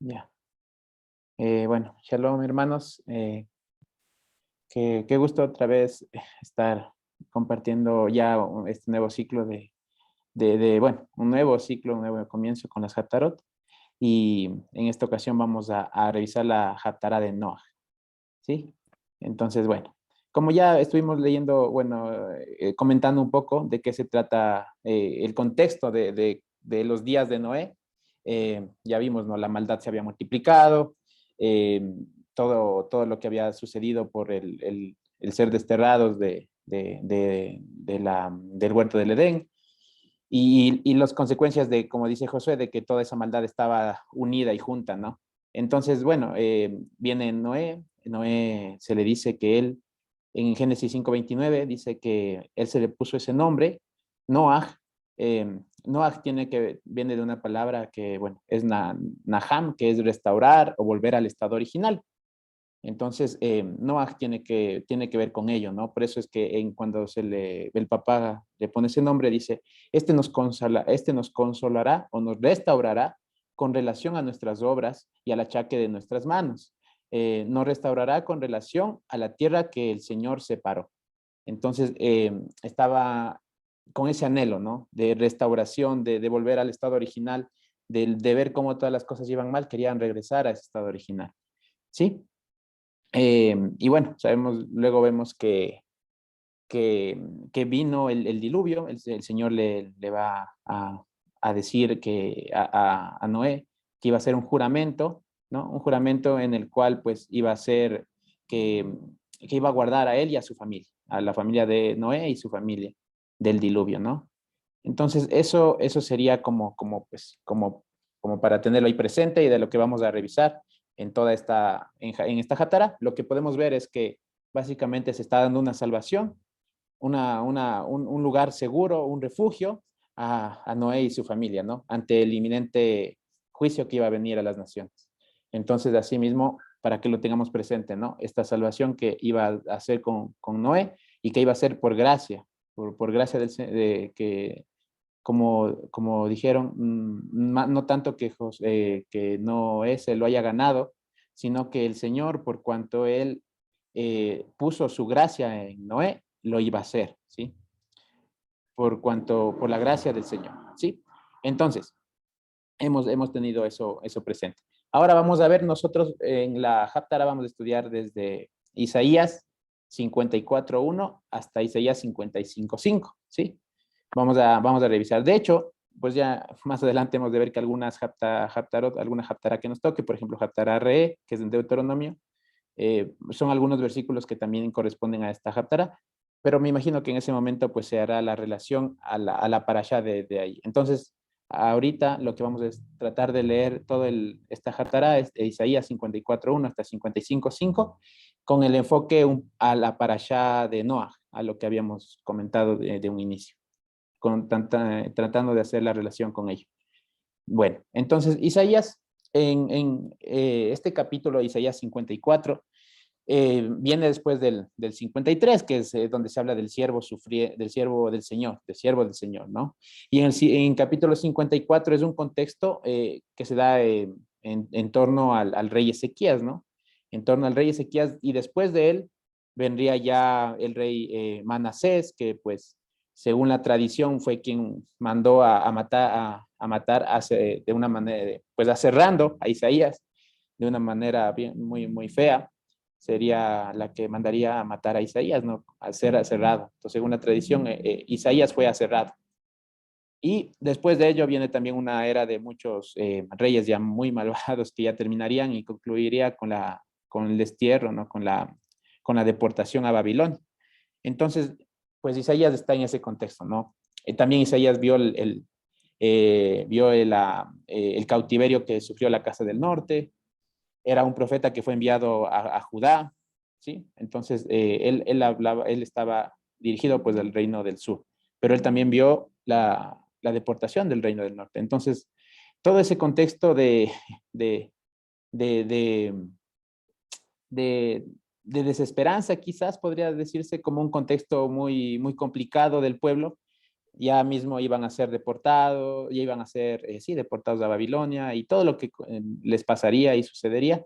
Ya. Bueno, shalom hermanos. Qué gusto otra vez estar compartiendo ya este nuevo ciclo bueno, un nuevo ciclo, un nuevo comienzo con las Haftarot. Y en esta ocasión vamos a revisar la Haftará de Noah, ¿sí? Entonces, bueno, como ya estuvimos leyendo, bueno, comentando un poco de qué se trata el contexto de los días de Noé, ya vimos, ¿no? La maldad se había multiplicado, eh, todo lo que había sucedido por el ser desterrados del huerto del Edén y las consecuencias de, como dice Josué, de que toda esa maldad estaba unida y junta, ¿no? Entonces, bueno, viene Noé se le dice que él, en Génesis 5:29, dice que él se le puso ese nombre, Noah. Noah viene de una palabra que, bueno, es Naham, que es restaurar o volver al estado original. Entonces, Noah tiene que ver con ello, ¿no? Por eso es que cuando el papá le pone ese nombre, dice, este nos consolará o nos restaurará con relación a nuestras obras y al achaque de nuestras manos. Nos restaurará con relación a la tierra que el Señor separó. Entonces, estaba con ese anhelo, ¿no? De restauración, de volver al estado original, de ver cómo todas las cosas iban mal, querían regresar a ese estado original, ¿sí? Y bueno, luego vemos que, que vino el diluvio, el Señor le va a decir a Noé que iba a hacer un juramento, ¿no? Un juramento en el cual pues iba a ser que, que iba a guardar a él y a su familia, a la familia de Noé y su familia del diluvio, ¿no? Entonces eso sería como para tenerlo ahí presente y de lo que vamos a revisar en esta Jatara. Lo que podemos ver es que básicamente se está dando una salvación, un lugar seguro, un refugio a Noé y su familia, ¿no? Ante el inminente juicio que iba a venir a las naciones. Entonces, asimismo, para que lo tengamos presente, ¿no? Esta salvación que iba a hacer con Noé y que iba a ser por gracia, por gracia que como dijeron, no tanto que Noé se lo haya ganado, sino que el Señor, por cuanto Él puso su gracia en Noé, lo iba a hacer, ¿sí? Por la gracia del Señor, ¿sí? Entonces, hemos tenido eso presente. Ahora vamos a ver nosotros en la Haftarah, vamos a estudiar desde Isaías 54:1 hasta Isaías 55:5, ¿sí? Vamos a revisar. De hecho, pues ya más adelante hemos de ver que alguna Haftarah que nos toque, por ejemplo, Haftarah Re, que es en Deuteronomio, son algunos versículos que también corresponden a esta Haftarah, pero me imagino que en ese momento pues se hará la relación a la parashá de ahí. Entonces, ahorita lo que vamos a es tratar de leer esta Haftarah es de Isaías 54:1 hasta 55:5, con el enfoque a la parashá de Noah, a lo que habíamos comentado de un inicio tratando de hacer la relación con ello. Bueno, entonces Isaías, en este capítulo, Isaías 54, viene después del 53, que es donde se habla del siervo del Señor, ¿no? Y en capítulo 54 es un contexto que se da en torno al rey Ezequías, ¿no? En torno al rey Ezequías, y después de él vendría ya el rey Manasés, que pues según la tradición fue quien mandó a matar de una manera, pues aserrando a Isaías de una manera muy, muy fea. Sería la que mandaría a matar a Isaías, ¿no? Al ser aserrado. Entonces, según la tradición, Isaías fue aserrado. Y después de ello viene también una era de muchos reyes ya muy malvados que ya terminarían y concluiría con el destierro, ¿no? Con la deportación a Babilonia. Entonces, pues Isaías está en ese contexto, ¿no? También Isaías vio el cautiverio que sufrió la Casa del Norte. Era un profeta que fue enviado a Judá, ¿sí? Entonces, él estaba dirigido pues al reino del sur, pero él también vio la deportación del reino del norte. Entonces, todo ese contexto de, de, de, de, de desesperanza, quizás podría decirse como un contexto muy, muy complicado del pueblo, ya mismo iban a ser deportados, ya iban a ser, sí, deportados a Babilonia y todo lo que les pasaría y sucedería.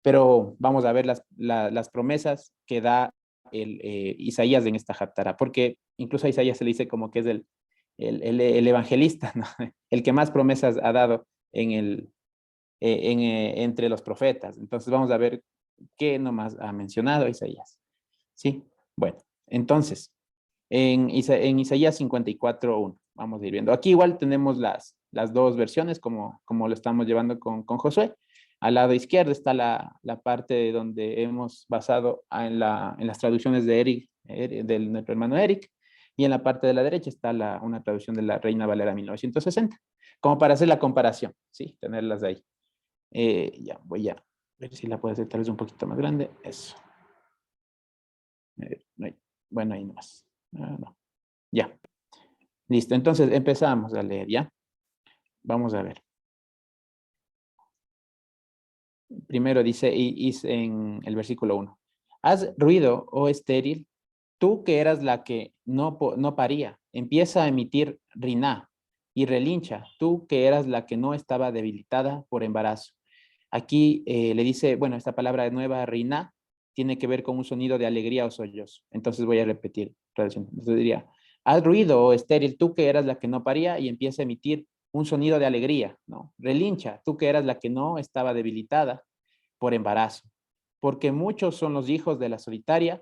Pero vamos a ver las promesas que da Isaías en esta Haftará, porque incluso a Isaías se le dice como que es el evangelista, ¿no? El que más promesas ha dado entre los profetas. Entonces vamos a ver qué nomás ha mencionado Isaías. Sí, bueno, entonces, en Isaías 54:1, vamos a ir viendo. Aquí igual tenemos las dos versiones, como lo estamos llevando con Josué. Al lado izquierdo está la parte donde hemos basado en las traducciones de de nuestro hermano Eric, y en la parte de la derecha está una traducción de la Reina Valera 1960, como para hacer la comparación, ¿sí? Tenerlas ahí. Ya, voy a ver si la puedo hacer tal vez un poquito más grande. Eso. Bueno, ahí nomás. No. Ya. Listo. Entonces empezamos a leer, ¿ya? Vamos a ver. Primero dice en el versículo 1. Haz ruido, oh estéril, tú que eras la que no paría. Empieza a emitir riná y relincha, tú que eras la que no estaba debilitada por embarazo. Aquí le dice, bueno, esta palabra nueva, riná, tiene que ver con un sonido de alegría o sollozo. Entonces voy a repetir. Entonces diría, haz ruido, oh estéril, tú que eras la que no paría, y empieza a emitir un sonido de alegría, ¿no? Relincha, tú que eras la que no estaba debilitada por embarazo. Porque muchos son los hijos de la solitaria,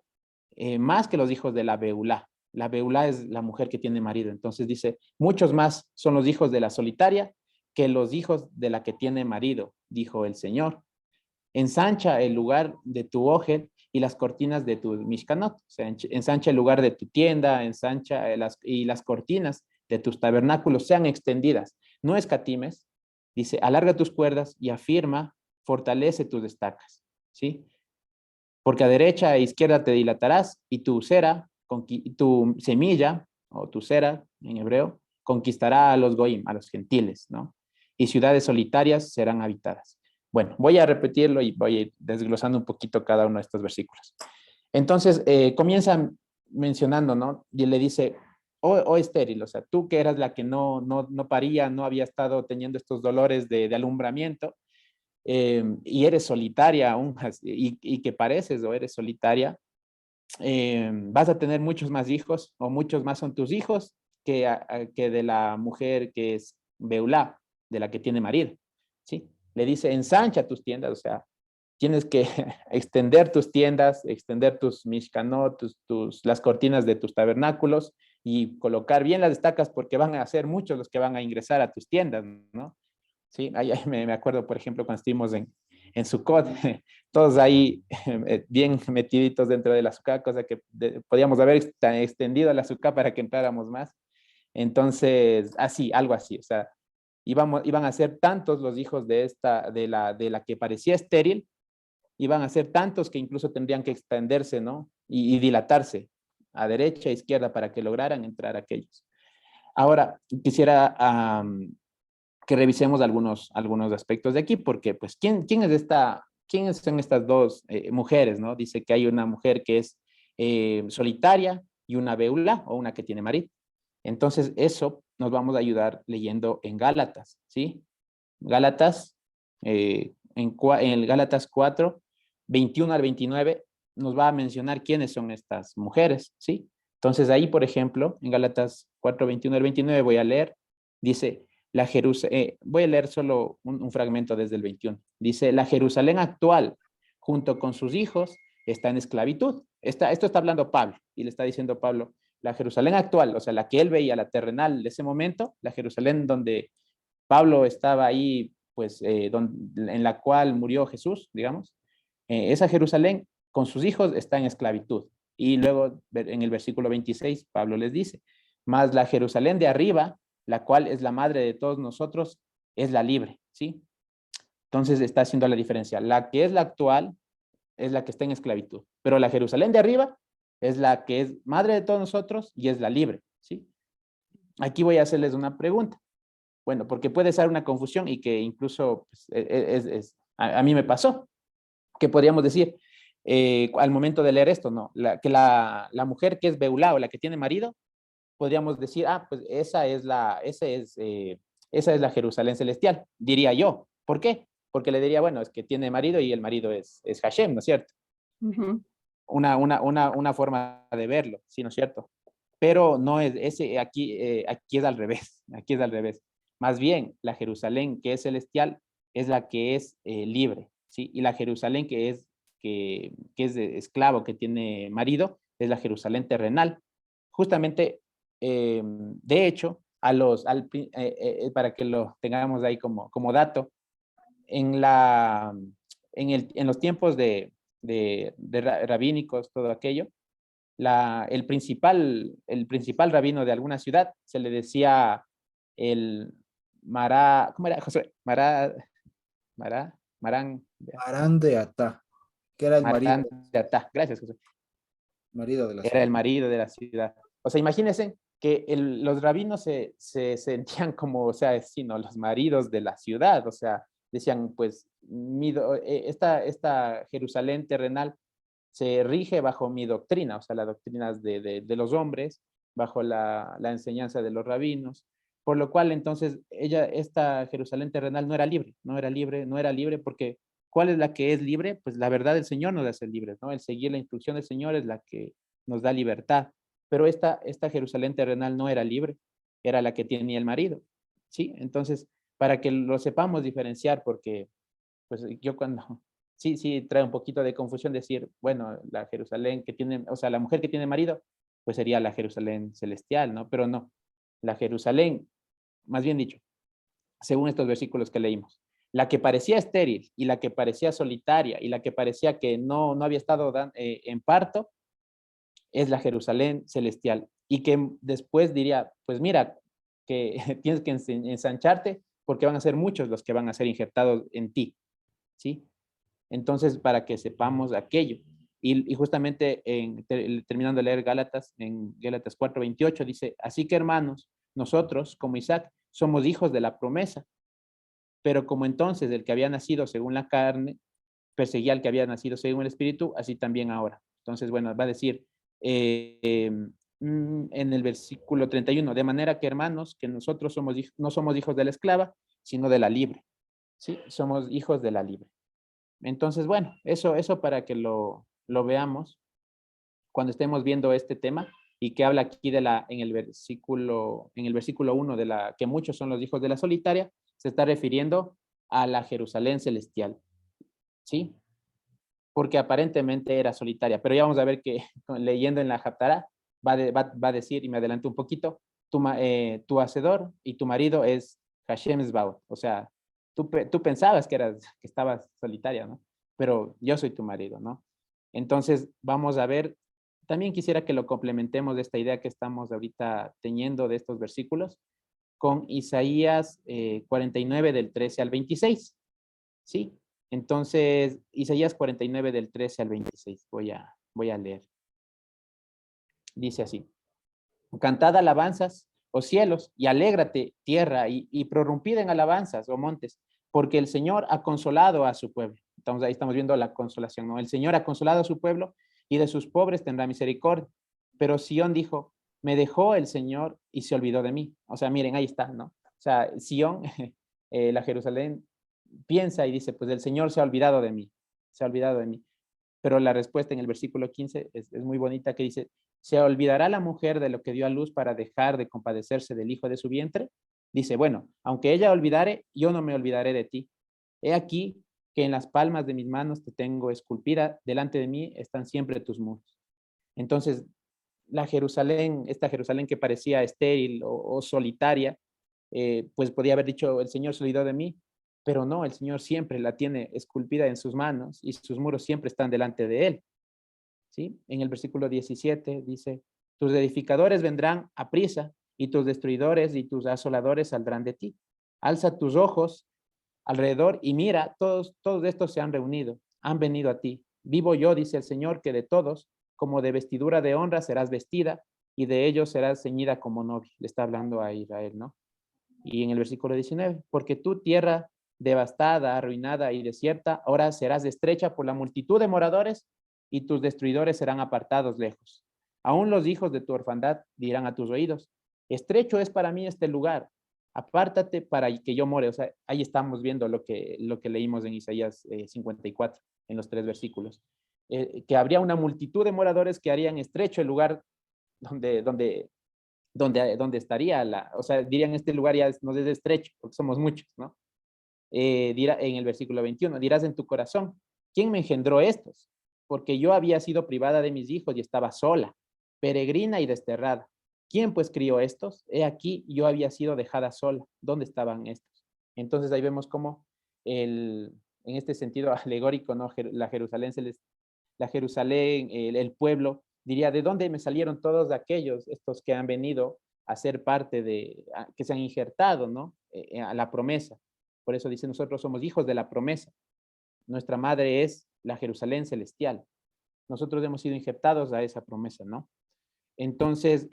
más que los hijos de la Beulá. La Beulá es la mujer que tiene marido. Entonces dice, muchos más son los hijos de la solitaria que los hijos de la que tiene marido, dijo el Señor. Ensancha el lugar de tu ojel y las cortinas de tu mishkanot. O sea, ensancha el lugar de tu tienda, ensancha y las cortinas de tus tabernáculos sean extendidas. No escatimes. Dice, alarga tus cuerdas y afirma, fortalece tus estacas. ¿Sí? Porque a derecha e izquierda te dilatarás y tu cera, tu semilla, o tu cera en hebreo, conquistará a los goim, a los gentiles, ¿no? Y ciudades solitarias serán habitadas. Bueno, voy a repetirlo y voy a ir desglosando un poquito cada uno de estos versículos. Entonces, comienza mencionando, ¿no? Y le dice, oh estéril, o sea, tú que eras la que no paría, no había estado teniendo estos dolores de alumbramiento, y eres solitaria aún, y que pareces o eres solitaria, vas a tener muchos más hijos, o muchos más son tus hijos que de la mujer que es Beulá, de la que tiene marido, ¿sí? Le dice, ensancha tus tiendas, o sea, tienes que extender tus tiendas, extender tus mishkanot, las cortinas de tus tabernáculos, y colocar bien las estacas, porque van a ser muchos los que van a ingresar a tus tiendas, ¿no? Sí, ahí me acuerdo, por ejemplo, cuando estuvimos en Sukkot, todos ahí bien metiditos dentro de la Sukkah, cosa que podíamos haber extendido la Sukkah para que entráramos más. Entonces, así, algo así, o sea, iban a ser tantos los hijos de la que parecía estéril, iban a ser tantos que incluso tendrían que extenderse, ¿no? Y dilatarse a derecha e izquierda para que lograran entrar aquellos. Ahora, quisiera que revisemos algunos aspectos de aquí, porque pues, ¿quiénes son estas dos mujeres, no? Dice que hay una mujer que es solitaria y una beula, o una que tiene marido. Entonces, eso nos vamos a ayudar leyendo en Gálatas, ¿sí? Gálatas, en el Gálatas 4, 21 al 29, nos va a mencionar quiénes son estas mujeres, ¿sí? Entonces, ahí, por ejemplo, en Gálatas 4, 21 al 29, voy a leer, dice, voy a leer solo un fragmento desde el 21. Dice, la Jerusalén actual, junto con sus hijos, está en esclavitud. Esto está hablando Pablo, y le está diciendo Pablo, la Jerusalén actual, o sea, la que él veía, la terrenal de ese momento, la Jerusalén donde Pablo estaba ahí, pues, en la cual murió Jesús, digamos, esa Jerusalén con sus hijos está en esclavitud. Y luego en el versículo 26, Pablo les dice, más la Jerusalén de arriba, la cual es la madre de todos nosotros, es la libre, ¿sí? Entonces está haciendo la diferencia. La que es la actual es la que está en esclavitud, pero la Jerusalén de arriba es la que es madre de todos nosotros y es la libre, ¿sí? Aquí voy a hacerles una pregunta. Bueno, porque puede ser una confusión y que incluso pues, a mí me pasó, que podríamos decir, al momento de leer esto, ¿no? Que la mujer que es Beulá, o la que tiene marido, podríamos decir, pues esa es la Jerusalén celestial, diría yo. ¿Por qué? Porque le diría, bueno, es que tiene marido y el marido es Hashem, ¿no es cierto? Ujú. Una forma de verlo, ¿sí, no es cierto? Pero no es ese, aquí es al revés, aquí es al revés. Más bien, la Jerusalén que es celestial es la que es libre, ¿sí? Y la Jerusalén que es de esclavo, que tiene marido, es la Jerusalén terrenal. Justamente, de hecho, para que lo tengamos ahí como dato, en, la, en los tiempos de rabínicos, todo aquello, el principal rabino de alguna ciudad se le decía el Mará, ¿cómo era, José? Marán, Harán de Atá, que era el Marán de Atá. Gracias, José. marido de la Era ciudad. el marido de la ciudad. O sea, imagínense que los rabinos se sentían como, o sea, sino los maridos de la ciudad, o sea, decían, pues, esta Jerusalén terrenal se rige bajo mi doctrina, o sea, las doctrinas de los hombres, bajo la enseñanza de los rabinos, por lo cual entonces esta Jerusalén terrenal no era libre, no era libre porque ¿cuál es la que es libre? Pues la verdad del Señor nos hace libres, ¿no? El seguir la instrucción del Señor es la que nos da libertad, pero esta Jerusalén terrenal no era libre, era la que tenía el marido, ¿sí? Entonces, para que lo sepamos diferenciar, porque pues yo cuando, sí, trae un poquito de confusión decir, bueno, la Jerusalén que tiene, o sea, la mujer que tiene marido, pues sería la Jerusalén celestial, ¿no? Pero no, la Jerusalén, más bien dicho, según estos versículos que leímos, la que parecía estéril y la que parecía solitaria y la que parecía que no había estado en parto, es la Jerusalén celestial. Y que después diría, pues mira, que tienes que ensancharte porque van a ser muchos los que van a ser injertados en ti, ¿sí? Entonces, para que sepamos aquello. Y justamente terminando de leer Gálatas, en Gálatas 4:28 dice, así que hermanos, nosotros como Isaac somos hijos de la promesa, pero como entonces el que había nacido según la carne perseguía al que había nacido según el espíritu, así también ahora. Entonces, bueno, va a decir en el versículo 31, de manera que hermanos, que nosotros no somos hijos de la esclava, sino de la libre. Sí, somos hijos de la libre. Entonces, bueno, eso para que lo veamos cuando estemos viendo este tema y que habla aquí en el versículo 1 de la que muchos son los hijos de la solitaria, se está refiriendo a la Jerusalén celestial, ¿sí? Porque aparentemente era solitaria, pero ya vamos a ver que leyendo en la Haftará va a decir, y me adelanto un poquito, tu hacedor y tu marido es Hashem Zbaot, o sea, tú pensabas que estabas solitaria, ¿no? Pero yo soy tu marido, ¿no? Entonces, vamos a ver, también quisiera que lo complementemos de esta idea que estamos ahorita teniendo de estos versículos con Isaías 49 del 13 al 26, ¿sí? Entonces, Isaías 49 del 13 al 26, voy a leer. Dice así, cantad alabanzas, oh cielos, y alégrate, tierra, y prorrumpid en alabanzas, oh montes, porque el Señor ha consolado a su pueblo. Entonces, ahí estamos viendo la consolación, ¿no? El Señor ha consolado a su pueblo y de sus pobres tendrá misericordia. Pero Sión dijo, me dejó el Señor y se olvidó de mí. O sea, miren, ahí está, ¿no? O sea, Sión, la Jerusalén, piensa y dice, pues el Señor se ha olvidado de mí, se ha olvidado de mí. Pero la respuesta en el versículo 15 es muy bonita que dice, ¿se olvidará la mujer de lo que dio a luz para dejar de compadecerse del hijo de su vientre? Dice, bueno, aunque ella olvidare, yo no me olvidaré de ti. He aquí que en las palmas de mis manos te tengo esculpida, delante de mí están siempre tus muros. Entonces, esta Jerusalén que parecía estéril o solitaria, pues podía haber dicho, el Señor se olvidó de mí, pero no, el Señor siempre la tiene esculpida en sus manos y sus muros siempre están delante de él. ¿Sí? En el versículo 17 dice, tus edificadores vendrán a prisa y tus destruidores y tus asoladores saldrán de ti. Alza tus ojos alrededor y mira, todos estos se han reunido, han venido a ti. Vivo yo, dice el Señor, que de todos, como de vestidura de honra serás vestida y de ellos serás ceñida como novia. Le está hablando a Israel, ¿no? Y en el versículo 19, porque tu tierra devastada, arruinada y desierta, ahora serás estrecha por la multitud de moradores y tus destruidores serán apartados lejos. Aún los hijos de tu orfandad dirán a tus oídos, estrecho es para mí este lugar, apártate para que yo more. O sea, ahí estamos viendo lo que leímos en Isaías 54, en los 3 versículos. Que habría una multitud de moradores que harían estrecho el lugar donde estaría o sea, dirían este lugar ya nos es estrecho, porque somos muchos, ¿no? Dirá en el versículo 21, dirás en tu corazón, ¿quién me engendró estos? Porque yo había sido privada de mis hijos y estaba sola, peregrina y desterrada. ¿Quién pues crió estos? He aquí, yo había sido dejada sola. ¿Dónde estaban estos? Entonces ahí vemos cómo en este sentido alegórico, ¿no? La Jerusalén, el pueblo, diría, ¿de dónde me salieron todos aquellos, estos que han venido a ser parte que se han injertado, ¿no? A la promesa. Por eso dice, nosotros somos hijos de la promesa. Nuestra madre es la Jerusalén celestial. Nosotros hemos sido injertados a esa promesa, ¿no? Entonces,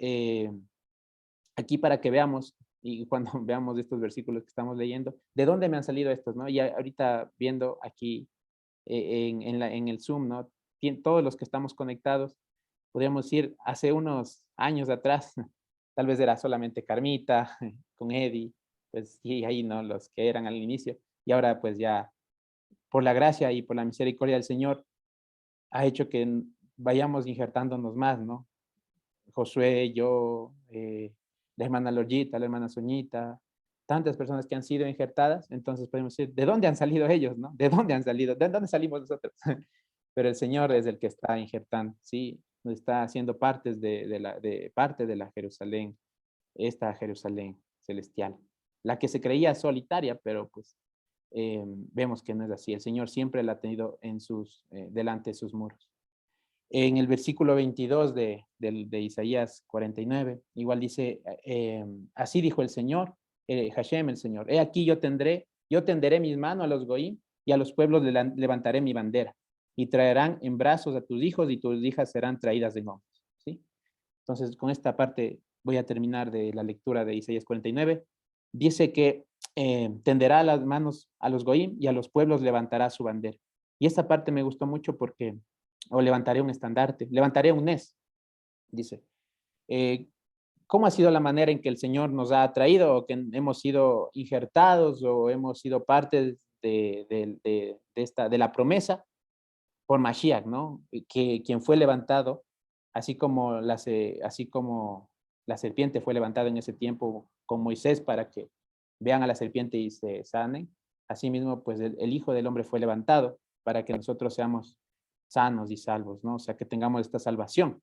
aquí para que veamos, y cuando veamos estos versículos que estamos leyendo, ¿de dónde me han salido estos, no? Y ahorita viendo aquí en el Zoom, ¿no? Todos los que estamos conectados, podríamos decir, hace unos años atrás, tal vez era solamente Carmita, con Eddie, pues sí, ahí, ¿no? Los que eran al inicio, y ahora pues ya, por la gracia y por la misericordia del Señor, ha hecho que vayamos injertándonos más, ¿no? Josué, yo, la hermana Lorgita, la hermana Soñita, tantas personas que han sido injertadas, entonces podemos decir, ¿de dónde han salido ellos, no? ¿De dónde han salido? ¿De dónde salimos nosotros? Pero el Señor es el que está injertando, ¿sí? Nos está haciendo parte de la Jerusalén, esta Jerusalén celestial, la que se creía solitaria, pero pues vemos que no es así. El Señor siempre la ha tenido delante de sus muros. En el versículo 22 de Isaías 49, igual dice, así dijo el Señor, Hashem el Señor, he aquí yo tenderé mis manos a los goín y a los pueblos levantaré mi bandera y traerán en brazos a tus hijos y tus hijas serán traídas en hombros. ¿Sí? Entonces, con esta parte voy a terminar de la lectura de Isaías 49. Dice que tenderá las manos a los goín y a los pueblos levantará su bandera. Y esta parte me gustó mucho porque o levantaré un estandarte, levantaré un nes, dice. ¿Cómo ha sido la manera en que el Señor nos ha traído o que hemos sido injertados o hemos sido parte de la promesa? Por Mashiach, ¿no? Quien fue levantado, así como la serpiente fue levantada en ese tiempo con Moisés para que vean a la serpiente y se sanen, asimismo, pues el Hijo del Hombre fue levantado para que nosotros seamos sanos y salvos, ¿no? O sea, que tengamos esta salvación,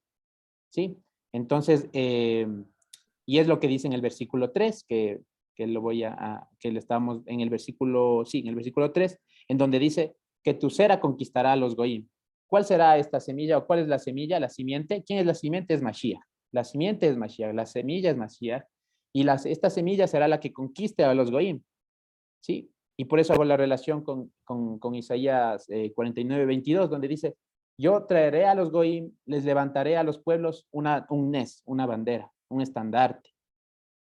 ¿sí? Entonces, y es lo que dice en el versículo 3, que le estamos en el versículo, sí, en el versículo 3, en donde dice que tu cera conquistará a los goyim. ¿Cuál será esta semilla o cuál es la semilla, la simiente? ¿Quién es la simiente? Es Mashiach. La simiente es Mashiach, la semilla es Mashiach, y esta semilla será la que conquiste a los goyim, ¿sí? Y por eso hago la relación con Isaías 49, 22, donde dice, yo traeré a los goyim, les levantaré a los pueblos un nes, una bandera, un estandarte.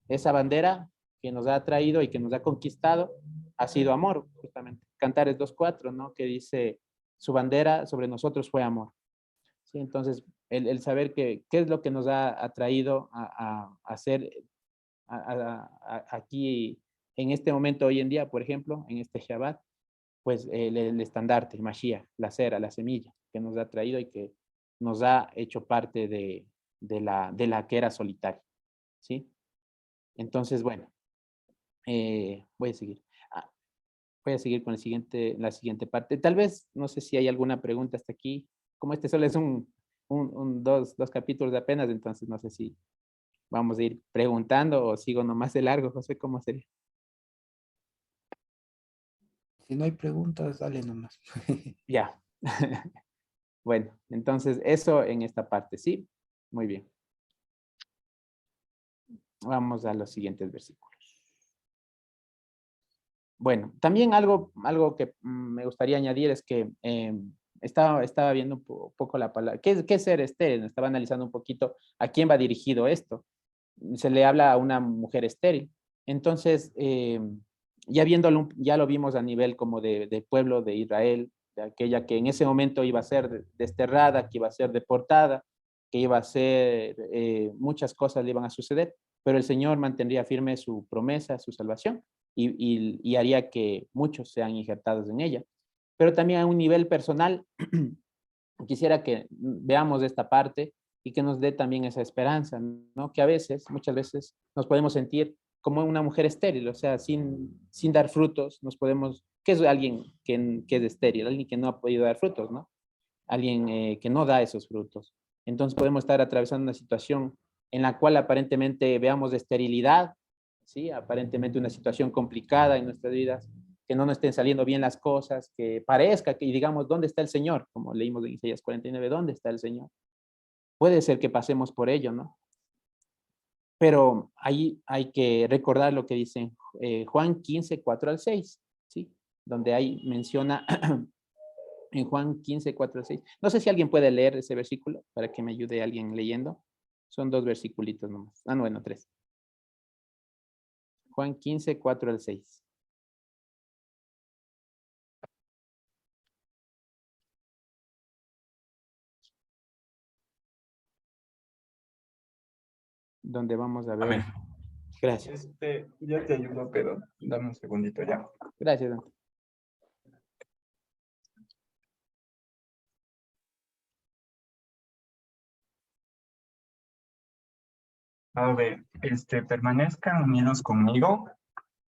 Esa bandera que nos ha traído y que nos ha conquistado ha sido amor, justamente. Cantares 2:4, ¿no? Que dice, su bandera sobre nosotros fue amor. ¿Sí? Entonces, el saber qué es lo que nos ha traído a hacer aquí en este momento, hoy en día, por ejemplo, en este Shabbat, pues el estandarte, el Mashiach, la cera, la semilla que nos ha traído y que nos ha hecho parte de la que era solitaria, ¿sí? Entonces, bueno, voy a seguir. Voy a seguir con la siguiente parte. Tal vez, no sé si hay alguna pregunta hasta aquí. Como este solo es dos capítulos de apenas, entonces no sé si vamos a ir preguntando o sigo nomás de largo, José, ¿cómo sería? Si no hay preguntas, dale nomás. Ya. Bueno, entonces eso en esta parte, ¿sí? Muy bien. Vamos a los siguientes versículos. Bueno, también algo que me gustaría añadir es que estaba viendo un poco la palabra. ¿Qué es ser estéril? Estaba analizando un poquito a quién va dirigido esto. Se le habla a una mujer estéril. Entonces, ya lo vimos a nivel como de pueblo de Israel, de aquella que en ese momento iba a ser desterrada, que iba a ser deportada, que iba a ser, muchas cosas le iban a suceder, pero el Señor mantendría firme su promesa, su salvación, y haría que muchos sean injertados en ella. Pero también a un nivel personal, quisiera que veamos esta parte y que nos dé también esa esperanza, ¿no? Que a veces, muchas veces, nos podemos sentir como una mujer estéril, o sea, sin dar frutos, nos podemos, ¿qué es alguien que es estéril? Alguien que no ha podido dar frutos, ¿no? Alguien que no da esos frutos. Entonces podemos estar atravesando una situación en la cual aparentemente veamos esterilidad, ¿sí? Aparentemente una situación complicada en nuestras vidas, que no nos estén saliendo bien las cosas, que parezca que digamos, ¿dónde está el Señor? Como leímos en Isaías 49, ¿dónde está el Señor? Puede ser que pasemos por ello, ¿no? Pero ahí hay que recordar lo que dice Juan 15, 4 al 6, ¿sí? Donde ahí menciona en Juan 15, 4 al 6. No sé si alguien puede leer ese versículo para que me ayude alguien leyendo. Son 2 versiculitos nomás. Ah, no, bueno, 3. Juan 15, 4 al 6. Donde vamos a ver. Amén. Gracias. Ya te ayudo, pero dame un segundito ya. Gracias, Dante. A ver, permanezcan unidos conmigo,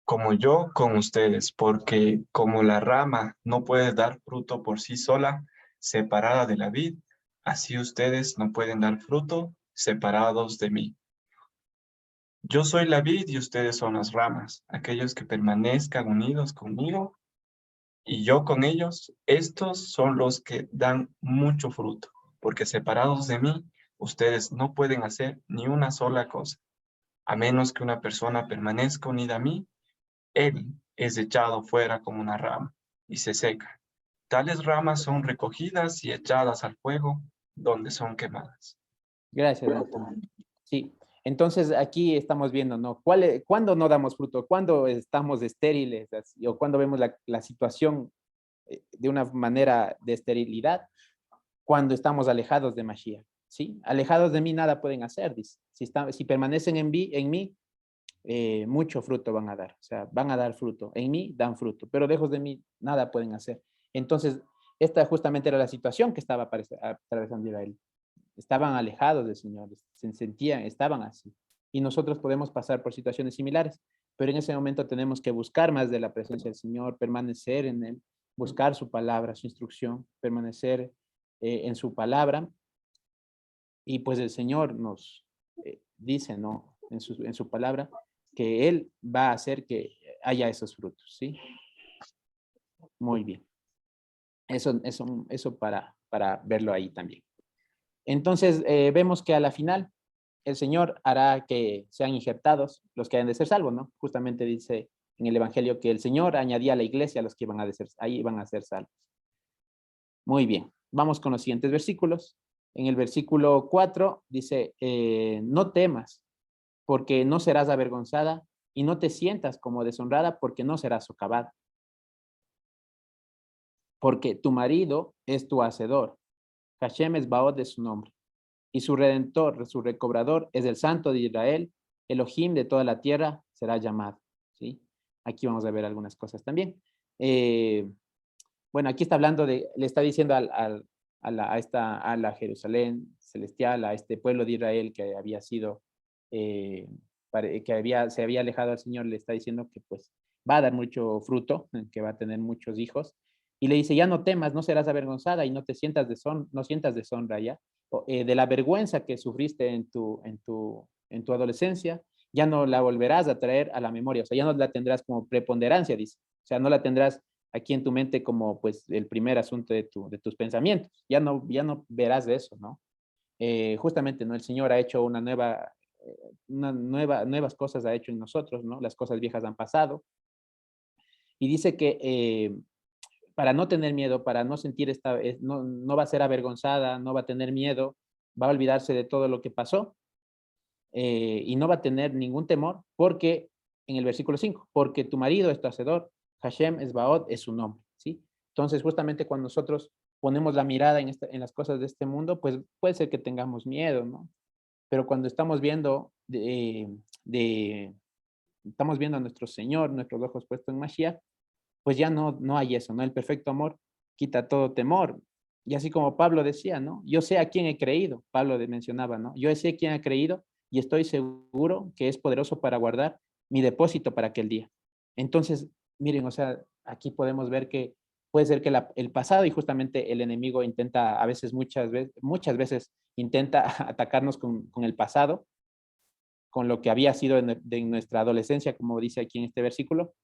como yo con ustedes, porque como la rama no puede dar fruto por sí sola, separada de la vid, así ustedes no pueden dar fruto separados de mí. Yo soy la vid y ustedes son las ramas. Aquellos que permanezcan unidos conmigo y yo con ellos, estos son los que dan mucho fruto, porque separados de mí, ustedes no pueden hacer ni una sola cosa. A menos que una persona permanezca unida a mí, él es echado fuera como una rama y se seca. Tales ramas son recogidas y echadas al fuego, donde son quemadas. Gracias, Dante. Sí. Entonces aquí estamos viendo, ¿no? ¿Cuándo no damos fruto? ¿Cuándo estamos estériles? O cuando vemos la situación de una manera de esterilidad, cuando estamos alejados de Mashiach, ¿sí? Alejados de mí nada pueden hacer, dice. Si permanecen en mí, mucho fruto van a dar, o sea, van a dar fruto. En mí dan fruto, pero lejos de mí nada pueden hacer. Entonces, esta justamente era la situación que estaba atravesando Israel. Estaban alejados del Señor, se sentían, estaban así. Y nosotros podemos pasar por situaciones similares, pero en ese momento tenemos que buscar más de la presencia del Señor, permanecer en Él, buscar su palabra, su instrucción, permanecer en su palabra. Y pues el Señor nos dice, ¿no? En su palabra, que Él va a hacer que haya esos frutos, ¿sí? Muy bien. Eso para verlo ahí también. Entonces, vemos que a la final el Señor hará que sean injertados los que han de ser salvos, ¿no? Justamente dice en el Evangelio que el Señor añadía a la iglesia a los que ahí van a ser salvos. Muy bien, vamos con los siguientes versículos. En el versículo 4 dice, no temas, porque no serás avergonzada, y no te sientas como deshonrada, porque no serás socavada. Porque tu marido es tu hacedor, Hashem es Baod de su nombre, y su redentor, su recobrador, es el Santo de Israel, Elohim de toda la tierra será llamado. ¿Sí? Aquí vamos a ver algunas cosas también. Bueno, aquí está hablando le está diciendo a la Jerusalén celestial, a este pueblo de Israel que había sido, se había alejado al Señor, le está diciendo que pues va a dar mucho fruto, que va a tener muchos hijos. Y le dice, ya no temas, no serás avergonzada y no sientas deshonra ya, de la vergüenza que sufriste en tu adolescencia, ya no la volverás a traer a la memoria, o sea, ya no la tendrás como preponderancia, dice, o sea, no la tendrás aquí en tu mente como pues el primer asunto de tus pensamientos, ya no verás de eso, ¿no? Justamente, ¿no? El Señor ha hecho nuevas cosas ha hecho en nosotros, ¿no? Las cosas viejas han pasado, y dice que para no tener miedo, para no sentir no va a ser avergonzada, no va a tener miedo, va a olvidarse de todo lo que pasó y no va a tener ningún temor porque, en el versículo 5, porque tu marido es tu hacedor, Hashem Esbaot es su nombre, ¿sí? Entonces, justamente cuando nosotros ponemos la mirada en las cosas de este mundo, pues puede ser que tengamos miedo, ¿no? Pero cuando estamos viendo, estamos viendo a nuestro Señor, nuestros ojos puestos en Mashiach, pues ya no hay eso, ¿no? El perfecto amor quita todo temor. Y así como Pablo decía, ¿no? Yo sé a quién he creído, Pablo mencionaba, ¿no? Yo sé a quién he creído y estoy seguro que es poderoso para guardar mi depósito para aquel día. Entonces, miren, o sea, aquí podemos ver que puede ser que el pasado y justamente el enemigo intenta a veces, muchas veces intenta atacarnos con el pasado, con lo que había sido de nuestra adolescencia, como dice aquí en este versículo,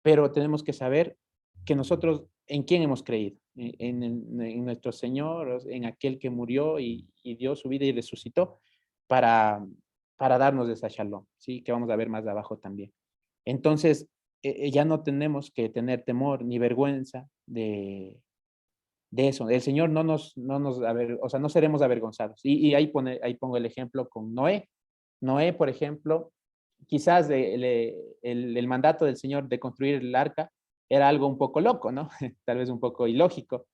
pero tenemos que saber que nosotros en quién hemos creído, en nuestro Señor, en aquel que murió y dio su vida y resucitó para, para darnos esa shalom, ¿sí? Que vamos a ver más de abajo también. Entonces, ya no tenemos que tener temor ni vergüenza de eso. El Señor o sea, no seremos avergonzados. Y ahí pongo el ejemplo con Noé. Noé, por ejemplo, quizás el mandato del Señor de construir el arca era algo un poco loco, ¿no? Tal vez un poco ilógico,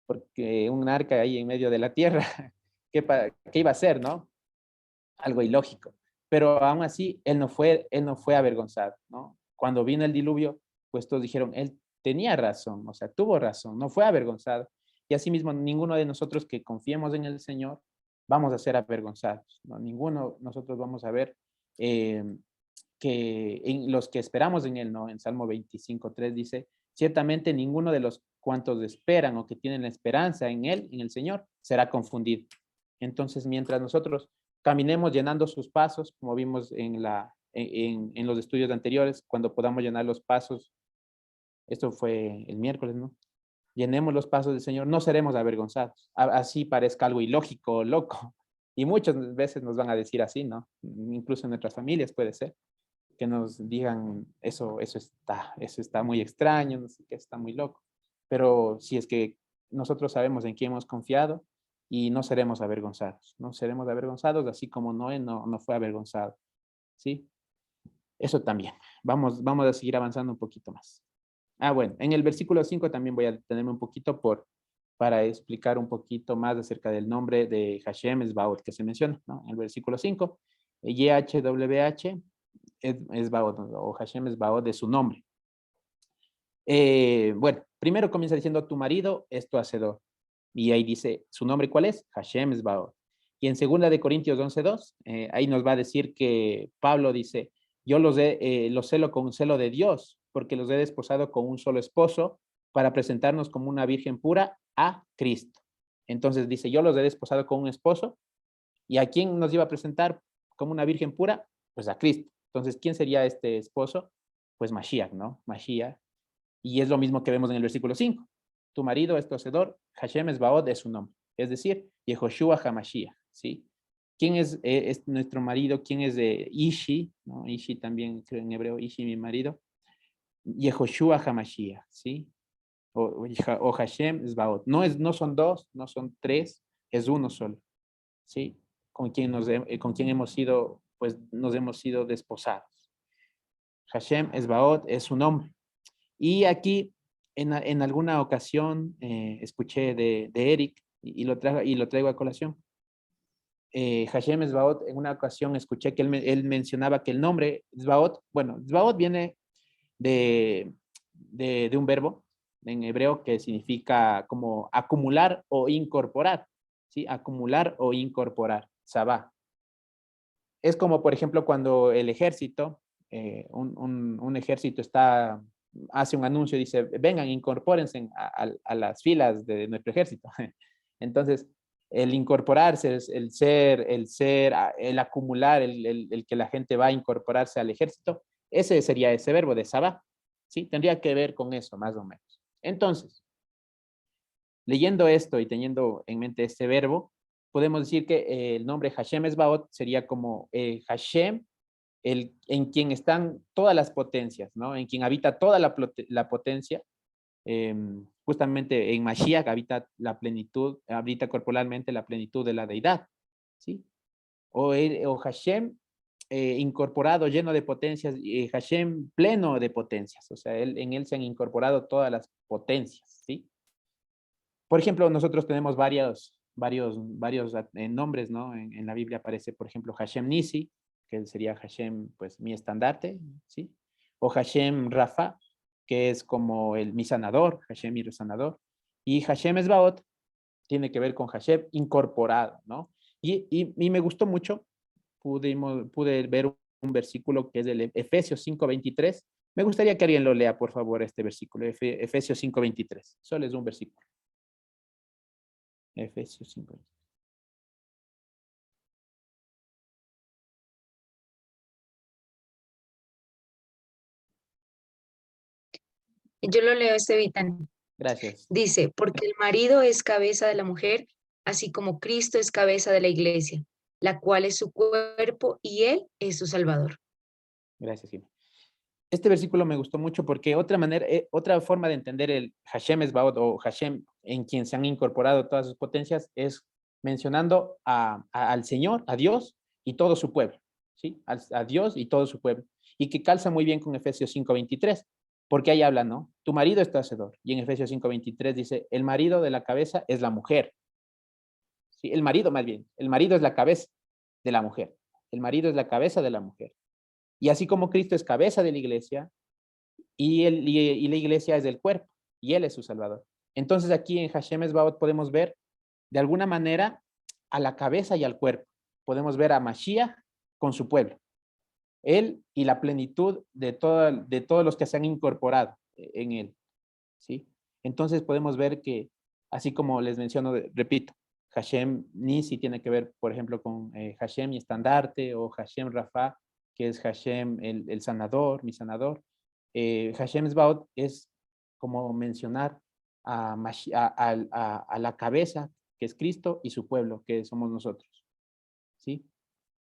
porque un arca ahí en medio de la tierra, ¿qué iba a ser, no? Algo ilógico. Pero aún así, él no fue avergonzado, ¿no? Cuando vino el diluvio, pues todos dijeron, él tenía razón, o sea, tuvo razón, no fue avergonzado. Y asimismo, ninguno de nosotros que confiemos en el Señor vamos a ser avergonzados, ¿no? Ninguno de nosotros vamos a ver eh, que en los que esperamos en Él, ¿no? En Salmo 25:3 dice, ciertamente ninguno de los cuantos esperan o que tienen la esperanza en Él, en el Señor, será confundido. Entonces, mientras nosotros caminemos llenando sus pasos, como vimos en los estudios anteriores, cuando podamos llenar los pasos, esto fue el miércoles, ¿no? Llenemos los pasos del Señor, no seremos avergonzados. Así parezca algo ilógico o loco. Y muchas veces nos van a decir así, ¿no? Incluso en nuestras familias puede ser que nos digan eso está muy extraño, no sé qué, está muy loco. Pero si es que nosotros sabemos en quién hemos confiado y no seremos avergonzados, no seremos avergonzados, así como Noé no fue avergonzado, ¿sí? Eso también. Vamos a seguir avanzando un poquito más. Bueno, en el versículo 5 también voy a detenerme un poquito para explicar un poquito más acerca del nombre de Hashem Esbaot que se menciona, ¿no? En el versículo 5, YHWH es Baod, o Hashem es Baod de su nombre. Bueno, primero comienza diciendo tu marido es tu hacedor. Y ahí dice, ¿su nombre cuál es? Hashem es Baod. Y en 2 Corintios 11:2, ahí nos va a decir que Pablo dice, yo los celo con un celo de Dios, porque los he desposado con un solo esposo para presentarnos como una virgen pura a Cristo. Entonces dice, yo los he desposado con un esposo. ¿Y a quién nos iba a presentar como una virgen pura? Pues a Cristo. Entonces, ¿quién sería este esposo? Pues Mashiach, ¿no? Mashiach. Y es lo mismo que vemos en el versículo 5. Tu marido es tu hacedor, Hashem es Baod es su nombre. Es decir, Yehoshua HaMashiach, ¿sí? ¿Quién es nuestro marido? ¿Quién es de Ishi? ¿No? Ishi también, creo en hebreo, Ishi, mi marido. Yehoshua HaMashiach, ¿sí? O Hashem es Baod. No son dos, no son tres, es uno solo, ¿sí? Con quien hemos sido, pues nos hemos sido desposados. Hashem Esbaot es su nombre. Y aquí, en alguna ocasión, escuché de Eric y lo traigo a colación. Hashem Esbaot, en una ocasión escuché que él mencionaba que el nombre Esbaot, bueno, Esbaot viene de un verbo en hebreo que significa como acumular o incorporar, ¿sí? Acumular o incorporar, sabá. Es como, por ejemplo, cuando el ejército, un ejército hace un anuncio y dice, vengan, incorpórense a las filas de nuestro ejército. Entonces, el incorporarse, el acumular, el que la gente va a incorporarse al ejército, ese sería ese verbo de sabá, ¿sí? Tendría que ver con eso, más o menos. Entonces, leyendo esto y teniendo en mente este verbo, podemos decir que el nombre Hashem Esbaot sería como Hashem, en quien están todas las potencias, ¿no? En quien habita toda la potencia. Justamente en Mashiach habita la plenitud, habita corporalmente la plenitud de la deidad, ¿sí? O Hashem incorporado, lleno de potencias, Hashem pleno de potencias, o sea, en él se han incorporado todas las potencias, ¿sí? Por ejemplo, nosotros tenemos varios nombres, ¿no? En la Biblia aparece, por ejemplo, Hashem Nisi, que sería Hashem, pues, mi estandarte, ¿sí? O Hashem Rafa, que es como mi sanador, Hashem mi sanador. Y Hashem Esbaot tiene que ver con Hashem incorporado, ¿no? Y me gustó mucho, pude ver un versículo que es el Efesios 5:23. Me gustaría que alguien lo lea, por favor, este versículo, Efesios 5:23. Solo es un versículo. Efesios 5. Yo lo leo, Vitan. Gracias. Dice, porque el marido es cabeza de la mujer, así como Cristo es cabeza de la iglesia, la cual es su cuerpo y él es su salvador. Gracias, Jimmy. Este versículo me gustó mucho porque otra forma de entender el Hashem Esbaot o Hashem en quien se han incorporado todas sus potencias es mencionando al Señor, a Dios y todo su pueblo, ¿sí? A Dios y todo su pueblo. Y que calza muy bien con Efesios 5:23, porque ahí habla, ¿no? Tu marido es tu hacedor. Y en Efesios 5:23 dice, el marido de la cabeza es la mujer. ¿Sí? El marido más bien, el marido es la cabeza de la mujer. El marido es la cabeza de la mujer. Y así como Cristo es cabeza de la iglesia y la iglesia es del cuerpo y él es su salvador. Entonces aquí en Hashem Esbaot podemos ver de alguna manera a la cabeza y al cuerpo. Podemos ver a Mashiach con su pueblo. Él y la plenitud de todos los que se han incorporado en él. ¿Sí? Entonces podemos ver que, así como les menciono, repito, Hashem Nisi tiene que ver, por ejemplo, con Hashem y estandarte, o Hashem Rafa, que es Hashem el sanador, mi sanador. Hashem Zbaot es como mencionar a la cabeza, que es Cristo, y su pueblo, que somos nosotros. ¿Sí?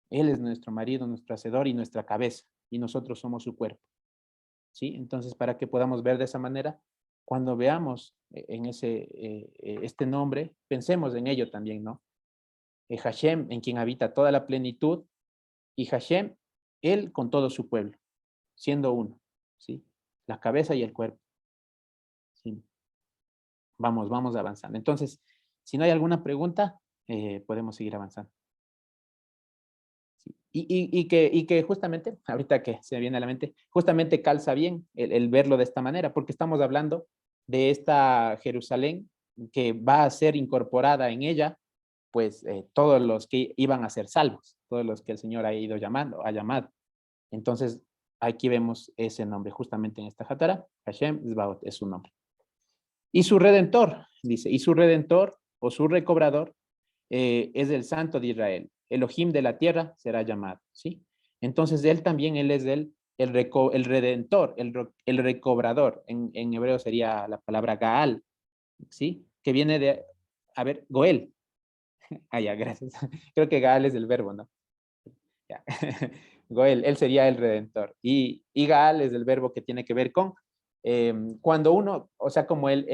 Él es nuestro marido, nuestro hacedor y nuestra cabeza, y nosotros somos su cuerpo. ¿Sí? Entonces, para que podamos ver de esa manera, cuando veamos en este nombre, pensemos en ello también, ¿no? Hashem, en quien habita toda la plenitud, y Hashem, él con todo su pueblo, siendo uno, ¿sí? La cabeza y el cuerpo. ¿Sí? Vamos avanzando. Entonces, si no hay alguna pregunta, podemos seguir avanzando. ¿Sí? Y que justamente, ahorita que se me viene a la mente, justamente calza bien el verlo de esta manera, porque estamos hablando de esta Jerusalén que va a ser incorporada en ella, pues todos los que iban a ser salvos, todos los que el Señor ha ido ha llamado. Entonces, aquí vemos ese nombre, justamente en esta Hatara, Hashem Zbaot es su nombre. Y su redentor, dice, y su redentor o su recobrador es el Santo de Israel. Elohim de la tierra será llamado, ¿sí? Entonces, él es el redentor, el recobrador. En hebreo sería la palabra Gaal, ¿sí? Que viene de, a ver, Goel. Ah, ya, gracias. Creo que Gaal es el verbo, ¿no? Ya. Goel, él sería el redentor. Y Gaal es el verbo que tiene que ver con cuando uno, o sea, como el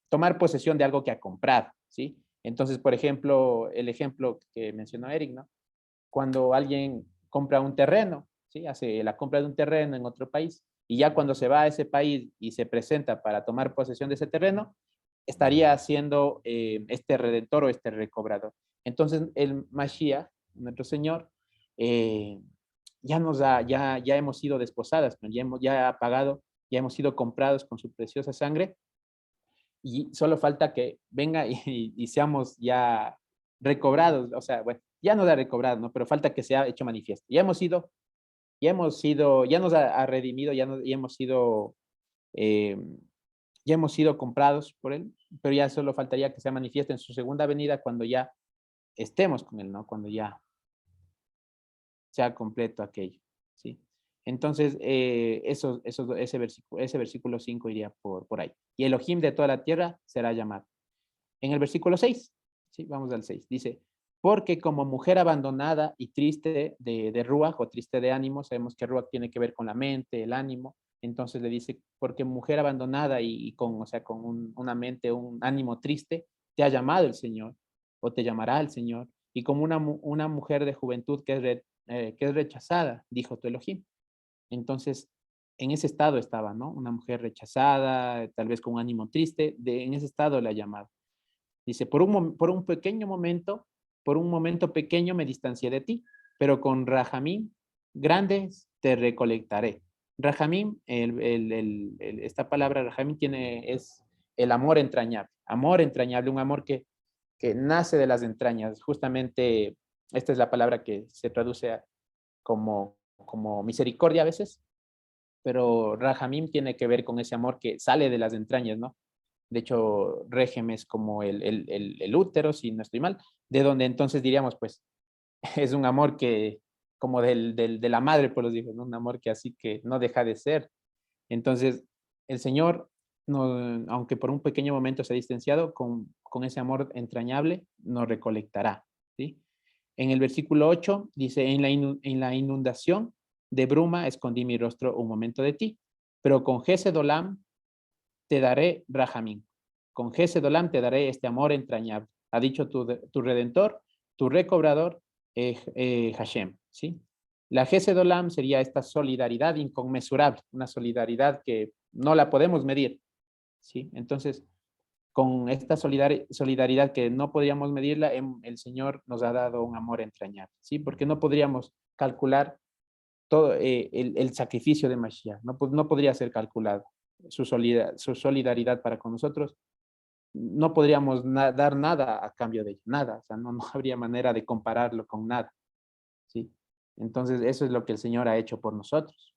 tomar posesión de algo que ha comprado, ¿sí? Entonces, por ejemplo, el ejemplo que mencionó Eric, ¿no? Cuando alguien compra un terreno, ¿sí? Hace la compra de un terreno en otro país, y ya cuando se va a ese país y se presenta para tomar posesión de ese terreno, estaría haciendo este redentor o este recobrador. Entonces, el Mashiach, nuestro Señor, ya hemos sido desposadas, ya ha pagado, ya hemos sido comprados con su preciosa sangre, y solo falta que venga y seamos ya recobrados, o sea, bueno, ya no da recobrado, ¿no? Pero falta que sea hecho manifiesto. Ya nos ha redimido, eh, ya hemos sido comprados por él, pero ya solo faltaría que sea manifiesto en su segunda venida cuando ya estemos con él, ¿no? Cuando ya sea completo aquello, ¿sí? Entonces, ese versículo 5 iría por ahí. Y Elohim de toda la tierra será llamado. En el versículo 6, ¿sí? Vamos al 6, dice, porque como mujer abandonada y triste de Ruach o triste de ánimo, sabemos que Ruach tiene que ver con la mente, el ánimo, entonces le dice, porque mujer abandonada y con, o sea, con una mente, un ánimo triste, te ha llamado el Señor, o te llamará el Señor, y como una mujer de juventud que es rechazada, dijo tu Elohim. Entonces, en ese estado estaba, ¿no? Una mujer rechazada, tal vez con un ánimo triste, en ese estado la ha llamado. Dice, por un pequeño momento, por un momento pequeño me distancié de ti, pero con Rajamín grandes te recolectaré. Rajamín, esta palabra Rajamín es el amor entrañable, un amor que nace de las entrañas. Justamente esta es la palabra que se traduce como misericordia a veces, pero Rajamín tiene que ver con ese amor que sale de las entrañas, ¿no? De hecho, régimen es como el útero, si no estoy mal, de donde entonces diríamos, pues, es un amor que, como de la madre por los hijos, ¿no? Un amor que así que no deja de ser. Entonces, el Señor, no, aunque por un pequeño momento se ha distanciado, con ese amor entrañable, nos recolectará, ¿sí? En el versículo 8 dice, en la inundación de bruma escondí mi rostro un momento de ti, pero con Gesedolam te daré Rahamín. Con Gesedolam te daré este amor entrañable. Ha dicho tu redentor, tu recobrador, Hashem, ¿sí? La Gesedolam sería esta solidaridad inconmensurable, una solidaridad que no la podemos medir, ¿sí? Entonces, con esta solidaridad que no podríamos medirla, el Señor nos ha dado un amor entrañable, ¿sí? Porque no podríamos calcular todo el sacrificio de Mashiach, no podría ser calculado. Su solidaridad para con nosotros, no podríamos dar nada a cambio de ello, nada, o sea, no habría manera de compararlo con nada, ¿sí? Entonces, eso es lo que el Señor ha hecho por nosotros.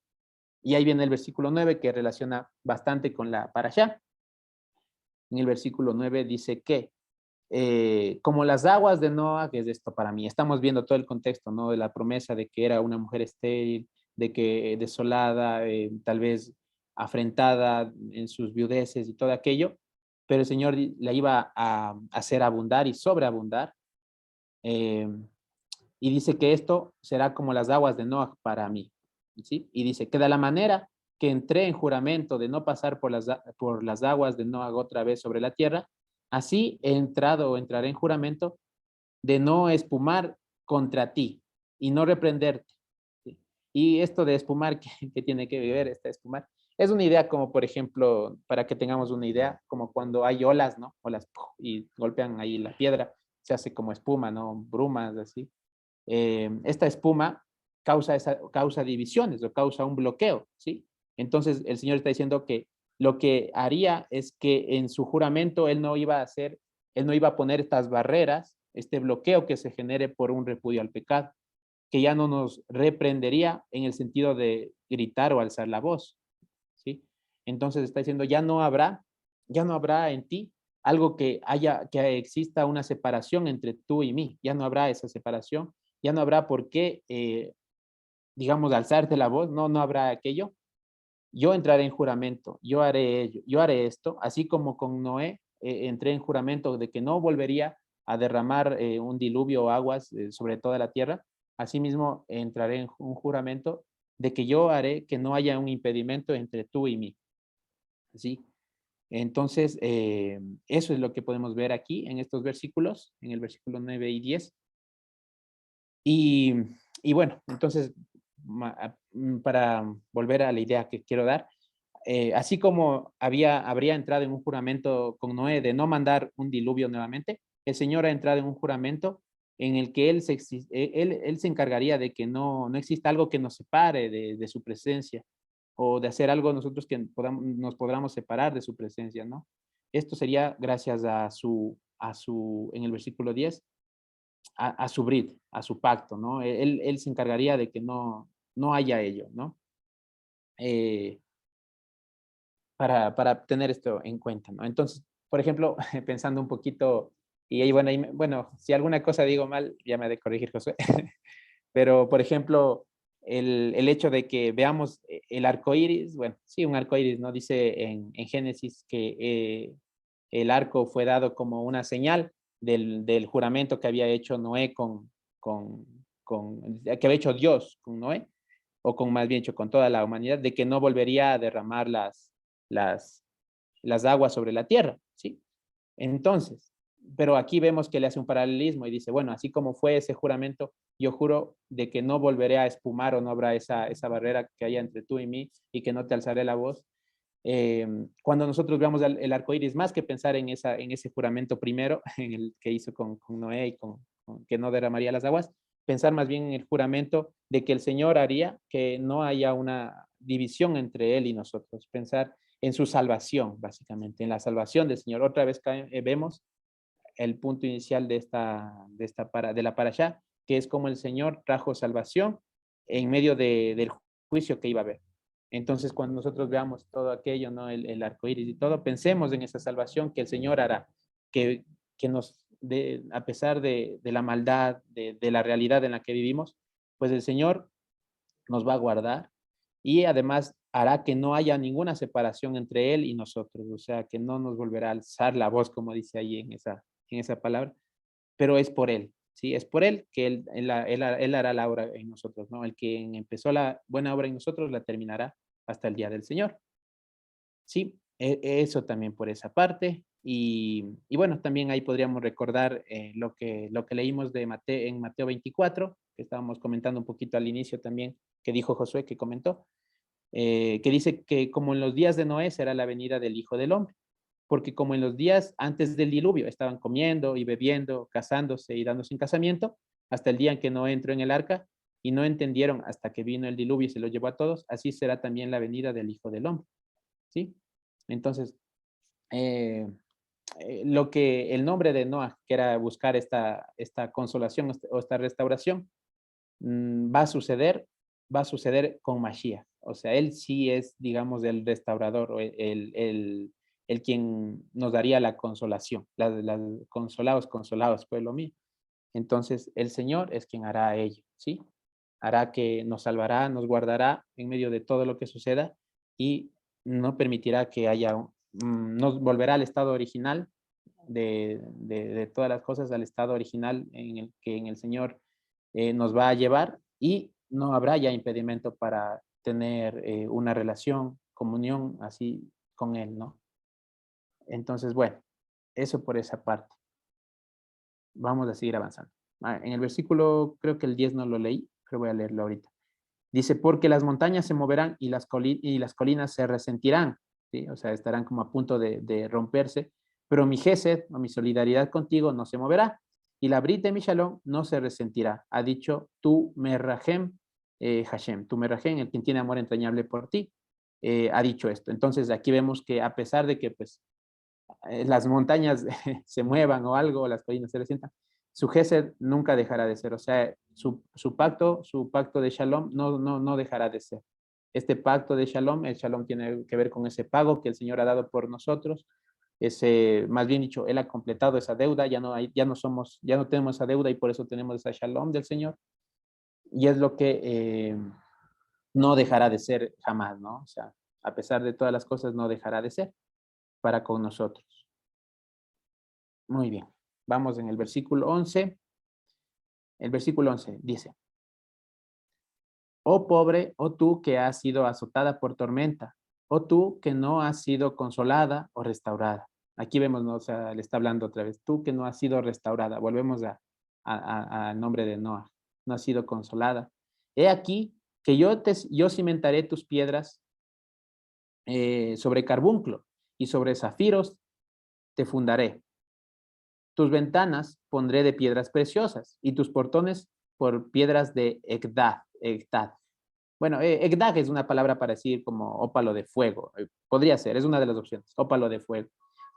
Y ahí viene el versículo 9 que relaciona bastante con la parashá. En el versículo 9 dice que, como las aguas de Noah, que es esto para mí, estamos viendo todo el contexto, ¿no? De la promesa de que era una mujer estéril, de que desolada, tal vez afrentada en sus viudeces y todo aquello, pero el Señor la iba a hacer abundar y sobreabundar. Eh, y dice que esto será como las aguas de Noah para mí, ¿sí? Y dice que de la manera que entré en juramento de no pasar por las aguas de Noah otra vez sobre la tierra, así he entrado o entraré en juramento de no espumar contra ti y no reprenderte, ¿sí? Y esto de espumar, ¿qué tiene que ver esta espumar? Es una idea como, por ejemplo, para que tengamos una idea, como cuando hay olas, ¿no? Olas, y golpean ahí la piedra, se hace como espuma, ¿no? Brumas, así. Esta espuma causa divisiones o causa un bloqueo, ¿sí? Entonces el Señor está diciendo que lo que haría es que en su juramento él no iba a poner estas barreras, este bloqueo que se genere por un repudio al pecado, que ya no nos reprendería en el sentido de gritar o alzar la voz, ¿sí? Entonces está diciendo, ya no habrá en ti algo que exista una separación entre tú y mí, ya no habrá esa separación, ya no habrá por qué, digamos, alzarte la voz, no habrá aquello. Yo entraré en juramento, yo haré ello, yo haré esto, así como con Noé entré en juramento de que no volvería a derramar un diluvio o aguas sobre toda la tierra, asimismo entraré en un juramento de que yo haré que no haya un impedimento entre tú y mí, ¿sí? Entonces, eso es lo que podemos ver aquí en estos versículos, en el versículo 9 y 10. Y, y bueno, entonces, para volver a la idea que quiero dar, así como habría entrado en un juramento con Noé de no mandar un diluvio nuevamente, el Señor ha entrado en un juramento en el que él se encargaría de que no exista algo que nos separe de su presencia o de hacer algo nosotros que nos podamos separar de su presencia, ¿no? Esto sería gracias en el versículo 10, a su brit, a su pacto, ¿no? Él se encargaría de que no haya ello, ¿no? Eh, para tener esto en cuenta, ¿no? Entonces, por ejemplo, pensando un poquito, y ahí, bueno, si alguna cosa digo mal, ya me ha de corregir José, pero, por ejemplo, el hecho de que veamos el arco iris, bueno, sí, un arco iris, ¿no? Dice en Génesis que el arco fue dado como una señal del juramento que había hecho Noé que había hecho Dios con Noé, o con más bien hecho con toda la humanidad, de que no volvería a derramar las aguas sobre la tierra, ¿sí? Entonces, pero aquí vemos que le hace un paralelismo y dice, bueno, así como fue ese juramento, yo juro de que no volveré a espumar o no habrá esa barrera que haya entre tú y mí y que no te alzaré la voz. Cuando nosotros veamos el arco iris, más que pensar en ese juramento primero, en el que hizo con Noé y con que no derramaría las aguas, pensar más bien en el juramento de que el Señor haría que no haya una división entre Él y nosotros, pensar en su salvación, básicamente, en la salvación del Señor. Otra vez vemos el punto inicial de la parashá, que es como el Señor trajo salvación en medio del juicio que iba a haber. Entonces, cuando nosotros veamos todo aquello, ¿no? El arco iris y todo, pensemos en esa salvación que el Señor hará, que nos, a pesar de la maldad, de la realidad en la que vivimos, pues el Señor nos va a guardar y además hará que no haya ninguna separación entre Él y nosotros, o sea, que no nos volverá a alzar la voz, como dice ahí en esa palabra, pero es por Él, ¿sí? Es por Él que él hará la obra en nosotros, ¿no? El que empezó la buena obra en nosotros la terminará hasta el día del Señor. Sí, eso también por esa parte. Y bueno, también ahí podríamos recordar lo que leímos en Mateo 24, que estábamos comentando un poquito al inicio también, que dijo Josué, que comentó, que dice que como en los días de Noé será la venida del Hijo del Hombre, porque como en los días antes del diluvio estaban comiendo y bebiendo, casándose y dándose en casamiento, hasta el día en que Noé entró en el arca, y no entendieron hasta que vino el diluvio y se lo llevó a todos, así será también la venida del Hijo del Hombre. ¿Sí? Entonces, lo que el nombre de Noah, que era buscar esta consolación o esta restauración, va a suceder con Mashiach. O sea, él sí es, digamos, el restaurador, o el quien nos daría la consolación, consolados, pueblo mío. Entonces, el Señor es quien hará ello, ¿sí? Hará que nos salvará, nos guardará en medio de todo lo que suceda y no permitirá que haya, nos volverá al estado original de todas las cosas, al estado original en el que en el Señor nos va a llevar y no habrá ya impedimento para tener una relación, comunión así con Él, ¿no? Entonces, bueno, eso por esa parte. Vamos a seguir avanzando. En el versículo, creo que el 10 no lo leí, pero voy a leerlo ahorita. Dice, porque las montañas se moverán y las colinas se resentirán, ¿sí? O sea, estarán como a punto de romperse, pero mi gesed o mi solidaridad contigo no se moverá y la brit de mi shalom no se resentirá. Ha dicho tú merrahem Hashem, tú merrahem, el quien tiene amor entrañable por ti, ha dicho esto. Entonces aquí vemos que a pesar de que pues las montañas se muevan o algo, las colinas se resientan, su gesed nunca dejará de ser. O sea, su pacto de shalom no dejará de ser. Este pacto de shalom, el shalom tiene que ver con ese pago que el Señor ha dado por nosotros. Más bien dicho, Él ha completado esa deuda, ya no tenemos esa deuda y por eso tenemos esa shalom del Señor. Y es lo que no dejará de ser jamás, ¿no? O sea, a pesar de todas las cosas, no dejará de ser para con nosotros. Muy bien. Vamos en el versículo 11. El versículo 11 dice, oh pobre, oh tú que has sido azotada por tormenta, oh tú que no has sido consolada o restaurada. Aquí vemos, ¿no? O sea, le está hablando otra vez, tú que no has sido restaurada. Volvemos al nombre de Noah. No has sido consolada. He aquí que yo cimentaré tus piedras sobre carbunclo y sobre zafiros te fundaré. Tus ventanas pondré de piedras preciosas y tus portones por piedras de Egdad. Bueno, Egdad es una palabra para decir como ópalo de fuego. Podría ser, es una de las opciones, ópalo de fuego.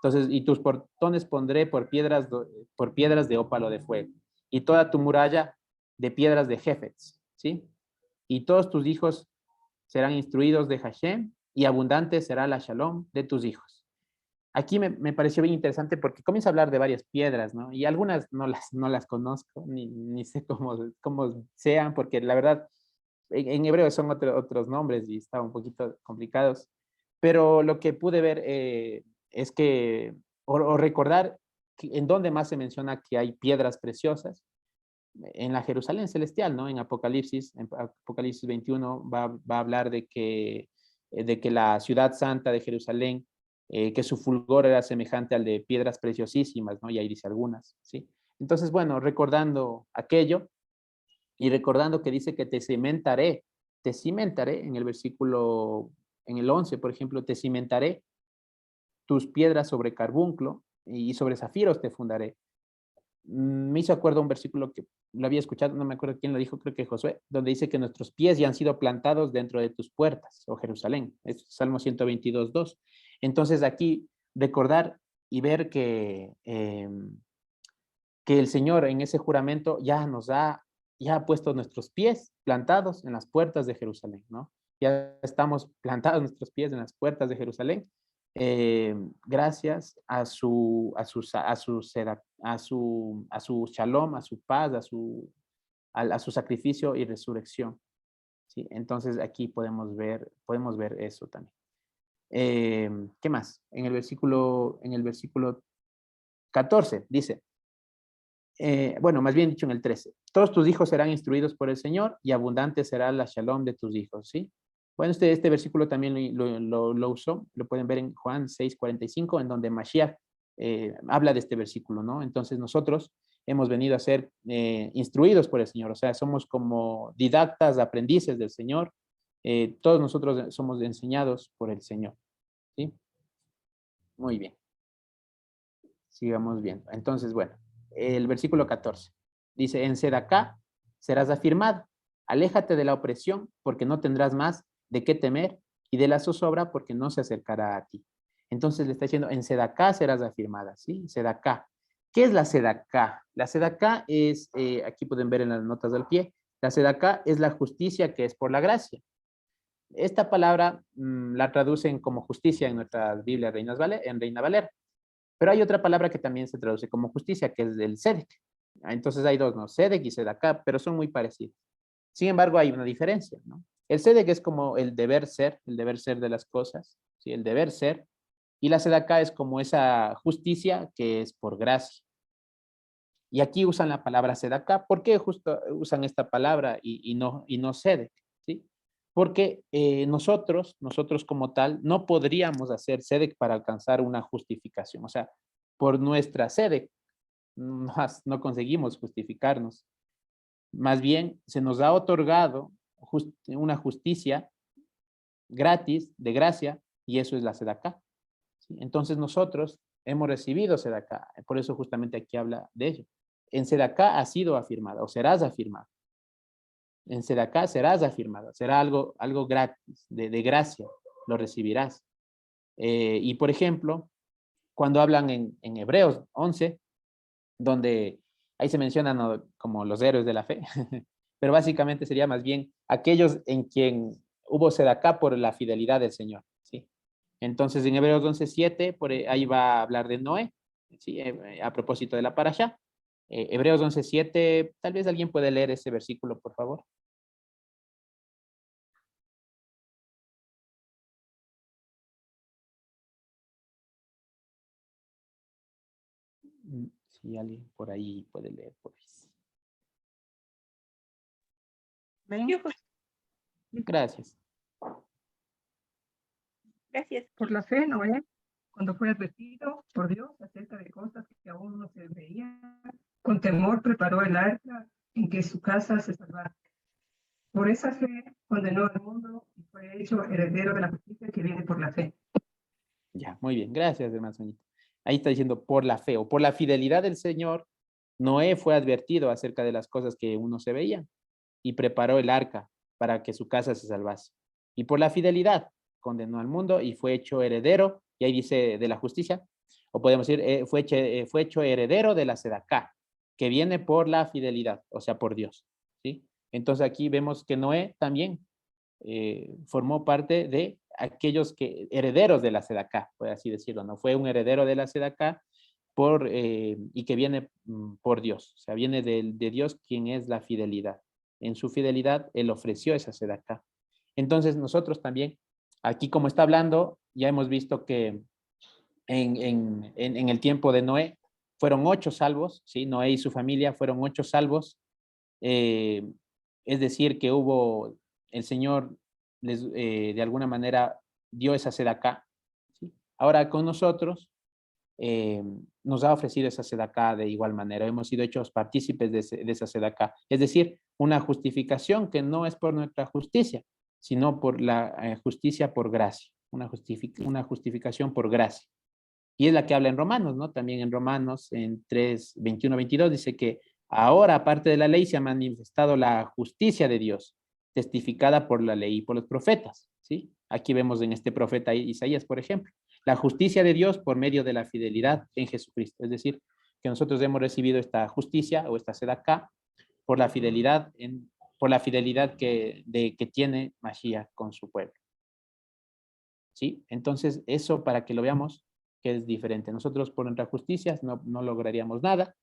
Entonces, y tus portones pondré por piedras de ópalo de fuego. Y toda tu muralla de piedras de Jefetz, ¿sí? Y todos tus hijos serán instruidos de Hashem y abundante será la shalom de tus hijos. Aquí me pareció bien interesante porque comienza a hablar de varias piedras, ¿no? Y algunas no las conozco, ni sé cómo sean, porque la verdad, en hebreo son otros nombres y estaban un poquito complicados. Pero lo que pude ver es que, o recordar en dónde más se menciona que hay piedras preciosas, en la Jerusalén celestial, ¿no? En Apocalipsis 21 va a hablar de que la ciudad santa de Jerusalén que su fulgor era semejante al de piedras preciosísimas, ¿no? Y ahí dice algunas, ¿sí? Entonces, bueno, recordando aquello y recordando que dice que te cimentaré en el versículo, en el 11, por ejemplo, te cimentaré tus piedras sobre carbunclo y sobre zafiros te fundaré. Me hizo acuerdo un versículo que lo había escuchado, no me acuerdo quién lo dijo, creo que Josué, donde dice que nuestros pies ya han sido plantados dentro de tus puertas, oh Jerusalén. Es Salmo 122:2. Entonces aquí recordar y ver que el Señor en ese juramento ya ha puesto nuestros pies plantados en las puertas de Jerusalén, ¿no? Ya estamos plantados nuestros pies en las puertas de Jerusalén, gracias a su shalom, a su paz, a su sacrificio y resurrección, ¿sí? Entonces aquí podemos ver eso también. ¿Qué más? En el versículo 14 dice, bueno, más bien dicho en el 13, todos tus hijos serán instruidos por el Señor y abundante será la shalom de tus hijos, ¿sí? Bueno, este versículo también lo usó, lo pueden ver en Juan 6:45, en donde Mashiach habla de este versículo, ¿no? Entonces nosotros hemos venido a ser instruidos por el Señor, o sea, somos como didactas, aprendices del Señor, todos nosotros somos enseñados por el Señor, ¿sí? Muy bien, sigamos viendo. Entonces, bueno, el versículo 14 dice, en Sedacá serás afirmado, aléjate de la opresión porque no tendrás más de qué temer y de la zozobra porque no se acercará a ti. Entonces le está diciendo, en Sedacá serás afirmada, ¿sí? Sedacá. ¿Qué es la Sedacá? La Sedacá es, aquí pueden ver en las notas del pie, la Sedacá es la justicia que es por la gracia. Esta palabra la traducen como justicia en nuestras Biblias en Reina Valera. Pero hay otra palabra que también se traduce como justicia, que es el Sedec. Entonces hay dos, ¿no? Sedec y Sedacá, pero son muy parecidos. Sin embargo, hay una diferencia, ¿no? El Sedec es como el deber ser de las cosas, ¿sí? El deber ser. Y la Sedacá es como esa justicia que es por gracia. Y aquí usan la palabra Sedacá. ¿Por qué justo usan esta palabra y no Sedec? ¿Sí? Porque nosotros como tal, no podríamos hacer Sedec para alcanzar una justificación. O sea, por nuestra Sedec no conseguimos justificarnos. Más bien, se nos ha otorgado una justicia gratis, de gracia, y eso es la Sedacá. ¿Sí? Entonces nosotros hemos recibido Sedacá. Por eso justamente aquí habla de ello. En Sedacá has sido afirmada o serás afirmada. En Sedacá serás afirmada. Será algo gratis, de gracia. Lo recibirás. Y por ejemplo, cuando hablan en Hebreos 11, donde ahí se mencionan, ¿no?, como los héroes de la fe, pero básicamente sería más bien aquellos en quien hubo sedacá por la fidelidad del Señor, ¿sí? Entonces en Hebreos 11:7, ahí va a hablar de Noé, ¿sí? A propósito de la parashá. Hebreos 11:7, tal vez alguien puede leer ese versículo, por favor. Si alguien por ahí puede leer, por favor. Gracias. Gracias. Por la fe, Noé, cuando fue advertido por Dios acerca de cosas que aún no se veían, con temor preparó el arca en que su casa se salvara. Por esa fe condenó al mundo y fue hecho heredero de la justicia que viene por la fe. Ya, muy bien. Gracias, hermano Soñito. Ahí está diciendo por la fe o por la fidelidad del Señor, Noé fue advertido acerca de las cosas que uno se veía y preparó el arca para que su casa se salvase. Y por la fidelidad condenó al mundo y fue hecho heredero, y ahí dice de la justicia, o podemos decir, fue hecho heredero de la sedacá, que viene por la fidelidad, o sea, por Dios, ¿sí? Entonces aquí vemos que Noé también formó parte de aquellos herederos de la sedacá, por así decirlo, ¿no? Fue un heredero de la sedacá y que viene por Dios, o sea, viene de Dios, quien es la fidelidad. En su fidelidad, Él ofreció esa sedacá. Entonces nosotros también, aquí como está hablando, ya hemos visto que en el tiempo de Noé fueron 8 salvos, ¿sí? Noé y su familia fueron 8 salvos, es decir, que el Señor de alguna manera dio esa sedacá, ¿sí? Ahora con nosotros nos ha ofrecido esa sedaká de igual manera. Hemos sido hechos partícipes de esa sedaká. Es decir, una justificación que no es por nuestra justicia, sino por la justicia por gracia. Una justificación por gracia. Y es la que habla en Romanos, ¿no? También en Romanos, en 3, 21, 22, dice que ahora, aparte de la ley, se ha manifestado la justicia de Dios, testificada por la ley y por los profetas, ¿sí? Aquí vemos en este profeta Isaías, por ejemplo, la justicia de Dios por medio de la fidelidad en Jesucristo. Es decir, que nosotros hemos recibido esta justicia o esta sedacá por la fidelidad, que tiene Mashiach con su pueblo. ¿Sí? Entonces, eso para que lo veamos, que es diferente. Nosotros por nuestras justicias no lograríamos nada,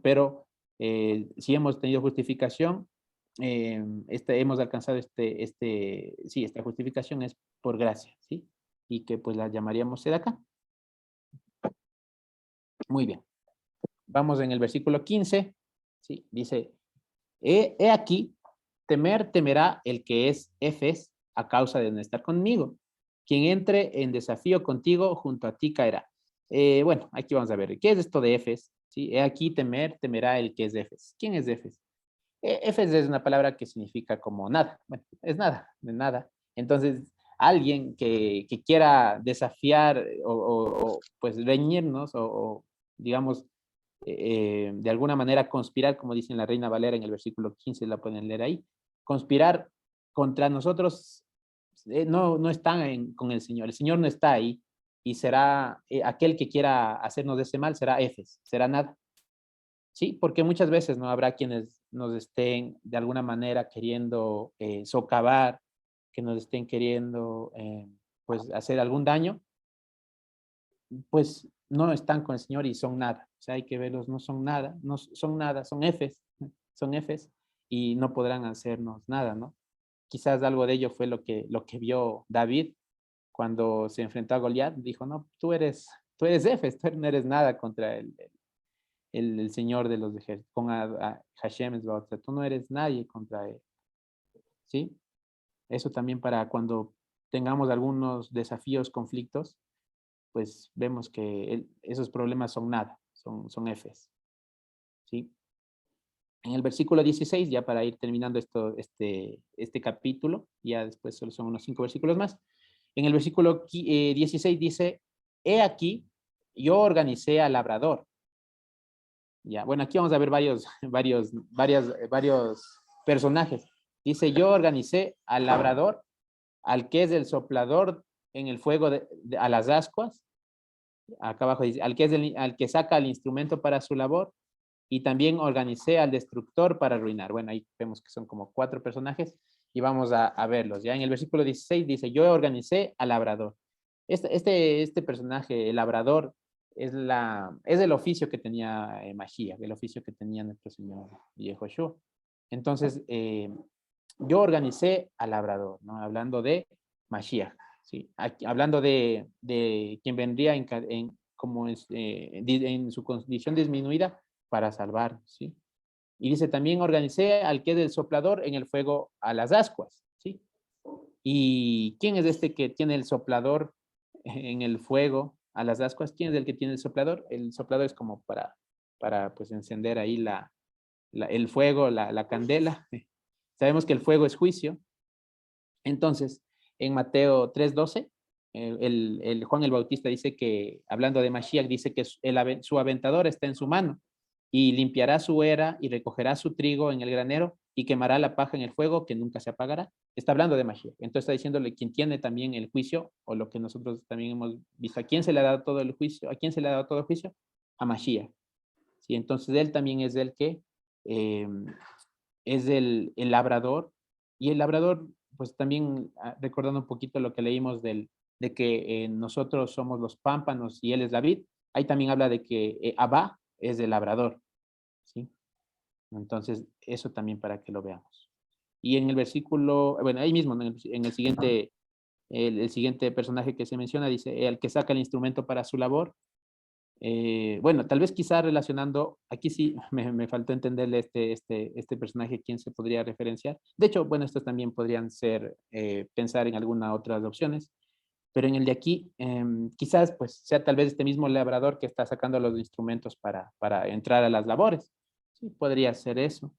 pero si hemos tenido justificación, hemos alcanzado esta justificación es por gracia, ¿sí? Y que pues la llamaríamos sedacá. Muy bien. Vamos en el versículo 15, ¿sí? Dice, he aquí, temerá el que es Efes a causa de no estar conmigo. Quien entre en desafío contigo, junto a ti caerá. Bueno, aquí vamos a ver, ¿qué es esto de Efes? ¿Sí? He aquí, temerá el que es Efes. ¿Quién es Efes? Efes es una palabra que significa como nada. Bueno, es nada, de nada. Entonces, alguien que quiera desafiar pues reñirnos digamos, de alguna manera conspirar, como dice la Reina Valera en el versículo 15, la pueden leer ahí, conspirar contra nosotros, no están con el Señor no está ahí, y será aquel que quiera hacernos ese mal, será Efes, será nada. Sí, porque muchas veces no habrá quienes nos estén de alguna manera queriendo socavar, que nos estén queriendo pues hacer algún daño, pues no están con el Señor y son nada. O sea, hay que verlos, no son nada, son Efes y no podrán hacernos nada, ¿no? Quizás algo de ello fue lo que vio David cuando se enfrentó a Goliat. Dijo, no, tú eres Efes, tú no eres nada contra el Señor de los ejércitos, con Hashem, o sea, tú no eres nadie contra él. ¿Sí? Eso también para cuando tengamos algunos desafíos, conflictos, pues vemos que esos problemas son nada, son Efes. ¿Sí? En el versículo 16, ya para ir terminando este capítulo, ya después solo son unos 5 versículos más. En el versículo 16 dice, he aquí, yo organicé al labrador. Ya, bueno, aquí vamos a ver varios personajes. Dice, yo organicé al labrador, al que es el soplador en el fuego a las ascuas. Acá abajo dice, al que saca el instrumento para su labor. Y también organicé al destructor para arruinar. Bueno, ahí vemos que son como 4 personajes y vamos a verlos. Ya en el versículo 16 dice, yo organicé al labrador. Este personaje, el labrador, es el oficio que tenía Mashiach, el oficio que tenía nuestro Señor Yehoshua. Entonces, yo organicé al labrador, ¿no? Hablando de Mashiach, ¿sí? Aquí, hablando de quien vendría en su condición disminuida para salvar, ¿sí? Y dice, también organicé al que es el soplador en el fuego a las ascuas, ¿sí? ¿Y quién es este que tiene el soplador en el fuego a las ascuas? ¿Quién es el que tiene el soplador? El soplador es como para pues encender ahí el fuego, la candela. Sabemos que el fuego es juicio. Entonces, en Mateo 3:12, el Juan el Bautista dice que, hablando de Mashiach, dice que su aventador está en su mano y limpiará su era y recogerá su trigo en el granero y quemará la paja en el fuego que nunca se apagará. Está hablando de Mashiach. Entonces está diciéndole quien tiene también el juicio, o lo que nosotros también hemos visto. ¿A quién se le ha dado todo el juicio? ¿A quién se le ha dado todo el juicio? A Mashiach. ¿Sí? Entonces él también es el que es el labrador. Y el labrador, pues también recordando un poquito lo que leímos de que nosotros somos los pámpanos y él es la vid. Ahí también habla de que Abba es el labrador, ¿sí? Entonces, eso también para que lo veamos. Y en el versículo, bueno, ahí mismo, en el siguiente, el siguiente personaje que se menciona, dice, el que saca el instrumento para su labor. Bueno, tal vez quizá relacionando, aquí sí me faltó entenderle este personaje, quién se podría referenciar. De hecho, bueno, estos también podrían ser, pensar en alguna otras opciones. pero en el de aquí, quizás pues sea tal vez este mismo labrador que está sacando los instrumentos para entrar a las labores. Sí, podría ser eso.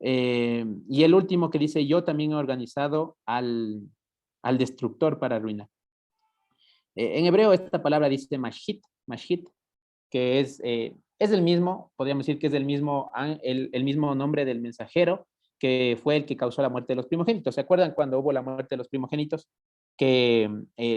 Y el último que dice, yo también he organizado al destructor para arruinar. En hebreo esta palabra dice mashit, mashit, que es el mismo, podríamos decir que es el mismo nombre del mensajero, que fue el que causó la muerte de los primogénitos. ¿Se acuerdan cuando hubo la muerte de los primogénitos? Que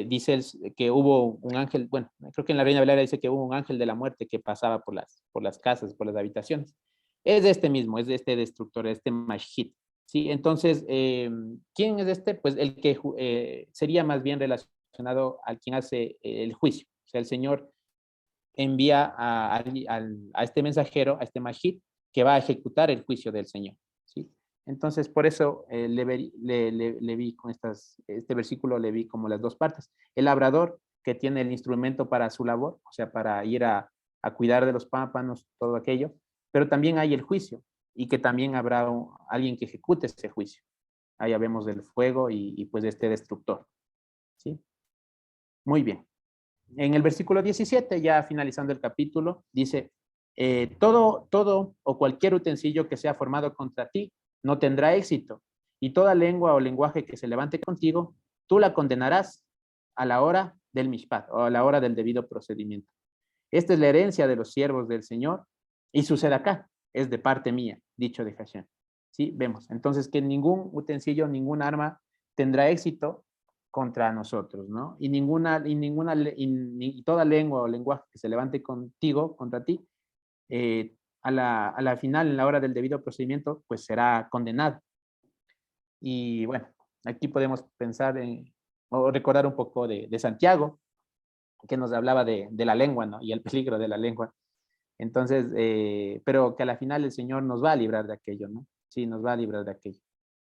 dice que hubo un ángel, bueno, creo que en la Reina Valera dice que hubo un ángel de la muerte que pasaba por las casas, por las habitaciones. Es de este mismo, es de este destructor, este Mashit. ¿Sí? Entonces, ¿quién es este? Pues el que sería más bien relacionado al quien hace el juicio. O sea, el Señor envía a este mensajero, a este Mashit, que va a ejecutar el juicio del Señor. ¿Sí? Entonces, por eso le vi con este versículo, le vi como las dos partes. El labrador, que tiene el instrumento para su labor, o sea, para ir a cuidar de los pámpanos, todo aquello, pero también hay el juicio, y que también habrá alguien que ejecute ese juicio. Ahí vemos el fuego y pues este destructor. ¿Sí? Muy bien. En el versículo 17, ya finalizando el capítulo, dice, todo o cualquier utensilio que sea formado contra ti no tendrá éxito, y toda lengua o lenguaje que se levante contigo, tú la condenarás a la hora del mishpat, o a la hora del debido procedimiento. Esta es la herencia de los siervos del Señor, y sucede acá, es de parte mía, dicho de Hashem. ¿Sí? Vemos, entonces que ningún utensilio, ningún arma tendrá éxito contra nosotros, ¿no? Y toda lengua o lenguaje que se levante contigo, contra ti, a la final, en la hora del debido procedimiento, pues será condenado. Y bueno, aquí podemos pensar o recordar un poco de Santiago, que nos hablaba de la lengua, ¿no? Y el peligro de la lengua. Entonces, pero que a la final el Señor nos va a librar de aquello, ¿no? Sí, nos va a librar de aquello.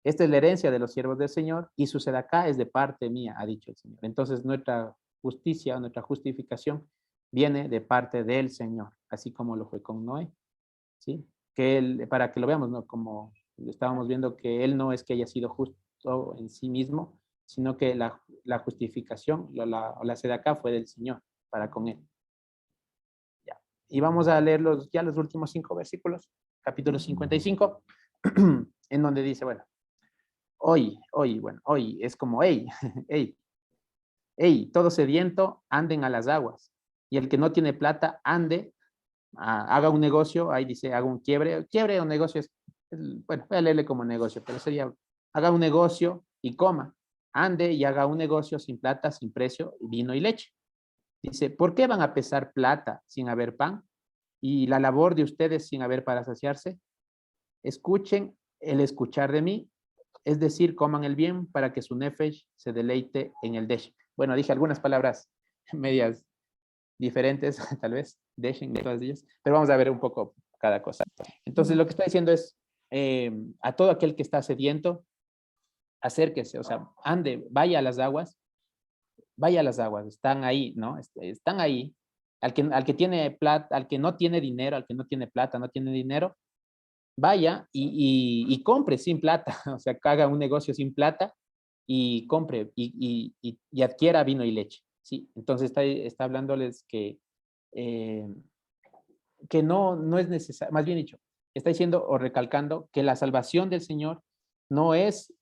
Esta es la herencia de los siervos del Señor, y su sedacá es de parte mía, ha dicho el Señor. Entonces, nuestra justicia, nuestra justificación viene de parte del Señor, así como lo fue con Noé, ¿sí? Que él, para que lo veamos, ¿no? Como estábamos viendo, que él no es que haya sido justo en sí mismo, sino que la justificación, la sedacá fue del Señor para con él. Ya. Y vamos a leer los últimos 5 versículos, capítulo 55, en donde dice, bueno, hoy es como, hey, todo sediento, anden a las aguas. Y el que no tiene plata, ande, haga un negocio, ahí dice, haga un quiebre o negocio, bueno, voy a leerle como negocio, pero sería, haga un negocio y coma, ande y haga un negocio sin plata, sin precio, vino y leche. Dice, ¿por qué van a pesar plata sin haber pan? Y la labor de ustedes sin haber para saciarse. Escuchen el escuchar de mí, es decir, coman el bien para que su nefesh se deleite en el desh. Bueno, dije algunas palabras medias diferentes, tal vez, desh en todas ellas, pero vamos a ver un poco cada cosa. Entonces, lo que está diciendo es, a todo aquel que está sediento, acérquese, o sea, ande, vaya a las aguas, están ahí, ¿no? Están ahí. Al que tiene plata, al que no tiene dinero, al que no tiene plata, no tiene dinero, vaya y compre sin plata, o sea, haga un negocio sin plata y compre y adquiera vino y leche, ¿sí? Entonces está hablándoles eh, que no es necesario, más bien dicho, está diciendo o recalcando que la salvación del Señor no es,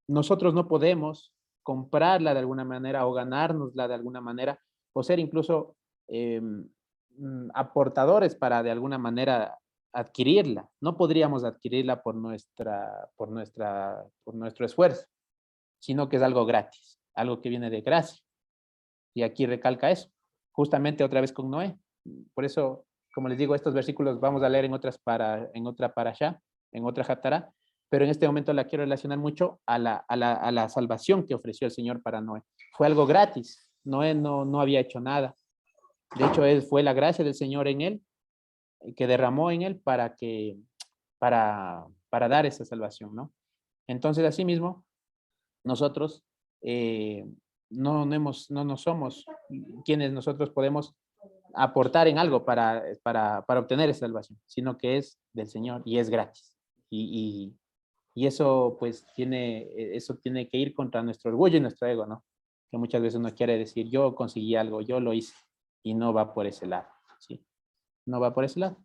nosotros no podemos comprarla de alguna manera o ganárnosla de alguna manera o ser incluso aportadores para de alguna manera adquirirla. No podríamos adquirirla por nuestro esfuerzo, sino que es algo gratis, algo que viene de gracia. Y aquí recalca eso, justamente otra vez con Noé. Por eso, como les digo, estos versículos vamos a leer en otra parashá, en otra Haftará, pero en este momento la quiero relacionar mucho a la salvación que ofreció el Señor para Noé. Fue algo gratis. Noé no había hecho nada. De hecho, fue la gracia del Señor en él, que derramó en él para dar esa salvación, ¿no? Entonces, asimismo, nosotros no somos quienes nosotros podemos aportar en algo para obtener esa salvación, sino que es del Señor y es gratis. Y eso pues tiene que ir contra nuestro orgullo y nuestro ego, ¿no? que muchas veces uno quiere decir, yo conseguí algo, yo lo hice, y no va por ese lado, ¿sí? No va por ese lado.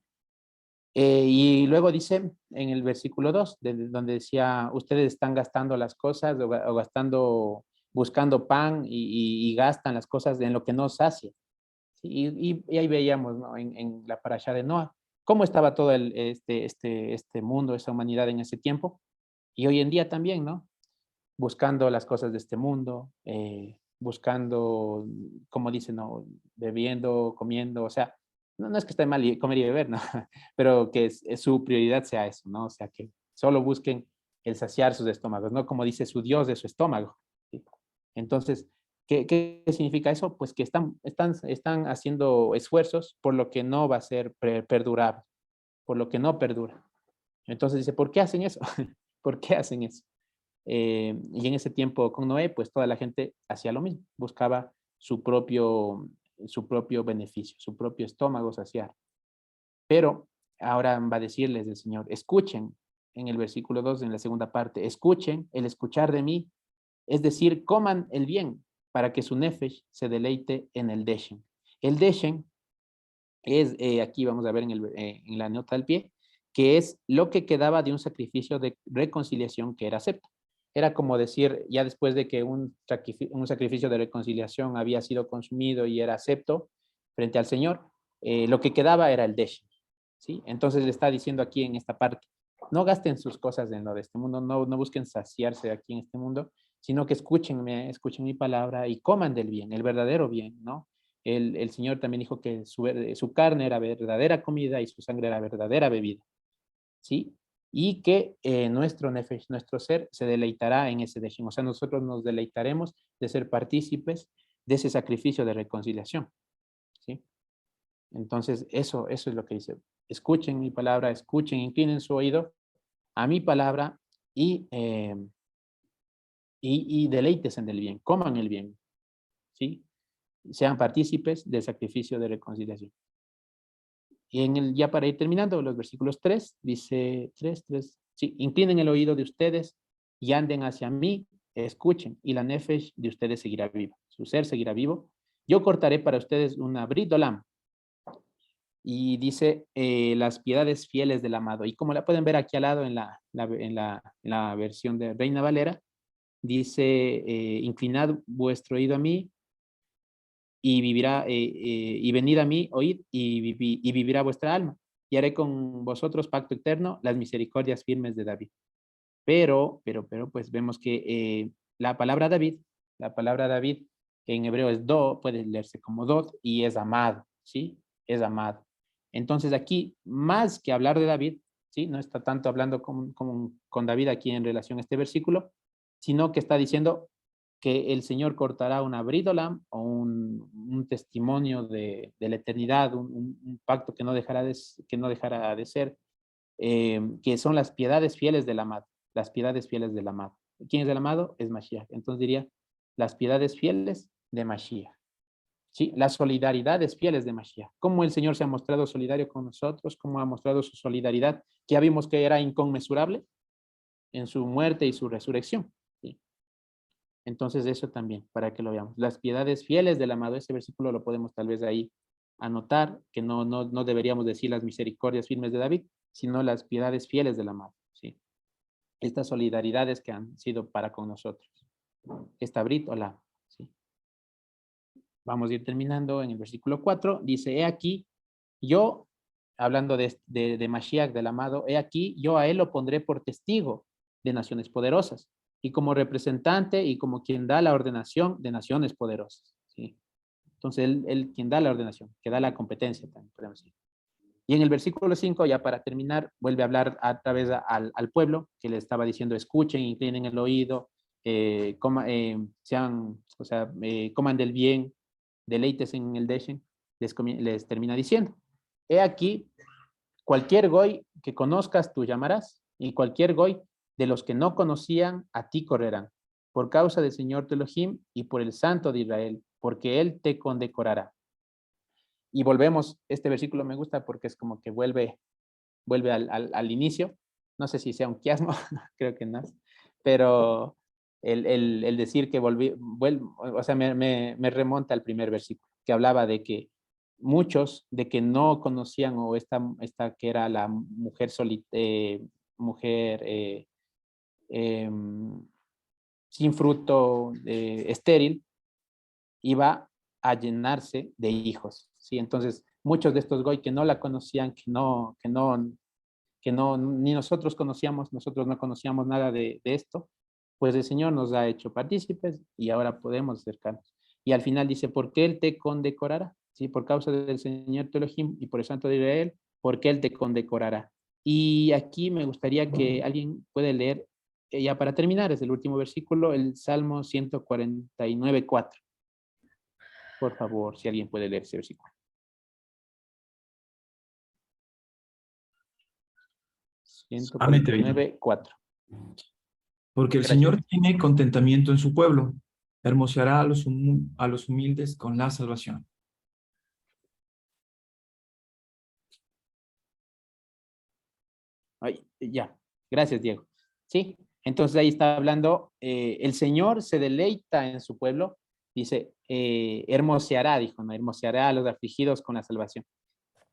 Y luego dice en el versículo 2, donde decía, ustedes están gastando las cosas o gastando, buscando pan y gastan las cosas en lo que no sacia. ¿Sí? Y ahí veíamos, ¿no? En la parasha de Noah, cómo estaba todo este mundo, esa humanidad en ese tiempo. Y hoy en día también, ¿no? Buscando las cosas de este mundo, buscando, como dicen, ¿no? Bebiendo, comiendo, o sea, no es que esté mal comer y beber, ¿no? Pero que su prioridad sea eso, ¿no? O sea, que solo busquen el saciar sus estómagos, ¿no? Como dice su Dios de su estómago. ¿Sí? Entonces, ¿qué significa eso? Pues que están haciendo esfuerzos por lo que no va a ser perdurable, por lo que no perdura. Entonces dice, ¿por qué hacen eso? ¿Por qué hacen eso? Y en ese tiempo con Noé, pues toda la gente hacía lo mismo, buscaba su propio beneficio, su propio estómago saciar. Pero ahora va a decirles el Señor, escuchen en el versículo 2, en la segunda parte, escuchen el escuchar de mí, es decir, coman el bien para que su nefesh se deleite en el deshen. El deshen es, aquí vamos a ver en la nota al pie, que es lo que quedaba de un sacrificio de reconciliación que era acepto. Era como decir, ya después de que un sacrificio de reconciliación había sido consumido y era acepto frente al Señor, lo que quedaba era el deshen. ¿Sí? Entonces le está diciendo aquí en esta parte, no gasten sus cosas en lo de este mundo, no busquen saciarse aquí en este mundo, sino que escúchenme, escuchen mi palabra y coman del bien, el verdadero bien, ¿no? El Señor también dijo que su carne era verdadera comida y su sangre era verdadera bebida, ¿sí? Y que nuestro nefesh, nuestro ser, se deleitará en ese deshen. O sea, nosotros nos deleitaremos de ser partícipes de ese sacrificio de reconciliación, ¿sí? Entonces, eso es lo que dice. Escuchen mi palabra, escuchen, inclinen su oído a mi palabra y deleítesen del bien, coman el bien, ¿sí? Sean partícipes del sacrificio de reconciliación. Y ya para ir terminando, los versículos 3, dice 3, sí, inclinen el oído de ustedes y anden hacia mí, escuchen, y la nefesh de ustedes seguirá viva, su ser seguirá vivo. Yo cortaré para ustedes una brit olam, y dice las piedades fieles del amado. Y como la pueden ver aquí al lado en la versión de Reina Valera, dice, inclinad vuestro oído a mí, y vivirá, y venid a mí, oíd, y vivirá vuestra alma. Y haré con vosotros pacto eterno, las misericordias firmes de David. Pero, pues vemos que la palabra David, que en hebreo es do, puede leerse como dot, y es amado, ¿sí? Es amado. Entonces aquí, más que hablar de David, ¿sí? No está tanto hablando con David aquí en relación a este versículo, sino que está diciendo que el Señor cortará una bridolam o un testimonio de la eternidad, un pacto que no dejará de ser, que son las piedades fieles del amado, las piedades fieles del amado. ¿Quién es el amado? Es Mashiach. Entonces diría, las piedades fieles de Mashiach. ¿Sí? Las solidaridades fieles de Mashiach. Cómo el Señor se ha mostrado solidario con nosotros, cómo ha mostrado su solidaridad, que ya vimos que era inconmensurable en su muerte y su resurrección. ¿Sí? Entonces eso también, para que lo veamos. Las piedades fieles del amado, ese versículo lo podemos tal vez ahí anotar, que no deberíamos decir las misericordias firmes de David, sino las piedades fieles del amado. ¿Sí? Estas solidaridades que han sido para con nosotros. Esta Brit Olam. ¿Sí? Vamos a ir terminando en el versículo 4. Dice, he aquí, yo, hablando de Mashiach, del amado, he aquí, yo a él lo pondré por testigo de naciones poderosas y como representante y como quien da la ordenación de naciones poderosas. ¿Sí? Entonces, él quien da la ordenación, que da la competencia también, podemos decir. Y en el versículo 5, ya para terminar, vuelve a hablar a través al pueblo, que le estaba diciendo, escuchen, inclinen el oído, coman del bien, deleites en el deshen, les termina diciendo, he aquí, cualquier goy que conozcas tú llamarás, y cualquier goy de los que no conocían a ti correrán, por causa del Señor tu Elohim y por el Santo de Israel, porque él te condecorará. Y volvemos, este versículo me gusta porque es como que vuelve al inicio, no sé si sea un quiasmo, creo que no, pero el decir que o sea, me remonta al primer versículo, que hablaba de que muchos de que no conocían, o esta que era la mujer, mujer sin fruto, estéril, iba a llenarse de hijos, ¿sí? Entonces, muchos de estos goy que no la conocían, ni nosotros conocíamos, nosotros no conocíamos nada de esto, pues el Señor nos ha hecho partícipes y ahora podemos acercarnos. Y al final dice, porque Él te condecorará, ¿sí? Por causa del Señor tu Elohim y por el Santo de Israel, porque Él te condecorará. Y aquí me gustaría que alguien puede leer, ya para terminar, es el último versículo, el Salmo 149:4. Por favor, si alguien puede leer ese versículo. 149:4. Porque el Gracias. Señor tiene contentamiento en su pueblo, hermoseará a a los humildes con la salvación. Ay, ya, gracias, Diego. Sí, entonces ahí está hablando, el Señor se deleita en su pueblo, dice, hermoseará, dijo, ¿no? Hermoseará a los afligidos con la salvación.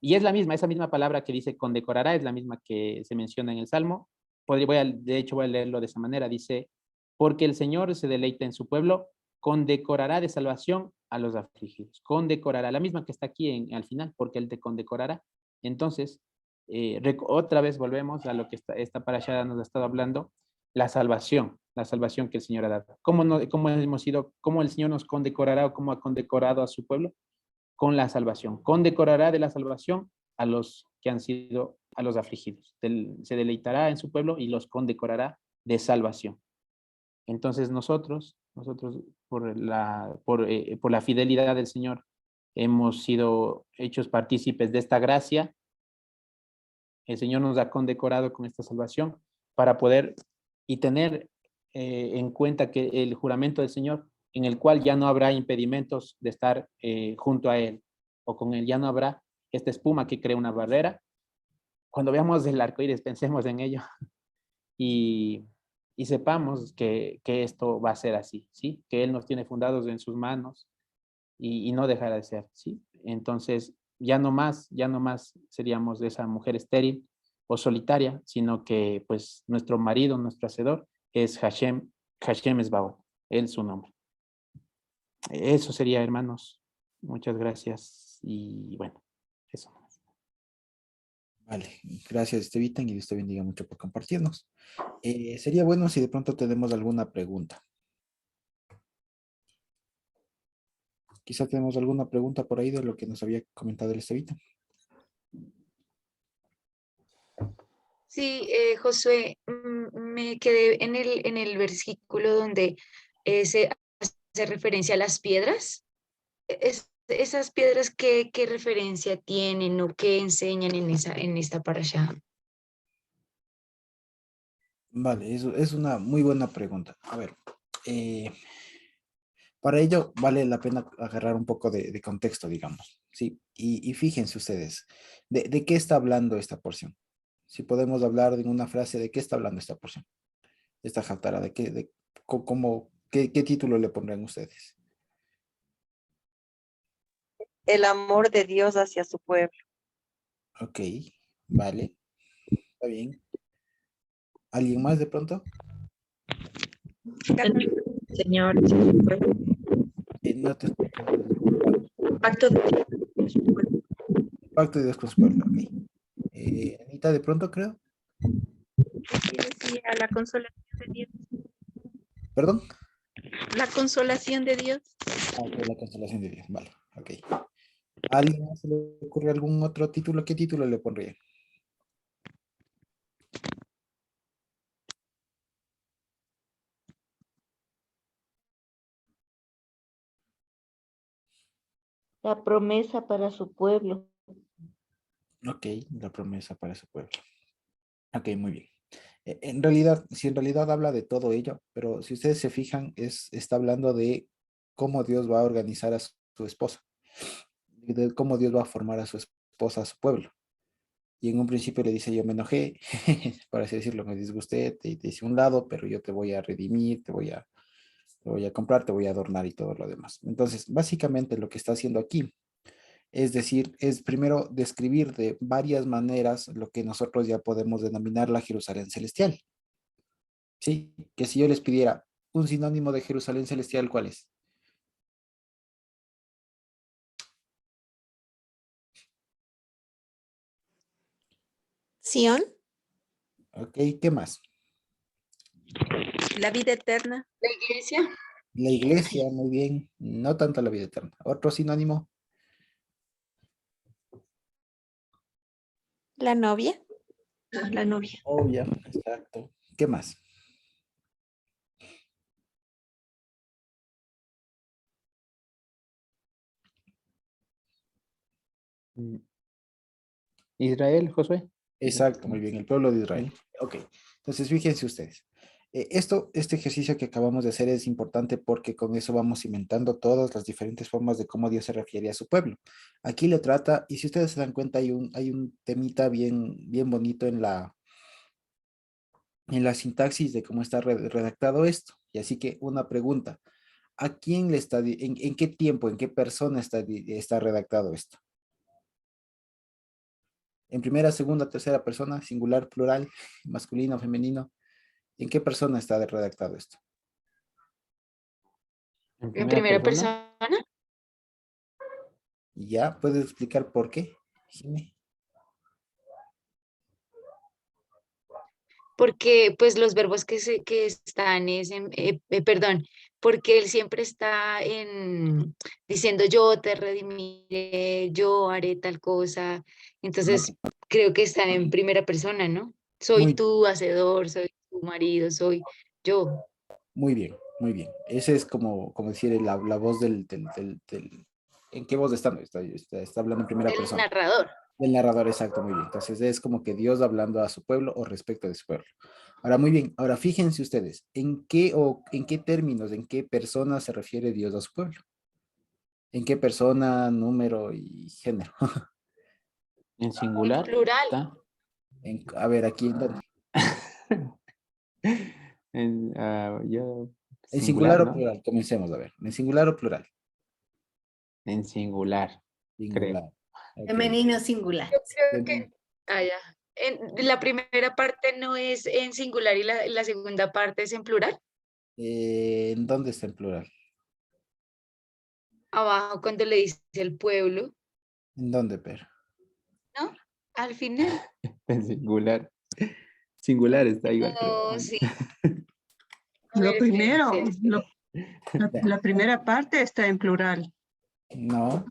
Y es la misma, esa misma palabra que dice condecorará, es la misma que se menciona en el Salmo. De hecho, voy a leerlo de esa manera, dice, porque el Señor se deleita en su pueblo, condecorará de salvación a los afligidos. Condecorará, la misma que está aquí al final, porque Él te condecorará. Entonces, otra vez volvemos a lo que esta parashá nos ha estado hablando, la salvación que el Señor ha dado. ¿Cómo el Señor nos condecorará o cómo ha condecorado a su pueblo? Con la salvación. Condecorará de la salvación a los que han sido, a los afligidos. Se deleitará en su pueblo y los condecorará de salvación. Entonces nosotros por la fidelidad del Señor, hemos sido hechos partícipes de esta gracia. El Señor nos ha condecorado con esta salvación para poder y tener en cuenta que el juramento del Señor, en el cual ya no habrá impedimentos de estar junto a Él, o con Él ya no habrá esta espuma que crea una barrera. Cuando veamos el arco iris, pensemos en ello y sepamos que esto va a ser así, ¿sí? Que Él nos tiene fundados en sus manos y no dejará de ser, ¿sí? Entonces, ya no más seríamos de esa mujer estéril o solitaria, sino que pues nuestro marido, nuestro hacedor es Hashem Esbaot, Él su nombre. Eso sería, hermanos. Muchas gracias y bueno, eso. Vale, gracias Estevita y Dios te bendiga mucho por compartirnos. Sería bueno si de pronto tenemos alguna pregunta. Quizá tenemos alguna pregunta por ahí de lo que nos había comentado el Estevita. Sí, Josué, me quedé en el versículo donde se hace referencia a las piedras. Esas piedras, ¿qué referencia tienen o qué enseñan en esta parashá? Vale, eso es una muy buena pregunta. A ver, para ello vale la pena agarrar un poco de contexto, digamos, ¿sí? Y fíjense ustedes, ¿de qué está hablando esta porción? Si podemos hablar en una frase, ¿de qué está hablando esta porción? Esta Haftará, ¿qué título le pondrían ustedes? El amor de Dios hacia su pueblo. Ok, vale, está bien. ¿Alguien más de pronto? Señor, No te escucho. pacto de Pacto de Dios con su pueblo, ok. Anita, de pronto creo. sí, decía la consolación de Dios. ¿Perdón? La consolación de Dios. Ok, la constelación de Dios, vale, ok. ¿A alguien más se le ocurre algún otro título? ¿Qué título le pondría? La promesa para su pueblo. Ok, la promesa para su pueblo. Ok, muy bien. En realidad, si en realidad habla de todo ello, pero si ustedes se fijan, está hablando de cómo Dios va a organizar a su esposa, de cómo Dios va a formar a su esposa, a su pueblo. Y en un principio le dice, yo me enojé, por así decirlo, me disgusté, te hice un lado, pero yo te voy a redimir, te voy a Te voy a comprar, te voy a adornar y todo lo demás. Entonces, básicamente lo que está haciendo aquí, es decir, es primero describir de varias maneras lo que nosotros ya podemos denominar la Jerusalén celestial. Sí, que si yo les pidiera un sinónimo de Jerusalén celestial, ¿cuál es? Sión, Ok, ¿qué más? la vida eterna, La iglesia, La iglesia, muy bien. No tanto la vida eterna. Otro sinónimo, la novia, la novia, obvia, exacto. ¿Qué más? Mm, Israel, Josué. Exacto, muy bien, el pueblo de Israel. Ok, entonces fíjense ustedes. Este ejercicio que acabamos de hacer es importante porque con eso vamos cimentando todas las diferentes formas de cómo Dios se refiere a su pueblo. Aquí le trata, y si ustedes se dan cuenta, hay un temita bien bonito en la sintaxis de cómo está redactado esto. Y así que una pregunta, ¿a quién le está, en qué tiempo, en qué persona está redactado esto? En primera, segunda, tercera persona, singular, plural, masculino, femenino. ¿En qué persona está redactado esto? En en primera primera persona. persona, ¿Ya? ¿Puedes explicar por qué, Jimé? porque pues los verbos que están es perdón, porque él siempre está diciendo yo te redimiré, yo haré tal cosa, Ok, entonces creo que está en primera persona, ¿no? Soy Muy, tu hacedor, soy tu marido, soy yo, muy bien, muy bien. Ese es como decir la voz ¿en qué voz está hablando en primera el persona? narrador. El narrador, exacto, muy bien. Entonces es como que Dios hablando a su pueblo o respecto de su pueblo. Ahora, muy bien. Ahora, fíjense ustedes, ¿en qué términos, en qué personas se refiere Dios a su pueblo? ¿En qué persona, número y género? En En singular. plural, ¿Está? A ver, aquí, ¿en dónde? Yo, ¿En singular, singular o ¿no? plural? Comencemos a ver. ¿En singular o plural? En singular, creo. Singular. Ok. Femenino singular. yo creo Femen- que, ya. La primera parte no es en singular y la segunda parte es en plural. ¿En dónde está en plural? Abajo cuando le dice el pueblo, ¿En dónde, pero? ¿no? Al final. En singular. Singular está igual, creo. No, sí. A Lo ver, primero, espérate. Ya. la primera parte está en plural. No.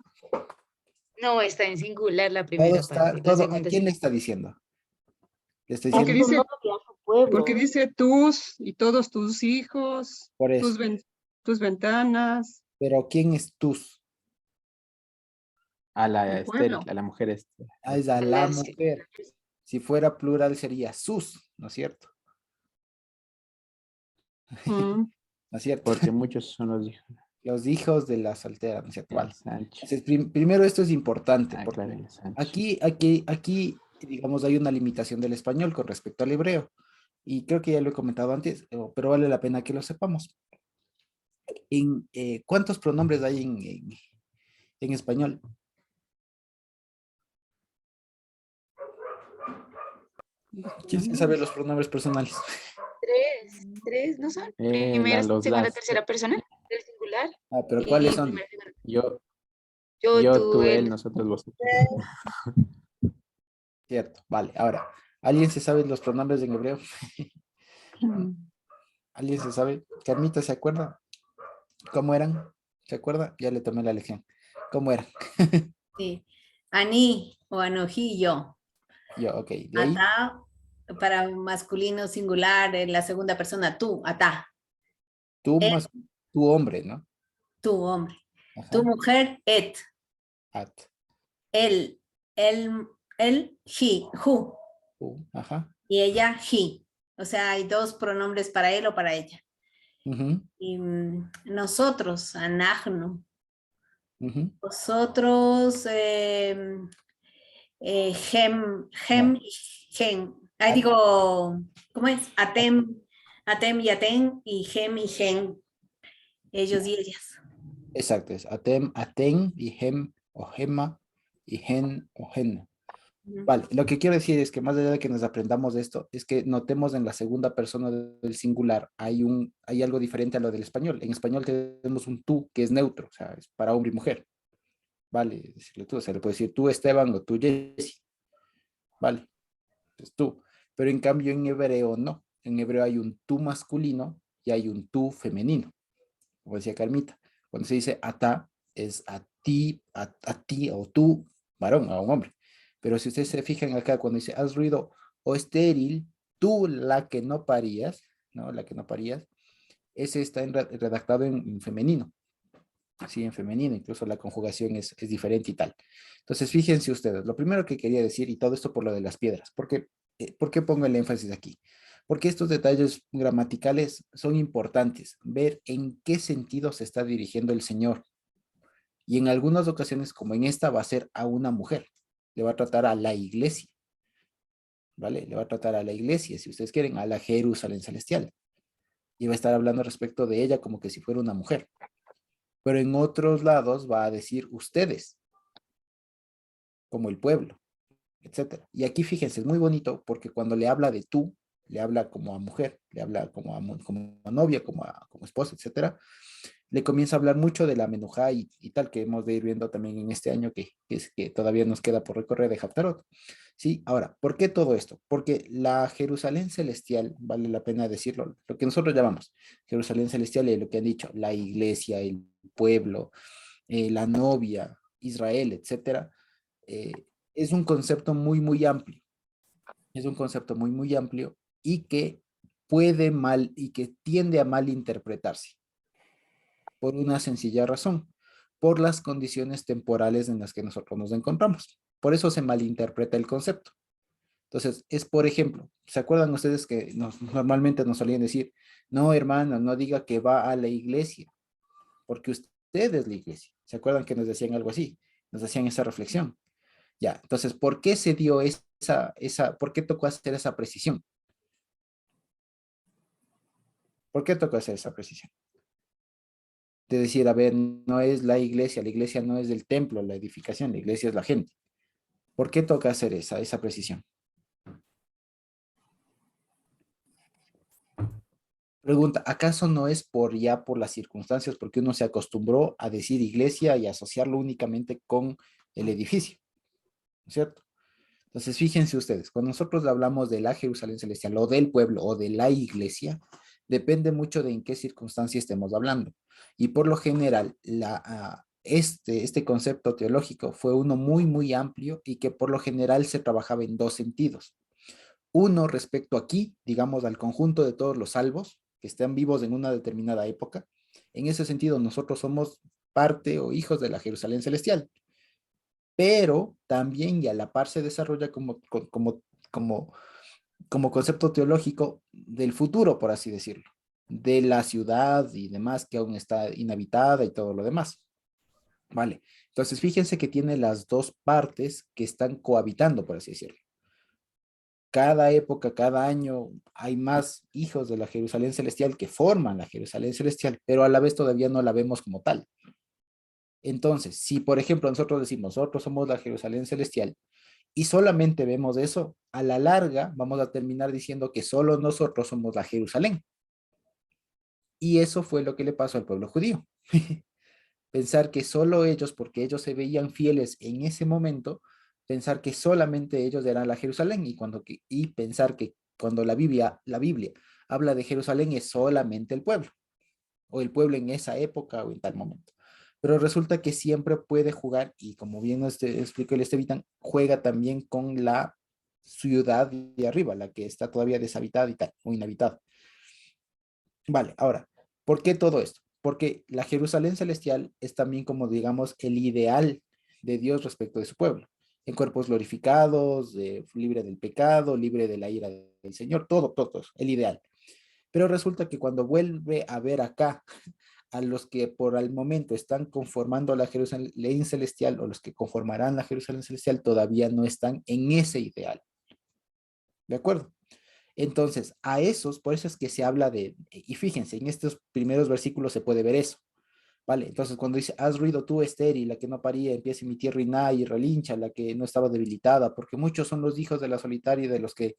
No, está en singular la Todo primera está, parte. La todo, ¿a segunda quién sí. le está diciendo? Le está A Porque diciendo su dice, novia, a su pueblo. porque dice tus y todos tus hijos, por eso. tus ventanas, Pero ¿quién es tus? A la el estéril, pueblo. a la mujer Ah, es a la Las- mujer. Si fuera plural sería sus, ¿no es cierto? Mm, ¿No es cierto? porque muchos son los hijos. Los hijos de la soltera, ¿no es cierto? El Vale. Sancho. Entonces, primero esto es importante Ah, porque claro, el Sancho. aquí, digamos, hay una limitación del español con respecto al hebreo. Y creo que ya lo he comentado antes, pero vale la pena que lo sepamos. ¿Cuántos pronombres hay en español? ¿Quién se sabe los pronombres personales? tres, ¿no son? Primera, Los segunda, las. tercera persona del singular Ah, pero ¿cuáles y son? primera, segunda. Yo, Yo, yo, tú, tú, él, él. nosotros, vosotros. Cierto, vale. Ahora, ¿alguien se sabe los pronombres en hebreo? mm. ¿Alguien se sabe? Carmita, ¿se acuerda? ¿Cómo eran? ¿Se acuerda? Ya le tomé la lección. ¿Cómo eran? Sí. Ani o anoji, yo. Yo, ok. De ahí, Ata para masculino singular, en la segunda persona, tú, ata. tú Él, más tu hombre, ¿no? tu hombre. Tu Ajá. mujer, et. At. Él, él, he, who. Ajá. Y ella, he. O sea, hay dos pronombres para él o para ella. Ujú, Y nosotros, anagno. ujú. Vosotros, No. y gen. Ahí At, digo, ¿cómo es? at. Atem y aten y gem y gen. Ellos y ellas. Exacto, es atem, aten, y hem, o gema, y gen, o gen. Ujú. Vale, lo que quiero decir es que más allá de que nos aprendamos esto, es que notemos en la segunda persona del singular hay algo diferente a lo del español. En español tenemos un tú que es neutro, o sea, es para hombre y mujer. Vale, decirle tú, se le puede decir tú Esteban o tú Jesse. Vale, es tú. Pero en cambio en hebreo no. En hebreo hay un tú masculino y hay un tú femenino, como decía Carmita. Cuando se dice ata, es a ti o tú, varón, a un hombre. Pero si ustedes se fijan acá, cuando dice haz ruido o estéril, tú la que no parías, ¿no? La que no parías, ese está redactado en femenino. Sí, en femenino, incluso la conjugación es diferente y tal. Entonces, fíjense ustedes, lo primero que quería decir, y todo esto por lo de las piedras, ¿por qué pongo el énfasis aquí? Porque estos detalles gramaticales son importantes, ver en qué sentido se está dirigiendo el Señor. Y en algunas ocasiones, como en esta, va a ser a una mujer, le va a tratar a la iglesia, ¿vale? Le va a tratar a la iglesia, si ustedes quieren, a la Jerusalén celestial. Y va a estar hablando respecto de ella como que si fuera una mujer. Pero en otros lados va a decir ustedes, como el pueblo, etcétera. Y aquí fíjense, es muy bonito porque cuando le habla de tú, le habla como a mujer, le habla como a novia, como esposa, etcétera, le comienza a hablar mucho de la menujá y tal, que hemos de ir viendo también en este año que todavía nos queda por recorrer de Haftarot. Sí, ahora, ¿por qué todo esto? Porque la Jerusalén celestial, vale la pena decirlo, lo que nosotros llamamos Jerusalén celestial y lo que han dicho, la iglesia, el pueblo, la novia, Israel, etcétera, eh, es un concepto muy, muy amplio. Es un concepto muy, muy amplio y que y que tiende a malinterpretarse por una sencilla razón, por las condiciones temporales en las que nosotros nos encontramos. Por eso se malinterpreta el concepto. Entonces, es por ejemplo, ¿se acuerdan ustedes que normalmente nos solían decir, no, hermano, no diga que va a la iglesia, porque usted es la iglesia? ¿Se acuerdan que nos decían algo así? Nos hacían esa reflexión. Ya, entonces, ¿por qué se dio por qué tocó hacer esa precisión? ¿Por qué tocó hacer esa precisión? De decir, a ver, no es la iglesia no es del templo, la edificación, la iglesia es la gente. ¿Por qué toca hacer esa precisión? Pregunta, ¿acaso no es por las circunstancias, porque uno se acostumbró a decir iglesia y asociarlo únicamente con el edificio? ¿No es cierto? Entonces, fíjense ustedes, cuando nosotros hablamos de la Jerusalén celestial o del pueblo o de la iglesia, depende mucho de en qué circunstancia estemos hablando. Y por lo general, este concepto teológico fue uno muy, muy amplio y que por lo general se trabajaba en dos sentidos. Uno respecto aquí, digamos, al conjunto de todos los salvos que están vivos en una determinada época. En ese sentido, nosotros somos parte o hijos de la Jerusalén celestial, pero también y a la par se desarrolla como, como concepto teológico del futuro, por así decirlo, de la ciudad y demás que aún está inhabitada y todo lo demás. Vale, entonces fíjense que tiene las dos partes que están cohabitando, por así decirlo. Cada época, cada año, hay más hijos de la Jerusalén celestial que forman la Jerusalén celestial, pero a la vez todavía no la vemos como tal. Entonces, si por ejemplo nosotros decimos, nosotros somos la Jerusalén celestial, y solamente vemos eso, a la larga vamos a terminar diciendo que solo nosotros somos la Jerusalén. Y eso fue lo que le pasó al pueblo judío. Pensar que solo ellos, porque ellos se veían fieles en ese momento, pensar que solamente ellos eran la Jerusalén y pensar que cuando la Biblia habla de Jerusalén es solamente el pueblo, o el pueblo en esa época o en tal momento. Pero resulta que siempre puede jugar, y como bien nos explicó el Estevitan, juega también con la ciudad de arriba, la que está todavía deshabitada y tal, o inhabitada. Vale, ahora, ¿por qué todo esto? Porque la Jerusalén celestial es también como, digamos, el ideal de Dios respecto de su pueblo. En cuerpos glorificados, libre del pecado, libre de la ira del Señor, todo, el ideal. Pero resulta que cuando vuelve a ver acá a los que por el momento están conformando la Jerusalén celestial o los que conformarán la Jerusalén celestial todavía no están en ese ideal. ¿De acuerdo? Entonces, a esos, por eso es que se habla de, y fíjense, en estos primeros versículos se puede ver eso. ¿Vale? Entonces, cuando dice, haz ruido tú, estéril, la que no paría, empieza a emitir rina y relincha, la que no estaba debilitada, porque muchos son los hijos de la solitaria y de los que,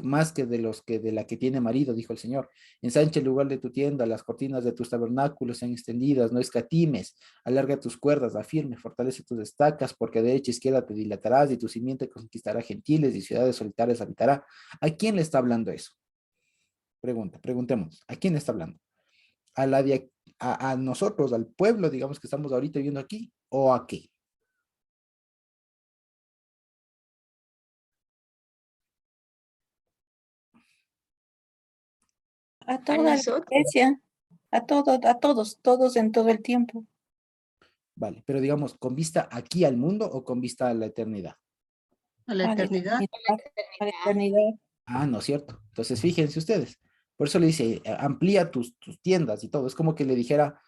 más que de los que de la que tiene marido, dijo el Señor. Ensancha el lugar de tu tienda, las cortinas de tus tabernáculos sean extendidas, no escatimes, alarga tus cuerdas, afirme, fortalece tus estacas, porque de derecha e izquierda te dilatarás y tu simiente conquistará gentiles y ciudades solitarias habitará. ¿A quién le está hablando eso? Preguntemos, ¿a quién le está hablando? ¿A la de a nosotros, al pueblo, digamos que estamos ahorita viviendo aquí, o a qué? A A toda la nosotros. iglesia, a todos, todos en todo el tiempo. Vale, pero digamos, ¿con vista aquí al mundo o con vista a la eternidad? A la eternidad. A la eternidad. Ah, no es cierto. Entonces, fíjense ustedes. Por eso le dice, amplía tus tiendas y todo. Es como que le dijera,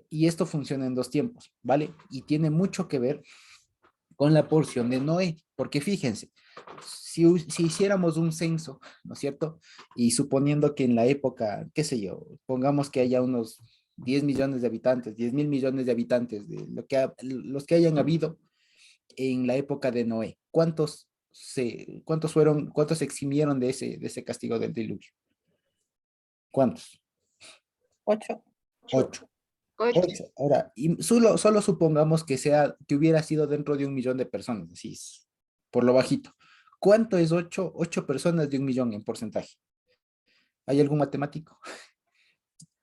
y esto funciona en dos tiempos, ¿vale? Y tiene mucho que ver con la porción de Noé, porque fíjense, si hiciéramos un censo, ¿no es cierto? Y suponiendo que en la época, qué sé yo, pongamos que haya unos 10 millones de habitantes, 10.000 millones de habitantes, de los que hayan habido en la época de Noé, cuántos se eximieron de ese castigo del diluvio? ¿Cuántos? 8. 8. Ocho. 8. Ahora, y solo supongamos que hubiera sido dentro de 1 millón de personas, así es, por lo bajito. ¿Cuánto es 8? 8 personas de 1 millón en porcentaje. ¿Hay algún matemático?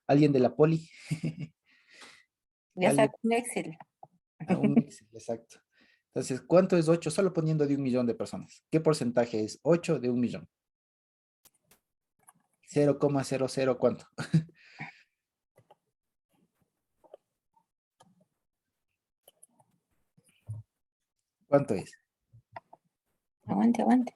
¿Alguien de la poli? Ya ¿Alguien? saco un Excel. Un Excel, exacto. Entonces, ¿cuánto es 8? Solo poniendo de 1 millón de personas. ¿Qué porcentaje es 8 de 1 millón? 0,00 ¿cuánto? ¿Cuánto es? Aguante, aguante.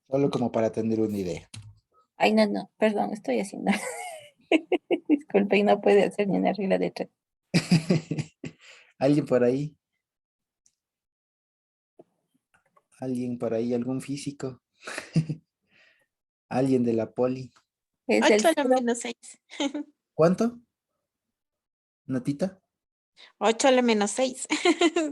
Solo como para tener una idea. Ay, no, no, perdón, estoy haciendo. Disculpe, y no puede hacer ni una regla de 3. ¿Alguien por ahí? ¿Alguien por ahí? ¿Algún físico? ¿Alguien de la poli? Es el 8 a lo cero. menos 6. ¿Cuánto? ¿Notita? 8 a lo menos 6.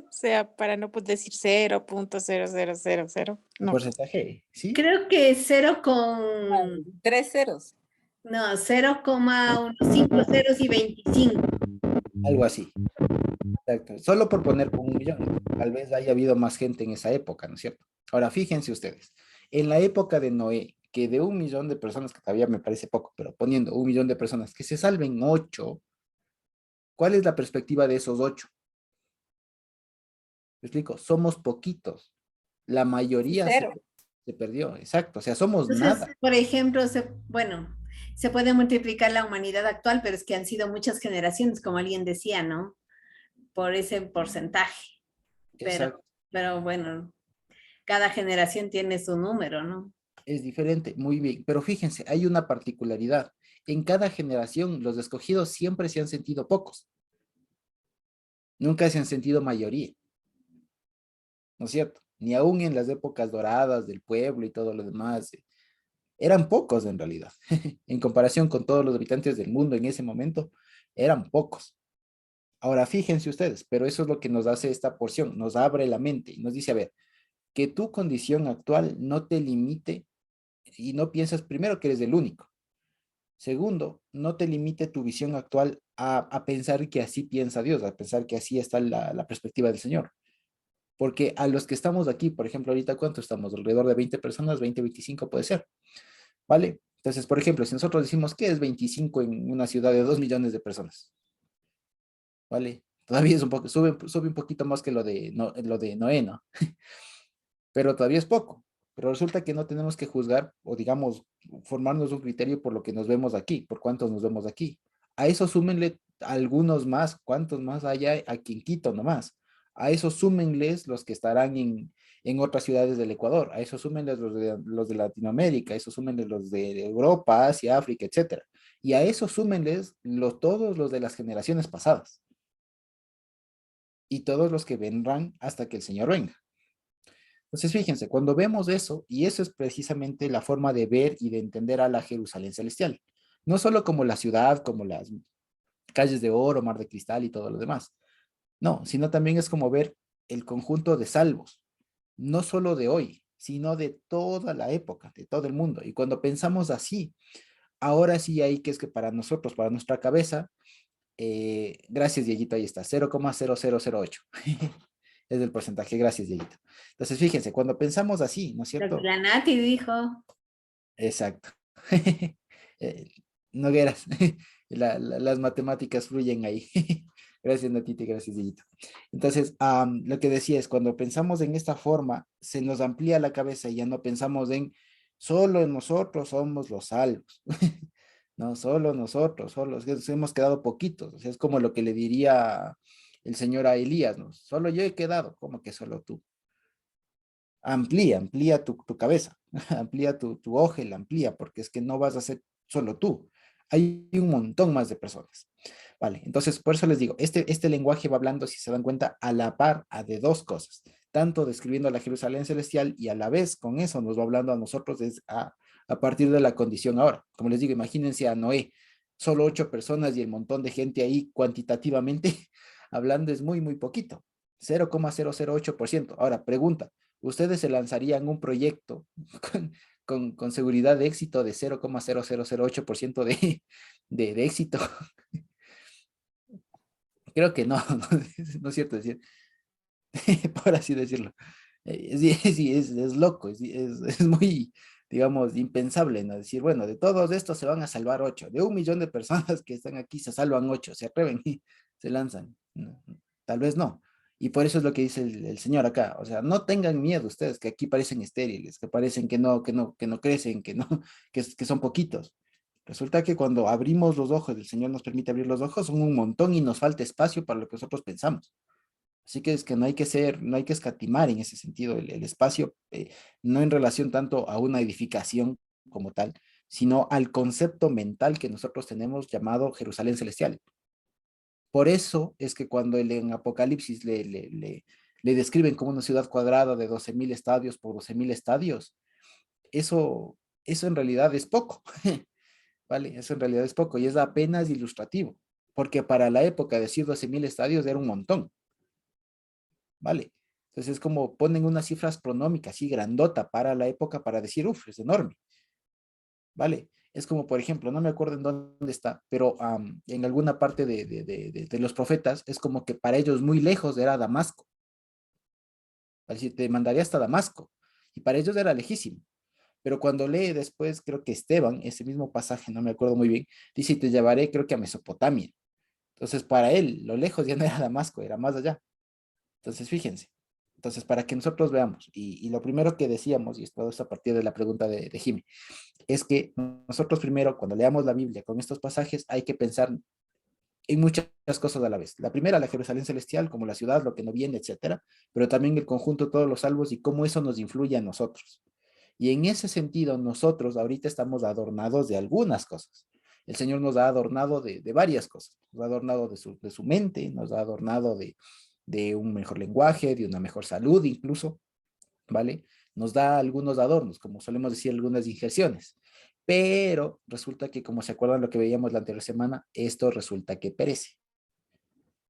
O sea, para no decir 0.0000. ¿Un No. porcentaje? ¿Sí? Creo que 0 con, 3 ceros. no, 0,5 ceros y 25. Algo así. Exacto. Solo por poner con 1 millón. Tal vez haya habido más gente en esa época, ¿no es cierto? Ahora, fíjense ustedes. En la época de Noé, que de 1 millón de personas, que todavía me parece poco, pero poniendo 1 millón de personas, que se salven 8, ¿cuál es la perspectiva de esos 8? ¿Me explico? Somos poquitos. La mayoría se, Cero. se perdió. Exacto. O sea, somos Entonces, nada. por ejemplo, bueno, se puede multiplicar la humanidad actual, pero es que han sido muchas generaciones, como alguien decía, ¿no? Por ese porcentaje. Pero, Exacto. pero bueno, cada generación tiene su número, ¿no? Es diferente, muy bien. Pero fíjense, hay una particularidad. En cada generación, los escogidos siempre se han sentido pocos. Nunca se han sentido mayoría, ¿no es cierto? Ni aún en las épocas doradas del pueblo y todo lo demás. Eran pocos en realidad. En comparación con todos los habitantes del mundo en ese momento, eran pocos. Ahora fíjense ustedes, pero eso es lo que nos hace esta porción, nos abre la mente y nos dice, a ver, que tu condición actual no te limite y no piensas primero que eres el único. Segundo, no te limite tu visión actual a pensar que así piensa Dios, a pensar que así está la perspectiva del Señor. Porque a los que estamos aquí, por ejemplo, ahorita, ¿cuánto estamos? Alrededor de 20 personas, 20, 25 puede ser, ¿vale? Entonces, por ejemplo, si nosotros decimos que es 25 en una ciudad de 2 millones de personas, ¿vale? Todavía es un poco, sube un poquito más que lo de Noé, ¿no? Pero todavía es poco. Pero resulta que no tenemos que juzgar o, digamos, formarnos un criterio por lo que nos vemos aquí, por cuántos nos vemos aquí. A eso súmenle algunos más, cuántos más hay aquí en Quito nomás. A eso súmenles los que estarán en otras ciudades del Ecuador. A eso súmenles los de Latinoamérica, a eso súmenles los de Europa, Asia, África, etcétera. Y a eso súmenles todos los de las generaciones pasadas. y todos los que vendrán hasta que el Señor venga. Entonces, fíjense, cuando vemos eso, y eso es precisamente la forma de ver y de entender a la Jerusalén celestial, no solo como la ciudad, como las calles de oro, mar de cristal y todo lo demás, no, sino también es como ver el conjunto de salvos, no solo de hoy, sino de toda la época, de todo el mundo. Y cuando pensamos así, ahora sí hay que es que para nosotros, para nuestra cabeza, gracias Dieguito, ahí está, 0,0008. Es el porcentaje, gracias Dieguito. Entonces, fíjense, cuando pensamos así, ¿no es Lo que cierto? la Nati dijo. Exacto. Eh, Nogueras, las matemáticas fluyen ahí. Gracias, Natita, y gracias, Dieguito. Entonces, lo que decía es, cuando pensamos en esta forma, se nos amplía la cabeza y ya no pensamos en solo nosotros somos los salvos. No, solo nosotros, solo hemos quedado poquitos. O sea, es como lo que le diría el Señor a Elías, ¿no? Solo yo he quedado, como que solo tú. Amplía tu cabeza, amplía tu ojo, la amplía, porque es que no vas a ser solo tú. Hay un montón más de personas. Vale, entonces por eso les digo, este lenguaje va hablando, si se dan cuenta, a la par de dos cosas, tanto describiendo a la Jerusalén celestial y a la vez con eso nos va hablando a nosotros a partir de la condición ahora. Como les digo, imagínense a Noé, solo 8 personas y el montón de gente ahí cuantitativamente hablando es muy, muy poquito, 0,008%. Ahora, pregunta, ¿ustedes se lanzarían un proyecto con seguridad de éxito de 0,0008% de éxito? Creo que no, no es cierto decir, por así decirlo. Sí, sí, es loco, es muy, digamos, impensable, ¿no? Decir, bueno, de todos estos se van a salvar 8, de 1 millón de personas que están aquí se salvan 8, se atreven y se lanzan. No, tal vez no. Y por eso es lo que dice el señor acá, o sea, no tengan miedo ustedes, que aquí parecen estériles, que parecen que no crecen, que son poquitos. Resulta que cuando abrimos los ojos, el Señor nos permite abrir los ojos, son un montón y nos falta espacio para lo que nosotros pensamos. Así que es que no hay que escatimar en ese sentido el espacio, no en relación tanto a una edificación como tal, sino al concepto mental que nosotros tenemos llamado Jerusalén celestial. Por eso es que cuando en Apocalipsis le describen como una ciudad cuadrada de 12.000 estadios por 12.000 estadios, eso en realidad es poco, ¿vale? Eso en realidad es poco y es apenas ilustrativo, porque para la época decir 12.000 estadios era un montón. ¿Vale? Entonces es como ponen una cifra astronómica así grandota para la época para decir, uff, es enorme, ¿vale? Es como, por ejemplo, no me acuerdo en dónde está, pero en alguna parte de los profetas es como que para ellos muy lejos era Damasco. Así te mandaría hasta Damasco. Y para ellos era lejísimo. Pero cuando lee después, creo que Esteban, ese mismo pasaje, no me acuerdo muy bien, dice, te llevaré, creo que a Mesopotamia. Entonces, para él, lo lejos ya no era Damasco, era más allá. Entonces, fíjense. Entonces, para que nosotros veamos, y lo primero que decíamos, y esto es a partir de la pregunta de Jimmy, es que nosotros primero, cuando leamos la Biblia con estos pasajes, hay que pensar en muchas cosas a la vez. La primera, la Jerusalén celestial, como la ciudad, lo que no viene, etcétera, pero también el conjunto de todos los salvos y cómo eso nos influye a nosotros. Y en ese sentido, nosotros ahorita estamos adornados de algunas cosas. El Señor nos ha adornado de varias cosas. Nos ha adornado de su mente, nos ha adornado de un mejor lenguaje, de una mejor salud incluso, ¿vale? Nos da algunos adornos, como solemos decir, algunas injerciones. Pero resulta que, como se acuerdan lo que veíamos la anterior semana, esto resulta que perece.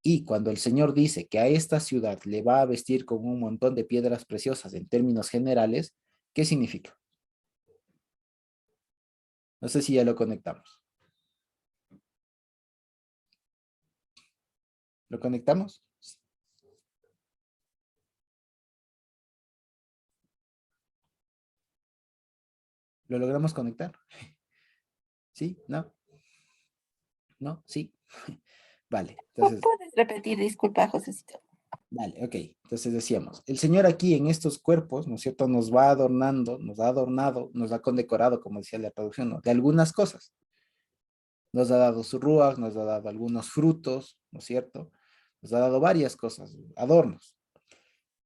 Y cuando el Señor dice que a esta ciudad le va a vestir con un montón de piedras preciosas en términos generales, ¿qué significa? No sé si ya lo conectamos. ¿Lo conectamos? ¿Lo logramos conectar? ¿Sí? ¿No? ¿No? ¿Sí? Vale, entonces, ¿Puedes repetir? Disculpa, Josecito. vale, ok. Entonces decíamos, el Señor aquí en estos cuerpos, ¿no es cierto? Nos va adornando, nos ha adornado, nos ha condecorado, como decía la traducción, ¿no? De algunas cosas. Nos ha dado su ruach, nos ha dado algunos frutos, ¿no es cierto? Nos ha dado varias cosas, adornos.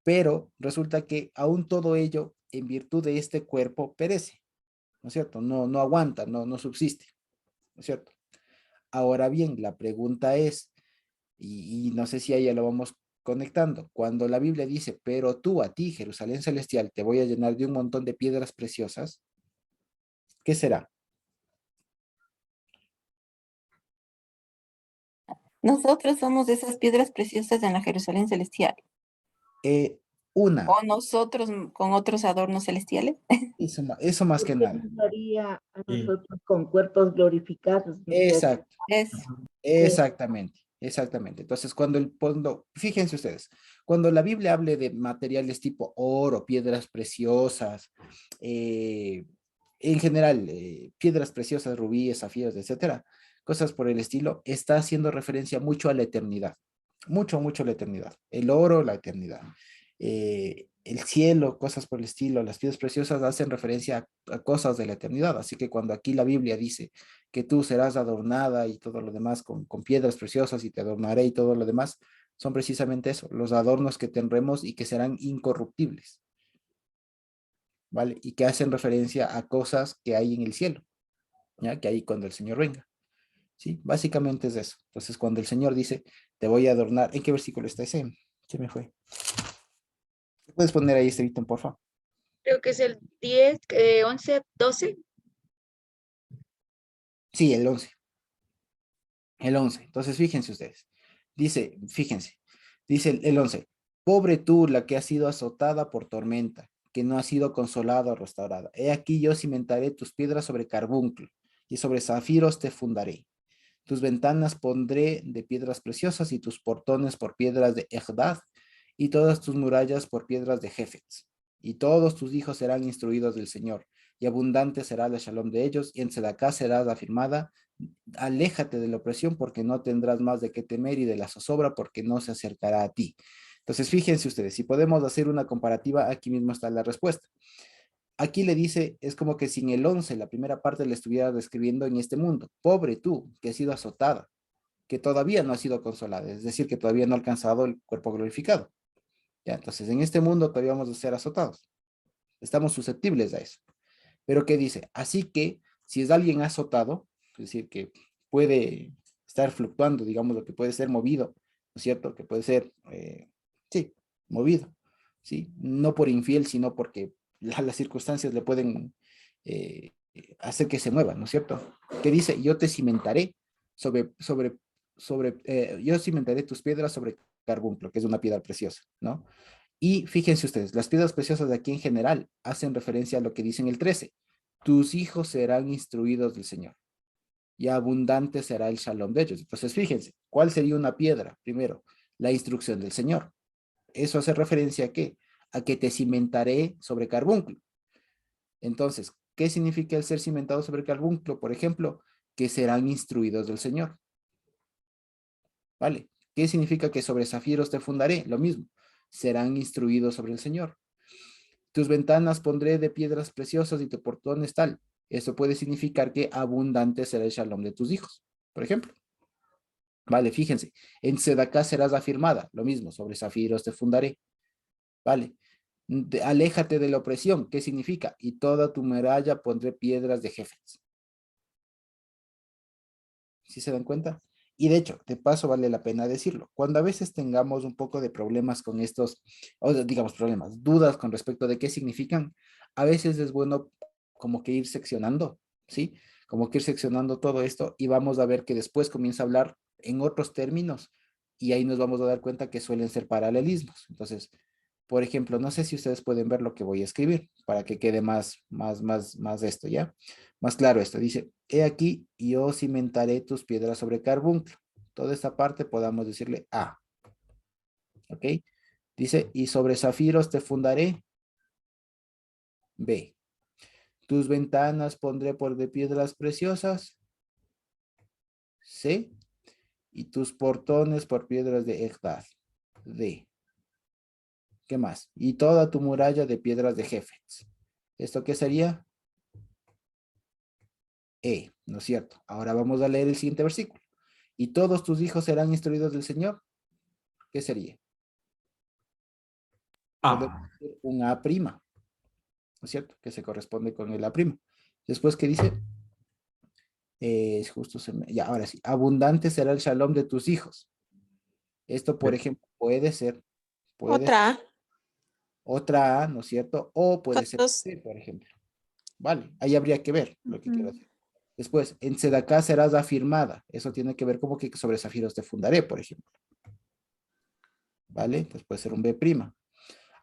Pero resulta que aún todo ello, en virtud de este cuerpo, perece, ¿no es cierto? No aguanta, no subsiste, ¿no es cierto? Ahora bien, la pregunta es, y no sé si ahí ya lo vamos conectando, cuando la Biblia dice, pero tú a ti, Jerusalén celestial, te voy a llenar de un montón de piedras preciosas, ¿qué será? Nosotros somos esas piedras preciosas en la Jerusalén celestial. Una, O nosotros con otros adornos celestiales. eso más que Porque nada. nos daría a Sí. nosotros con cuerpos glorificados, ¿no es cierto? Exacto, Es, exactamente, exactamente. Entonces, fíjense ustedes, cuando la Biblia hable de materiales tipo oro, piedras preciosas, en general, piedras preciosas, rubíes, zafiros, etcétera, cosas por el estilo, está haciendo referencia mucho a la eternidad, mucho a la eternidad. El oro, la eternidad. El cielo, cosas por el estilo, las piedras preciosas hacen referencia a cosas de la eternidad. Así que cuando aquí la Biblia dice que tú serás adornada y todo lo demás con piedras preciosas y te adornaré y todo lo demás, son precisamente eso, los adornos que tendremos y que serán incorruptibles, ¿vale? Y que hacen referencia a cosas que hay en el cielo, ¿ya? Que hay cuando el Señor venga, ¿sí? Básicamente es eso. Entonces, cuando el Señor dice, te voy a adornar, ¿en qué versículo está ese? ¿Qué me fue? ¿Puedes poner ahí, Esteban, por favor? Creo que es el 10, 11, 12. Sí, el 11. El 11. Entonces, fíjense ustedes. Fíjense, dice el 11. Pobre tú, la que ha sido azotada por tormenta, que no ha sido consolada o restaurada. He aquí yo cimentaré tus piedras sobre carbunclo, y sobre zafiros te fundaré. Tus ventanas pondré de piedras preciosas, y tus portones por piedras de Ejdad, y todas tus murallas por piedras de Jefetz. Y todos tus hijos serán instruidos del Señor, y abundante será la shalom de ellos, y en Sedacá serás afirmada. Aléjate de la opresión, porque no tendrás más de qué temer, y de la zozobra, porque no se acercará a ti. Entonces, fíjense ustedes, si podemos hacer una comparativa, aquí mismo está la respuesta. Aquí le dice, es como que si en el 11, la primera parte le estuviera describiendo en este mundo. Pobre tú, que has sido azotada, que todavía no ha sido consolada, es decir, que todavía no ha alcanzado el cuerpo glorificado. Ya, entonces, en este mundo todavía vamos a ser azotados. Estamos susceptibles a eso. Pero ¿qué dice? Así que si es alguien azotado, es decir, que puede estar fluctuando, digamos, lo que puede ser movido, ¿no es cierto? Que puede ser, sí, movido, ¿sí? No por infiel, sino porque las circunstancias le pueden hacer que se mueva, ¿no es cierto? Que dice, yo te cimentaré yo cimentaré tus piedras sobre carbunclo, que es una piedra preciosa, ¿no? Y fíjense ustedes, las piedras preciosas de aquí en general hacen referencia a lo que dice en el 13. Tus hijos serán instruidos del Señor, y abundante será el shalom de ellos. Entonces, fíjense, ¿cuál sería una piedra? Primero, la instrucción del Señor. ¿Eso hace referencia a qué? A que te cimentaré sobre carbunclo. Entonces, ¿qué significa el ser cimentado sobre carbunclo? Por ejemplo, que serán instruidos del Señor. ¿Vale? ¿Qué significa que sobre zafiros te fundaré? Lo mismo, serán instruidos sobre el Señor. Tus ventanas pondré de piedras preciosas y tu portones tal. Eso puede significar que abundante será el shalom de tus hijos, por ejemplo. Vale, fíjense, en Sedacá serás afirmada, lo mismo, sobre zafiros te fundaré. Vale, aléjate de la opresión, ¿qué significa? Y toda tu muralla pondré piedras de Jefes. ¿Sí se dan cuenta? Y de hecho, de paso vale la pena decirlo, cuando a veces tengamos un poco de problemas con estos, o digamos problemas, dudas con respecto de qué significan, a veces es bueno como que ir seccionando, ¿sí? Como que ir seccionando todo esto y vamos a ver que después comienza a hablar en otros términos y ahí nos vamos a dar cuenta que suelen ser paralelismos. Entonces, por ejemplo, no sé si ustedes pueden ver lo que voy a escribir para que quede más esto, ¿ya? Más claro esto. Dice, he aquí, yo cimentaré tus piedras sobre carbunclo. Toda esta parte podamos decirle A. ¿Ok? Dice, y sobre zafiros te fundaré. B. Tus ventanas pondré por de piedras preciosas. C. Y tus portones por piedras de Ejdad. D. ¿Qué más? Y toda tu muralla de piedras de Jefes. ¿Esto qué sería? E, ¿no es cierto? Ahora vamos a leer el siguiente versículo. Y todos tus hijos serán instruidos del Señor. ¿Qué sería? Podemos Ah, decir un A prima, ¿no es cierto? Que se corresponde con el A prima. Después, ¿qué dice? Ya, ahora sí. Abundante será el shalom de tus hijos. Esto, por ejemplo, Puede ser, puede ser Otra A, otra A, ¿no es cierto? O puede ser todos. C, por ejemplo. Vale, ahí habría que ver lo que quiero Ujú. decir. Después, en Sedacá serás afirmada. Eso tiene que ver como que sobre zafiros te fundaré, por ejemplo. ¿Vale? Entonces puede ser un B'.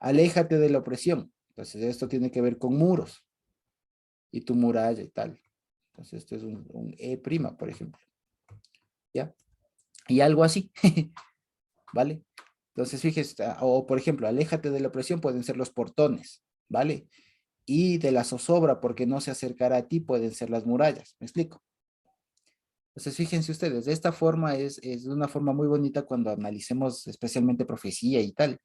Aléjate de la opresión. Entonces esto tiene que ver con muros y tu muralla y tal. Entonces esto es un E', por ejemplo. ¿Ya? Y algo así. ¿Vale? Entonces fíjese, o por ejemplo, aléjate de la opresión pueden ser los portones. ¿Vale? Y de la zozobra, porque no se acercará a ti, pueden ser las murallas. ¿Me explico? Entonces, fíjense ustedes, de esta forma es una forma muy bonita cuando analicemos especialmente profecía y tal,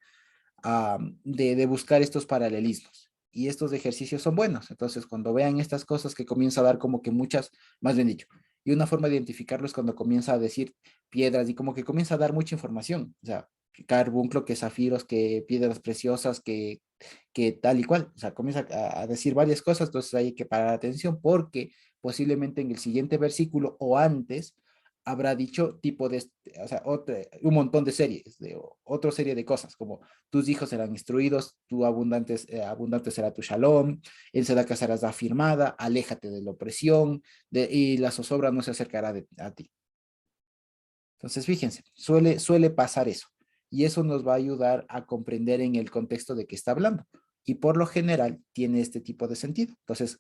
de buscar estos paralelismos. Y estos ejercicios son buenos. Entonces, cuando vean estas cosas que comienza a dar como que muchas, más bien dicho, y una forma de identificarlo es cuando comienza a decir piedras y como que comienza a dar mucha información. O sea, que carbunclo, que zafiros, que piedras preciosas, que tal y cual. O sea, comienza a decir varias cosas, entonces hay que parar atención porque posiblemente en el siguiente versículo o antes habrá dicho tipo de, o sea, un montón de series, de otra serie de cosas, como tus hijos serán instruidos, tu abundante será tu shalom, en Sedaka serás afirmada, aléjate de la opresión, y la zozobra no se acercará a ti. Entonces, fíjense, suele pasar eso. Y eso nos va a ayudar a comprender en el contexto de qué está hablando. Y por lo general tiene este tipo de sentido. Entonces,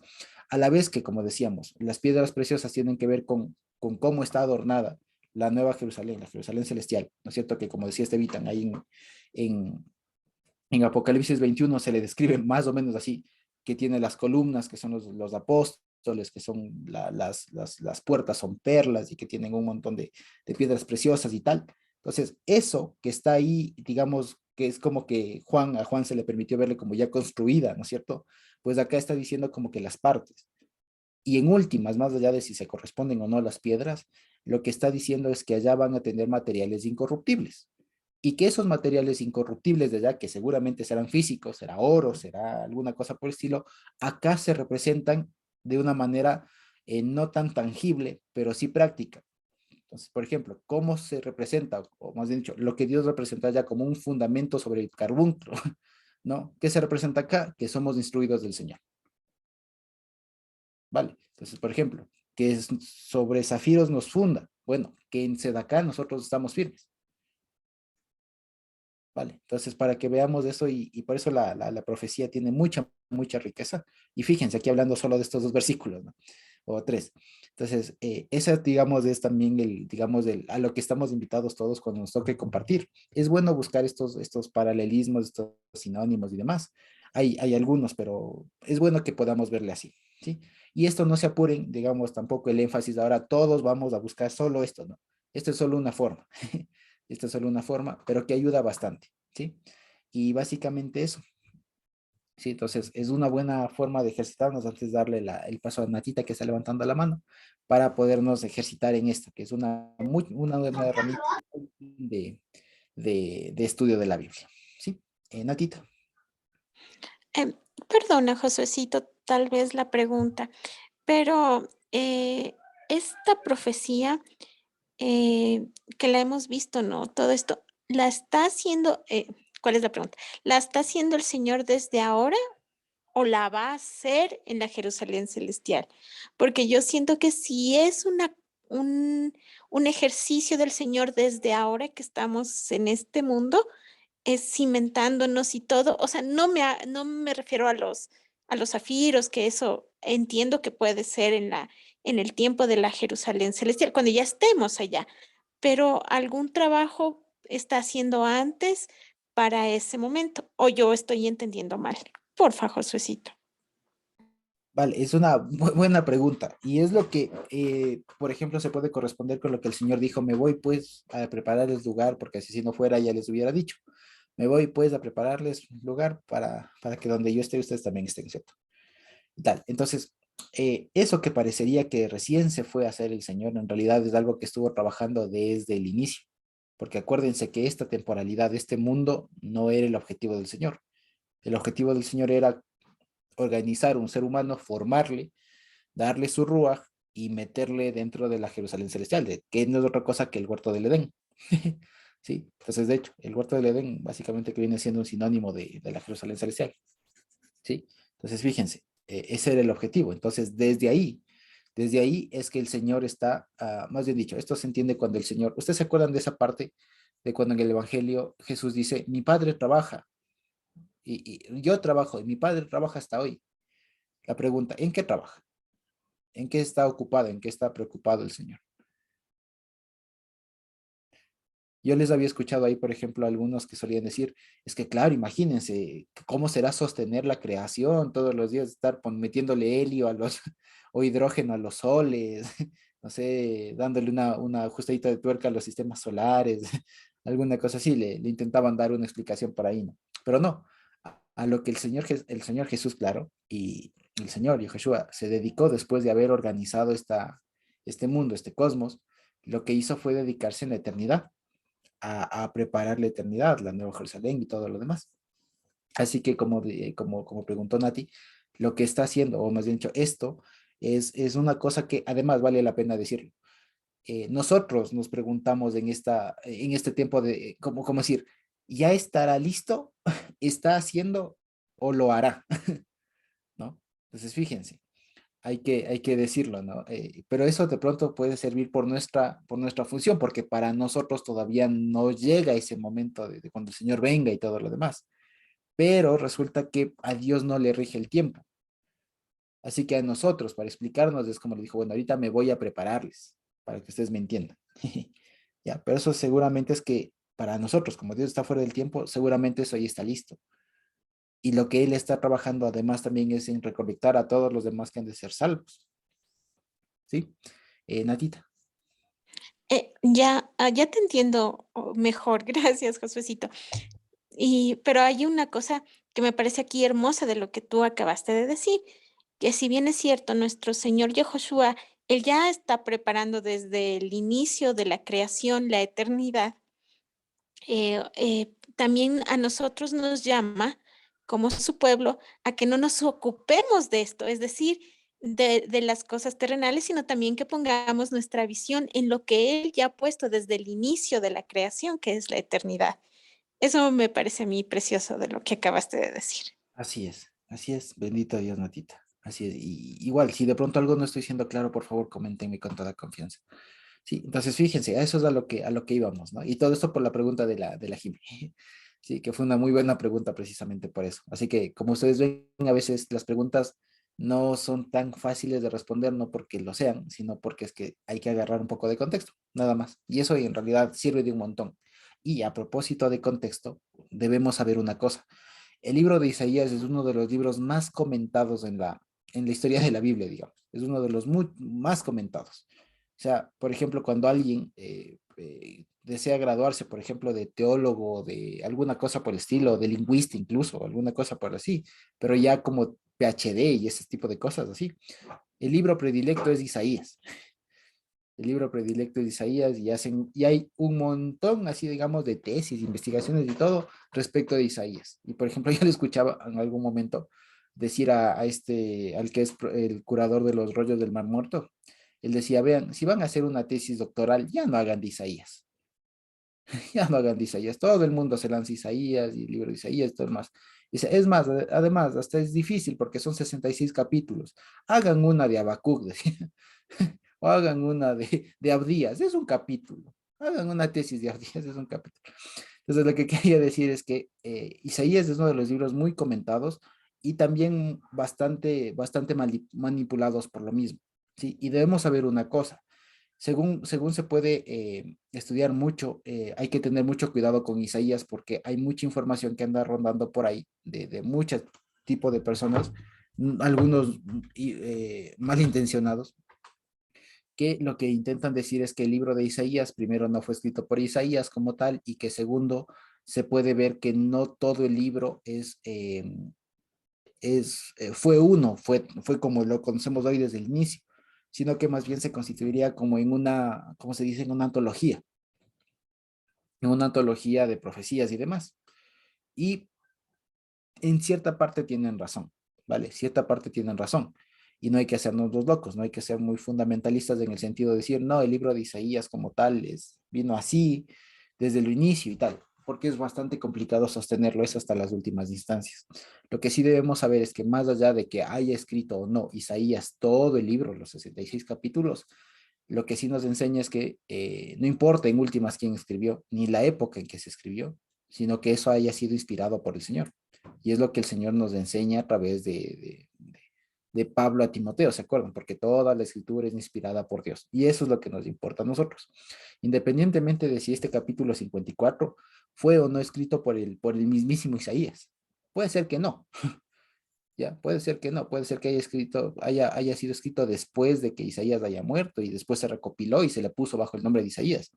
a la vez que, como decíamos, las piedras preciosas tienen que ver con cómo está adornada la Nueva Jerusalén, la Jerusalén celestial, ¿no es cierto? Que como decía Estevitan, ahí en, en Apocalipsis 21 se le describe más o menos así, que tiene las columnas, que son los apóstoles, que son las puertas son perlas y que tienen un montón de piedras preciosas y tal. Entonces, eso que está ahí, digamos, que es como que a Juan se le permitió verle como ya construida, ¿no es cierto? Pues acá está diciendo como que las partes. Y en últimas, más allá de si se corresponden o no las piedras, lo que está diciendo es que allá van a tener materiales incorruptibles y que esos materiales incorruptibles de allá, que seguramente serán físicos, será oro, será alguna cosa por el estilo, acá se representan de una manera no tan tangible, pero sí práctica. Entonces, por ejemplo, ¿cómo se representa? O más bien dicho, lo que Dios representa ya como un fundamento sobre el carbunclo, ¿no? ¿Qué se representa acá? Que somos instruidos del Señor. ¿Vale? Entonces, por ejemplo, que sobre zafiros nos funda. Bueno, que en Sedacá nosotros estamos firmes. ¿Vale? Entonces, para que veamos eso y por eso la profecía tiene mucha riqueza. Y fíjense, aquí hablando solo de estos dos versículos, ¿no? O tres. Entonces, esa, digamos, es también digamos, a lo que estamos invitados todos cuando nos toque compartir. Es bueno buscar estos paralelismos, estos sinónimos y demás. Hay algunos, pero es bueno que podamos verle así, ¿sí? Y esto no se apuren, digamos, tampoco el énfasis ahora todos vamos a buscar solo esto, ¿no? Esto es solo una forma. Esta es solo una forma, pero que ayuda bastante, ¿sí? Y básicamente eso. Sí, entonces es una buena forma de ejercitarnos antes de darle el paso a Natita que está levantando la mano para podernos ejercitar en esto, que es una buena herramienta de estudio de la Biblia. ¿Sí? Natita. Em, Perdona, Josuecito, tal vez la pregunta, pero esta profecía que la hemos visto, ¿no? Todo esto, ¿la está haciendo, cuál es la pregunta? ¿La está haciendo el Señor desde ahora o la va a hacer en la Jerusalén celestial? Porque yo siento que si es un ejercicio del Señor desde ahora que estamos en este mundo, es cimentándonos y todo, o sea, no me refiero a los zafiros, que eso entiendo que puede ser en el tiempo de la Jerusalén celestial, cuando ya estemos allá, pero algún trabajo está haciendo antes para ese momento, o yo estoy entendiendo mal. Porfa, Josuecito. Vale, es una buena pregunta y es lo que, por ejemplo, se puede corresponder con lo que el Señor dijo, me voy pues a preparar el lugar, porque si no fuera ya les hubiera dicho, me voy pues a prepararles un lugar para que donde yo esté, ustedes también estén, ¿cierto? Y tal. Entonces, eso que parecería que recién se fue a hacer el Señor, en realidad es algo que estuvo trabajando desde el inicio, porque acuérdense que esta temporalidad, este mundo, no era el objetivo del Señor. El objetivo del Señor era organizar un ser humano, formarle, darle su ruaj y meterle dentro de la Jerusalén celestial, que no es otra cosa que el huerto del Edén. ¿sí? Entonces, de hecho, el huerto del Edén básicamente que viene siendo un sinónimo de la Jerusalén celestial, ¿sí? Entonces, fíjense, ese era el objetivo. Entonces, desde ahí es que el Señor está, más bien dicho, esto se entiende cuando el Señor, ¿ustedes se acuerdan de esa parte de cuando en el Evangelio Jesús dice, mi Padre trabaja y yo trabajo y mi Padre trabaja hasta hoy? La pregunta, ¿en qué trabaja? ¿En qué está ocupado? ¿En qué está preocupado el Señor? Yo les había escuchado ahí, por ejemplo, algunos que solían decir, es que claro, imagínense, ¿cómo será sostener la creación todos los días, estar metiéndole helio a los, o hidrógeno a los soles, no sé, dándole una ajustadita de tuerca a los sistemas solares, alguna cosa así, le intentaban dar una explicación por ahí, ¿no? Pero no, a lo que el Señor Jesús, claro, y el Señor Yeshua se dedicó después de haber organizado este mundo, este cosmos, lo que hizo fue dedicarse en la eternidad a preparar la eternidad, la Nueva Jerusalén y todo lo demás. Así que como preguntó Nati, lo que está haciendo, o más bien dicho, esto es una cosa que además vale la pena decirlo. Nosotros nos preguntamos en este tiempo de, como decir, ¿ya estará listo? ¿Está haciendo o lo hará? ¿No? Entonces, fíjense, hay que decirlo, ¿no? Pero eso de pronto puede servir por nuestra función, porque para nosotros todavía no llega ese momento de cuando el Señor venga y todo lo demás. Pero resulta que a Dios no le rige el tiempo. Así que a nosotros, para explicarnos, es como le dijo, bueno, ahorita me voy a prepararles, para que ustedes me entiendan. Ya, pero eso seguramente es que para nosotros, como Dios está fuera del tiempo, seguramente eso ahí está listo. Y lo que Él está trabajando además también es en recolectar a todos los demás que han de ser salvos. ¿Sí? Natita. Ya te entiendo mejor, gracias, Josuecito. Pero hay una cosa que me parece aquí hermosa de lo que tú acabaste de decir, que si bien es cierto, nuestro Señor Yahushua, Él ya está preparando desde el inicio de la creación la eternidad. También a nosotros nos llama, como su pueblo, a que no nos ocupemos de esto, es decir, de las cosas terrenales, sino también que pongamos nuestra visión en lo que Él ya ha puesto desde el inicio de la creación, que es la eternidad. Eso me parece a mí precioso de lo que acabaste de decir. Así es, bendito Dios, Natita. Así es, y igual, si de pronto algo no estoy siendo claro, por favor, coméntenme con toda confianza. Sí, entonces fíjense, a eso es a lo que íbamos, ¿no? Y todo esto por la pregunta de la Jimmy. Sí, que fue una muy buena pregunta precisamente por eso. Así que, como ustedes ven, a veces las preguntas no son tan fáciles de responder, no porque lo sean, sino porque es que hay que agarrar un poco de contexto, nada más. Y eso en realidad sirve de un montón. Y a propósito de contexto, debemos saber una cosa. El libro de Isaías es uno de los libros más comentados en la historia de la Biblia, digamos. Es uno de los más comentados. O sea, por ejemplo, cuando alguien desea graduarse, por ejemplo, de teólogo, de alguna cosa por el estilo, de lingüista incluso, alguna cosa por así, pero ya como PhD y ese tipo de cosas así. El libro predilecto es Isaías. El libro predilecto de Isaías y hay un montón así, digamos, de tesis, investigaciones y todo respecto de Isaías. Y por ejemplo, yo le escuchaba en algún momento decir al que es el curador de los rollos del Mar Muerto, él decía, vean, si van a hacer una tesis doctoral, ya no hagan de Isaías, ya no hagan de Isaías, todo el mundo se lanza Isaías y el libro de Isaías, todo más. Dice, es más, además, hasta es difícil porque son 66 capítulos. Hagan una de Habacuc, decía. O hagan una de Abdías, es un capítulo. Hagan una tesis de Abdías, es un capítulo. Entonces, lo que quería decir es que Isaías es uno de los libros muy comentados y también bastante manipulados por lo mismo. ¿Sí? Y debemos saber una cosa. Según se puede estudiar mucho, hay que tener mucho cuidado con Isaías porque hay mucha información que anda rondando por ahí de muchos tipos de personas, algunos malintencionados, que lo que intentan decir es que el libro de Isaías, primero, no fue escrito por Isaías como tal, y que segundo, se puede ver que no todo el libro fue como lo conocemos hoy desde el inicio, sino que más bien se constituiría como como se dice, en una antología de profecías y demás. Y en cierta parte tienen razón, ¿vale? Cierta parte tienen razón. Y no hay que hacernos los locos, no hay que ser muy fundamentalistas en el sentido de decir, no, el libro de Isaías como tal vino así, desde el inicio y tal, porque es bastante complicado sostenerlo eso hasta las últimas instancias. Lo que sí debemos saber es que más allá de que haya escrito o no Isaías todo el libro, los 66 capítulos, lo que sí nos enseña es que no importa en últimas quién escribió, ni la época en que se escribió, sino que eso haya sido inspirado por el Señor. Y es lo que el Señor nos enseña a través de Pablo a Timoteo, ¿se acuerdan? Porque toda la escritura es inspirada por Dios. Y eso es lo que nos importa a nosotros. Independientemente de si este capítulo 54 fue o no escrito por el mismísimo Isaías. Puede ser que no. Ya, puede ser que no, puede ser que haya sido escrito después de que Isaías haya muerto y después se recopiló y se le puso bajo el nombre de Isaías.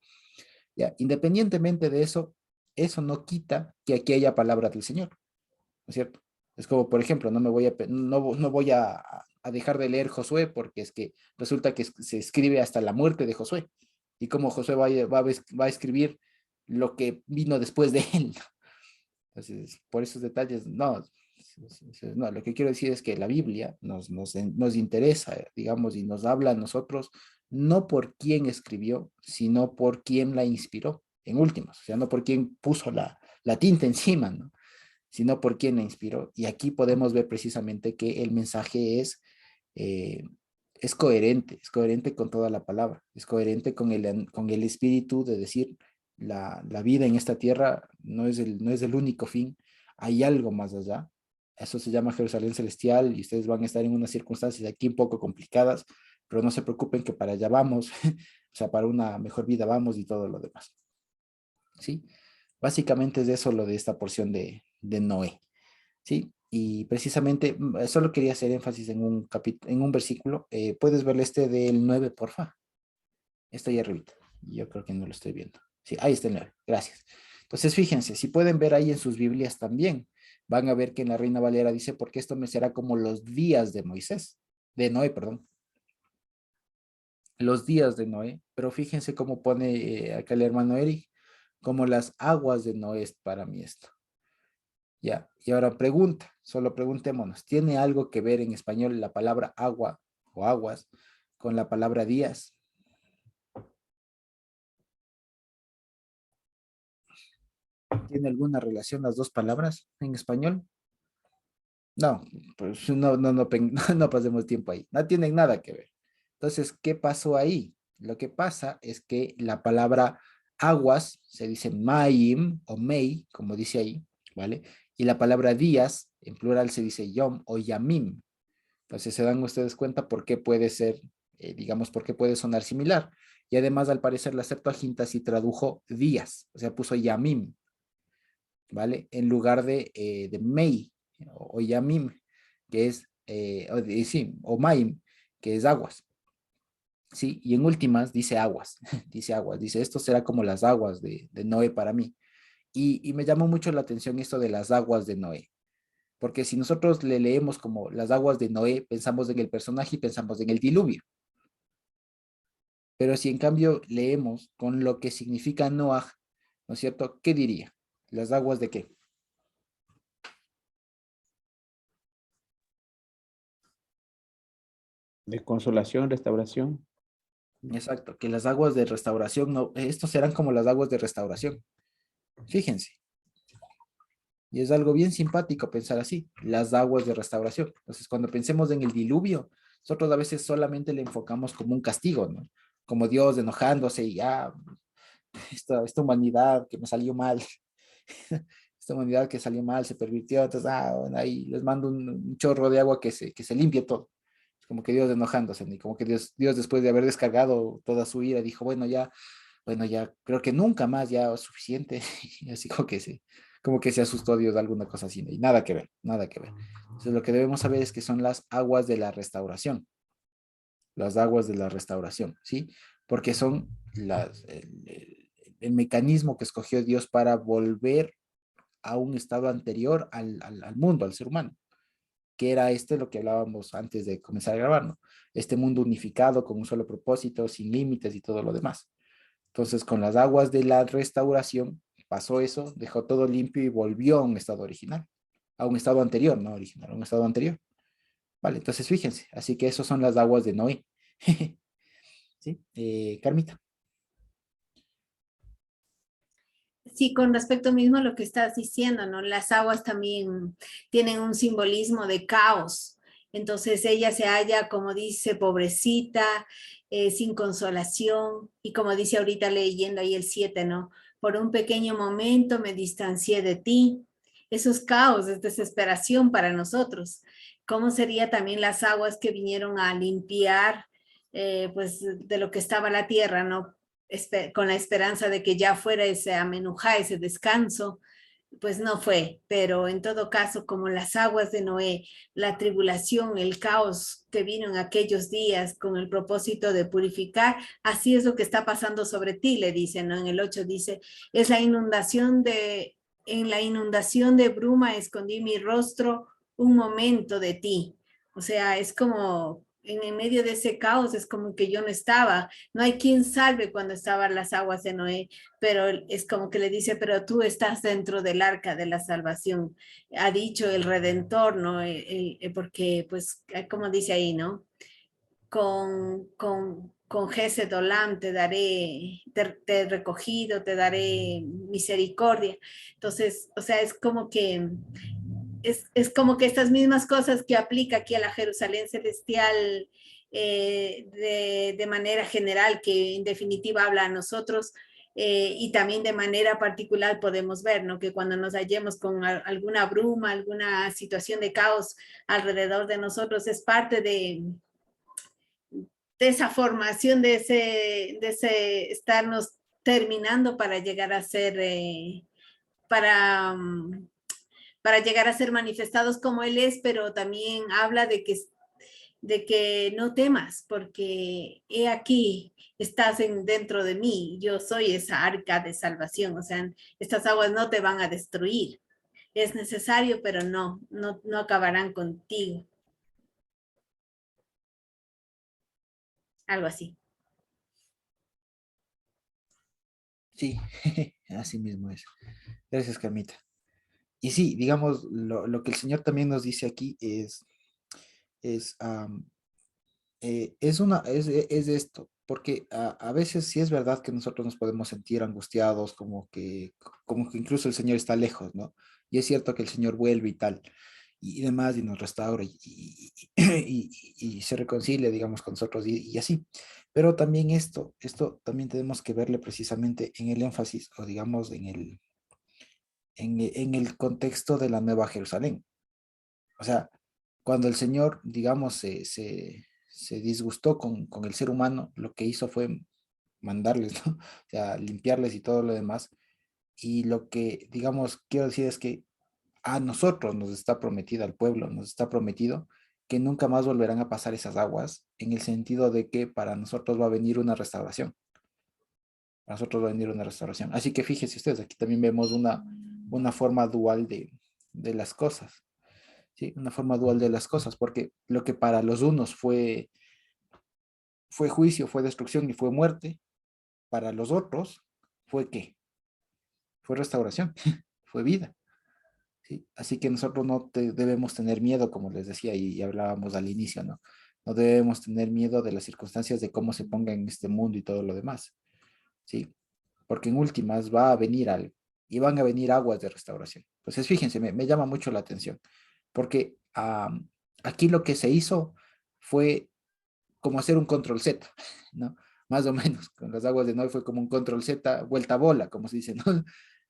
Ya, independientemente de eso, eso no quita que aquí haya palabra del Señor, ¿no es cierto? Es como, por ejemplo, no voy a dejar de leer Josué porque es que resulta que se escribe hasta la muerte de Josué. Y como Josué va a escribir lo que vino después de él. Entonces, por esos detalles, no, lo que quiero decir es que la Biblia nos interesa, digamos, y nos habla a nosotros, no por quién escribió, sino por quién la inspiró, en últimas, o sea, no por quién puso la tinta encima, ¿no? Sino por quién la inspiró. Y aquí podemos ver precisamente que el mensaje eh, es coherente con toda la palabra, es coherente con el espíritu de decir, la vida en esta tierra no es el único fin, hay algo más allá. Eso se llama Jerusalén celestial y ustedes van a estar en unas circunstancias aquí un poco complicadas, pero no se preocupen que para allá vamos, o sea, para una mejor vida vamos y todo lo demás. ¿Sí? Básicamente es eso lo de esta porción de Noé. ¿Sí? Y precisamente solo quería hacer énfasis en un versículo. ¿Puedes verle este del 9, porfa? Está ahí arribita. Yo creo que no lo estoy viendo. Sí, ahí está el 9. Gracias. Entonces, fíjense, si pueden ver ahí en sus Biblias también, van a ver que en la Reina Valera dice, porque esto me será como los días de Moisés, de Noé, perdón. Los días de Noé, pero fíjense cómo pone acá el hermano Eric, como las aguas de Noé es para mí esto. Ya, y ahora pregunta, solo preguntémonos, ¿tiene algo que ver en español la palabra agua o aguas con la palabra días? ¿Tiene alguna relación las dos palabras en español? No, pues no pasemos tiempo ahí, no tienen nada que ver. Entonces, ¿qué pasó ahí? Lo que pasa es que la palabra aguas se dice maim o mei, como dice ahí, ¿vale? Y la palabra días, en plural, se dice yom o yamim. Entonces se dan ustedes cuenta por qué puede ser, digamos, por qué puede sonar similar. Y además, al parecer, la Septuaginta sí tradujo días, o sea, puso yamim, ¿vale? En lugar de mei o yamim, que es, sí, o maim, que es aguas. Sí, y en últimas dice aguas, dice aguas, dice esto será como las aguas de Noé para mí. Y me llamó mucho la atención esto de las aguas de Noé. Porque si nosotros le leemos como las aguas de Noé, pensamos en el personaje y pensamos en el diluvio. Pero si en cambio leemos con lo que significa Noah, ¿no es cierto? ¿Qué diría? ¿Las aguas de qué? De consolación, restauración. Exacto, que las aguas de restauración, no, estos serán como las aguas de restauración. Fíjense. Y es algo bien simpático pensar así, las aguas de restauración. Entonces, cuando pensemos en el diluvio, nosotros a veces solamente le enfocamos como un castigo, ¿no? Como Dios enojándose y ya, esta humanidad que me salió mal, esta humanidad que salió mal, se pervirtió, entonces, bueno, ahí les mando un chorro de agua que se limpie todo. Es como que Dios enojándose, y como que Dios después de haber descargado toda su ira, dijo, bueno, ya, creo que nunca más, ya es suficiente, y así como que se asustó Dios de alguna cosa así, y nada que ver, nada que ver. Entonces lo que debemos saber es que son las aguas de la restauración, las aguas de la restauración, ¿sí? Porque son el mecanismo que escogió Dios para volver a un estado anterior al mundo, al ser humano, que era lo que hablábamos antes de comenzar a grabar, ¿no? Este mundo unificado con un solo propósito, sin límites y todo lo demás. Entonces, con las aguas de la restauración, pasó eso, dejó todo limpio y volvió a un estado original, a un estado anterior, no original, a un estado anterior. Vale, entonces fíjense, así que esas son las aguas de Noé. ¿Sí? Carmita. Sí, con respecto mismo a lo que estás diciendo, ¿no? Las aguas también tienen un simbolismo de caos. Entonces ella se halla, como dice, pobrecita, sin consolación, y como dice ahorita leyendo ahí el 7, ¿no? Por un pequeño momento me distancié de ti. Eso es caos, es desesperación para nosotros. ¿Cómo sería también las aguas que vinieron a limpiar, pues, de lo que estaba la tierra, ¿no? Con la esperanza de que ya fuera ese amenujá, ese descanso, pues no fue, pero en todo caso, como las aguas de Noé, la tribulación, el caos que vino en aquellos días con el propósito de purificar, así es lo que está pasando sobre ti, le dice, ¿no? En el 8 dice, es la inundación en la inundación de bruma escondí mi rostro un momento de ti. O sea, es como en el medio de ese caos, es como que yo no estaba. No hay quien salve cuando estaban las aguas de Noé, pero es como que le dice, pero tú estás dentro del arca de la salvación. Ha dicho el Redentor, ¿no? Porque, pues, como dice ahí, ¿no? Con Gesed Olam te daré, te he recogido, te daré misericordia. Entonces, o sea, es como que estas mismas cosas que aplica aquí a la Jerusalén celestial de manera general, que en definitiva habla a nosotros, y también de manera particular podemos ver, ¿no? Que cuando nos hallemos con alguna bruma, alguna situación de caos alrededor de nosotros, es parte de esa formación, de ese estarnos terminando para llegar a ser, para llegar a ser manifestados como Él es, pero también habla de que no temas, porque he aquí, estás dentro de mí, yo soy esa arca de salvación, o sea, estas aguas no te van a destruir. Es necesario, pero no acabarán contigo. Algo así. Sí, así mismo es. Gracias, Carmita. Y sí, digamos, lo que el Señor también nos dice aquí es, es esto, porque a veces sí es verdad que nosotros nos podemos sentir angustiados, como que incluso el Señor está lejos, ¿no? Y es cierto que el Señor vuelve y tal, y demás, y nos restaura, y se reconcilia, digamos, con nosotros, y así. Pero también esto también tenemos que verle precisamente en el énfasis, o digamos, en el contexto de la Nueva Jerusalén. O sea, cuando el Señor, digamos, se disgustó con el ser humano, lo que hizo fue mandarles, ¿no? O sea, limpiarles y todo lo demás. Y lo que, digamos, quiero decir es que a nosotros nos está prometido, al pueblo, nos está prometido que nunca más volverán a pasar esas aguas, en el sentido de que para nosotros va a venir una restauración. Para nosotros va a venir una restauración. Así que fíjense ustedes, aquí también vemos una forma dual de las cosas. ¿Sí? Una forma dual de las cosas, porque lo que para los unos fue juicio, fue destrucción y fue muerte, para los otros fue ¿qué? Fue restauración, fue vida. ¿Sí? Así que nosotros no debemos tener miedo, como les decía y hablábamos al inicio, ¿no? No debemos tener miedo de las circunstancias de cómo se ponga en este mundo y todo lo demás, ¿sí? Porque en últimas va a venir algo y van a venir aguas de restauración. Entonces, fíjense, me llama mucho la atención, porque aquí lo que se hizo fue como hacer un control Z, ¿no? Más o menos, con las aguas de Noé fue como un control Z, vuelta a bola, como se dice, ¿no?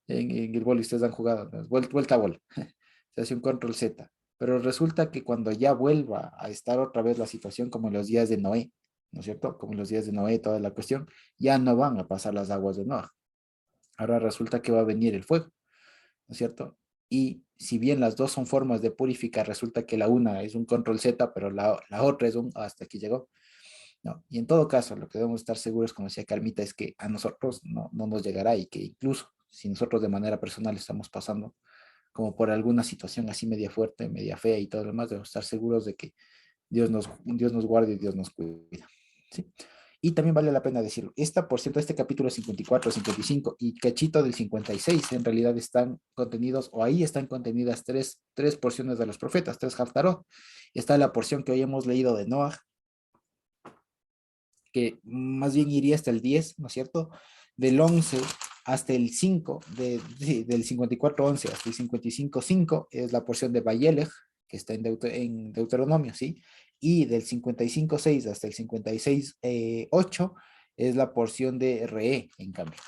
En el boli ustedes han jugado, ¿no? Vuelta a bola, se hace un control Z. Pero resulta que cuando ya vuelva a estar otra vez la situación como en los días de Noé, ¿no es cierto? Como en los días de Noé, toda la cuestión, ya no van a pasar las aguas de Noé. Ahora resulta que va a venir el fuego, ¿no es cierto? Y si bien las dos son formas de purificar, resulta que la una es un control Z, pero la otra es un hasta aquí llegó. No, y en todo caso, lo que debemos estar seguros, como decía Carmita, es que a nosotros no nos llegará y que incluso si nosotros de manera personal estamos pasando como por alguna situación así media fuerte, media fea y todo lo demás, debemos estar seguros de que Dios nos guarde y Dios nos cuida. ¿Sí? Y también vale la pena decirlo, por cierto, este capítulo 54, 55 y cachito del 56 en realidad están contenidos, o ahí están contenidas tres porciones de los profetas, tres Haftarot. Está la porción que hoy hemos leído de Noah, que más bien iría hasta el 10, ¿no es cierto? Del 11 hasta el 5, del 54:11 hasta el 55:5 es la porción de Vayelech, que está en Deuteronomio, ¿sí? Y del 55:6 hasta el 56:8 es la porción de Re, en cambio.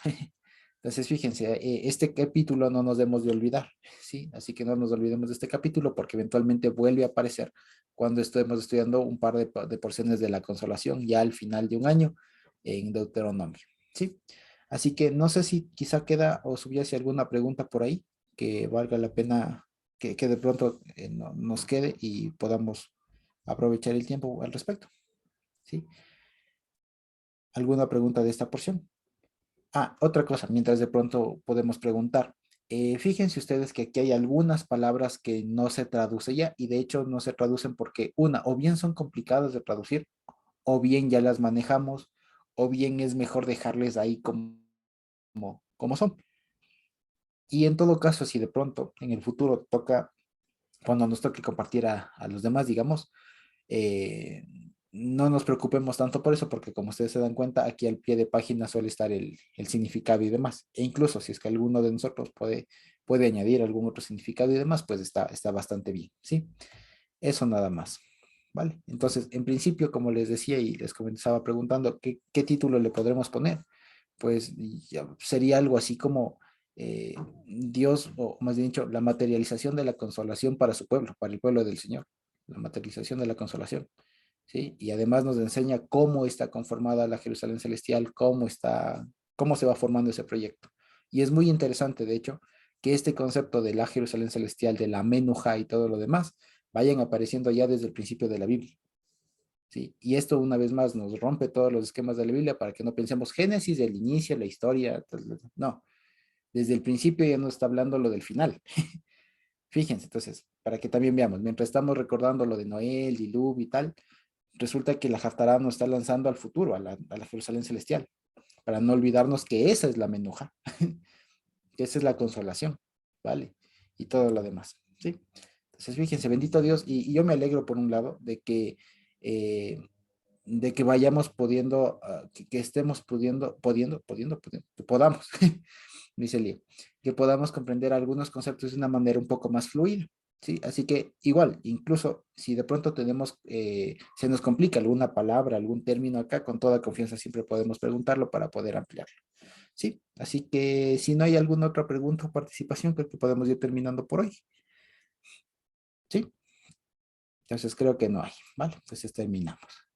Entonces, fíjense, este capítulo no nos debemos de olvidar, ¿sí? Así que no nos olvidemos de este capítulo porque eventualmente vuelve a aparecer cuando estemos estudiando un par de porciones de la consolación ya al final de un año en Deuteronomio, ¿sí? Así que no sé si quizá queda o subyace alguna pregunta por ahí que valga la pena que de pronto nos quede y podamos aprovechar el tiempo al respecto, ¿sí? ¿Alguna pregunta de esta porción? Otra cosa, mientras de pronto podemos preguntar. Fíjense ustedes que aquí hay algunas palabras que no se traduce ya, y de hecho no se traducen porque o bien son complicadas de traducir, o bien ya las manejamos, o bien es mejor dejarles ahí como son. Y en todo caso, si de pronto en el futuro cuando nos toque compartir a los demás, digamos, no nos preocupemos tanto por eso, porque como ustedes se dan cuenta, aquí al pie de página suele estar el significado y demás. E incluso si es que alguno de nosotros puede añadir algún otro significado y demás, pues está bastante bien, ¿sí? Eso nada más, ¿vale? Entonces, en principio, como les decía y les comenzaba preguntando, ¿qué título le podremos poner? Pues ya sería algo así como Dios, o más bien dicho, la materialización de la consolación para su pueblo, para el pueblo del Señor, la materialización de la consolación, ¿sí? Y además nos enseña cómo está conformada la Jerusalén celestial, cómo se va formando ese proyecto. Y es muy interesante, de hecho, que este concepto de la Jerusalén celestial, de la Menuja y todo lo demás, vayan apareciendo ya desde el principio de la Biblia. ¿Sí? Y esto una vez más nos rompe todos los esquemas de la Biblia para que no pensemos Génesis, el inicio, la historia, no, desde el principio ya nos está hablando lo del final. Fíjense, entonces, para que también veamos, mientras estamos recordando lo de Noé, el diluvio y tal, resulta que la Haftará nos está lanzando al futuro, a la Jerusalén celestial, para no olvidarnos que esa es la menuja, que esa es la consolación, ¿vale? Y todo lo demás, ¿sí? Entonces, fíjense, bendito Dios, y yo me alegro por un lado de que vayamos pudiendo, que estemos que podamos, dice Leo, que podamos comprender algunos conceptos de una manera un poco más fluida, ¿sí? Así que igual, incluso si de pronto se nos complica alguna palabra, algún término acá, con toda confianza siempre podemos preguntarlo para poder ampliarlo, ¿sí? Así que si no hay alguna otra pregunta o participación, creo que podemos ir terminando por hoy, ¿sí? Entonces creo que no hay, ¿vale? Entonces terminamos.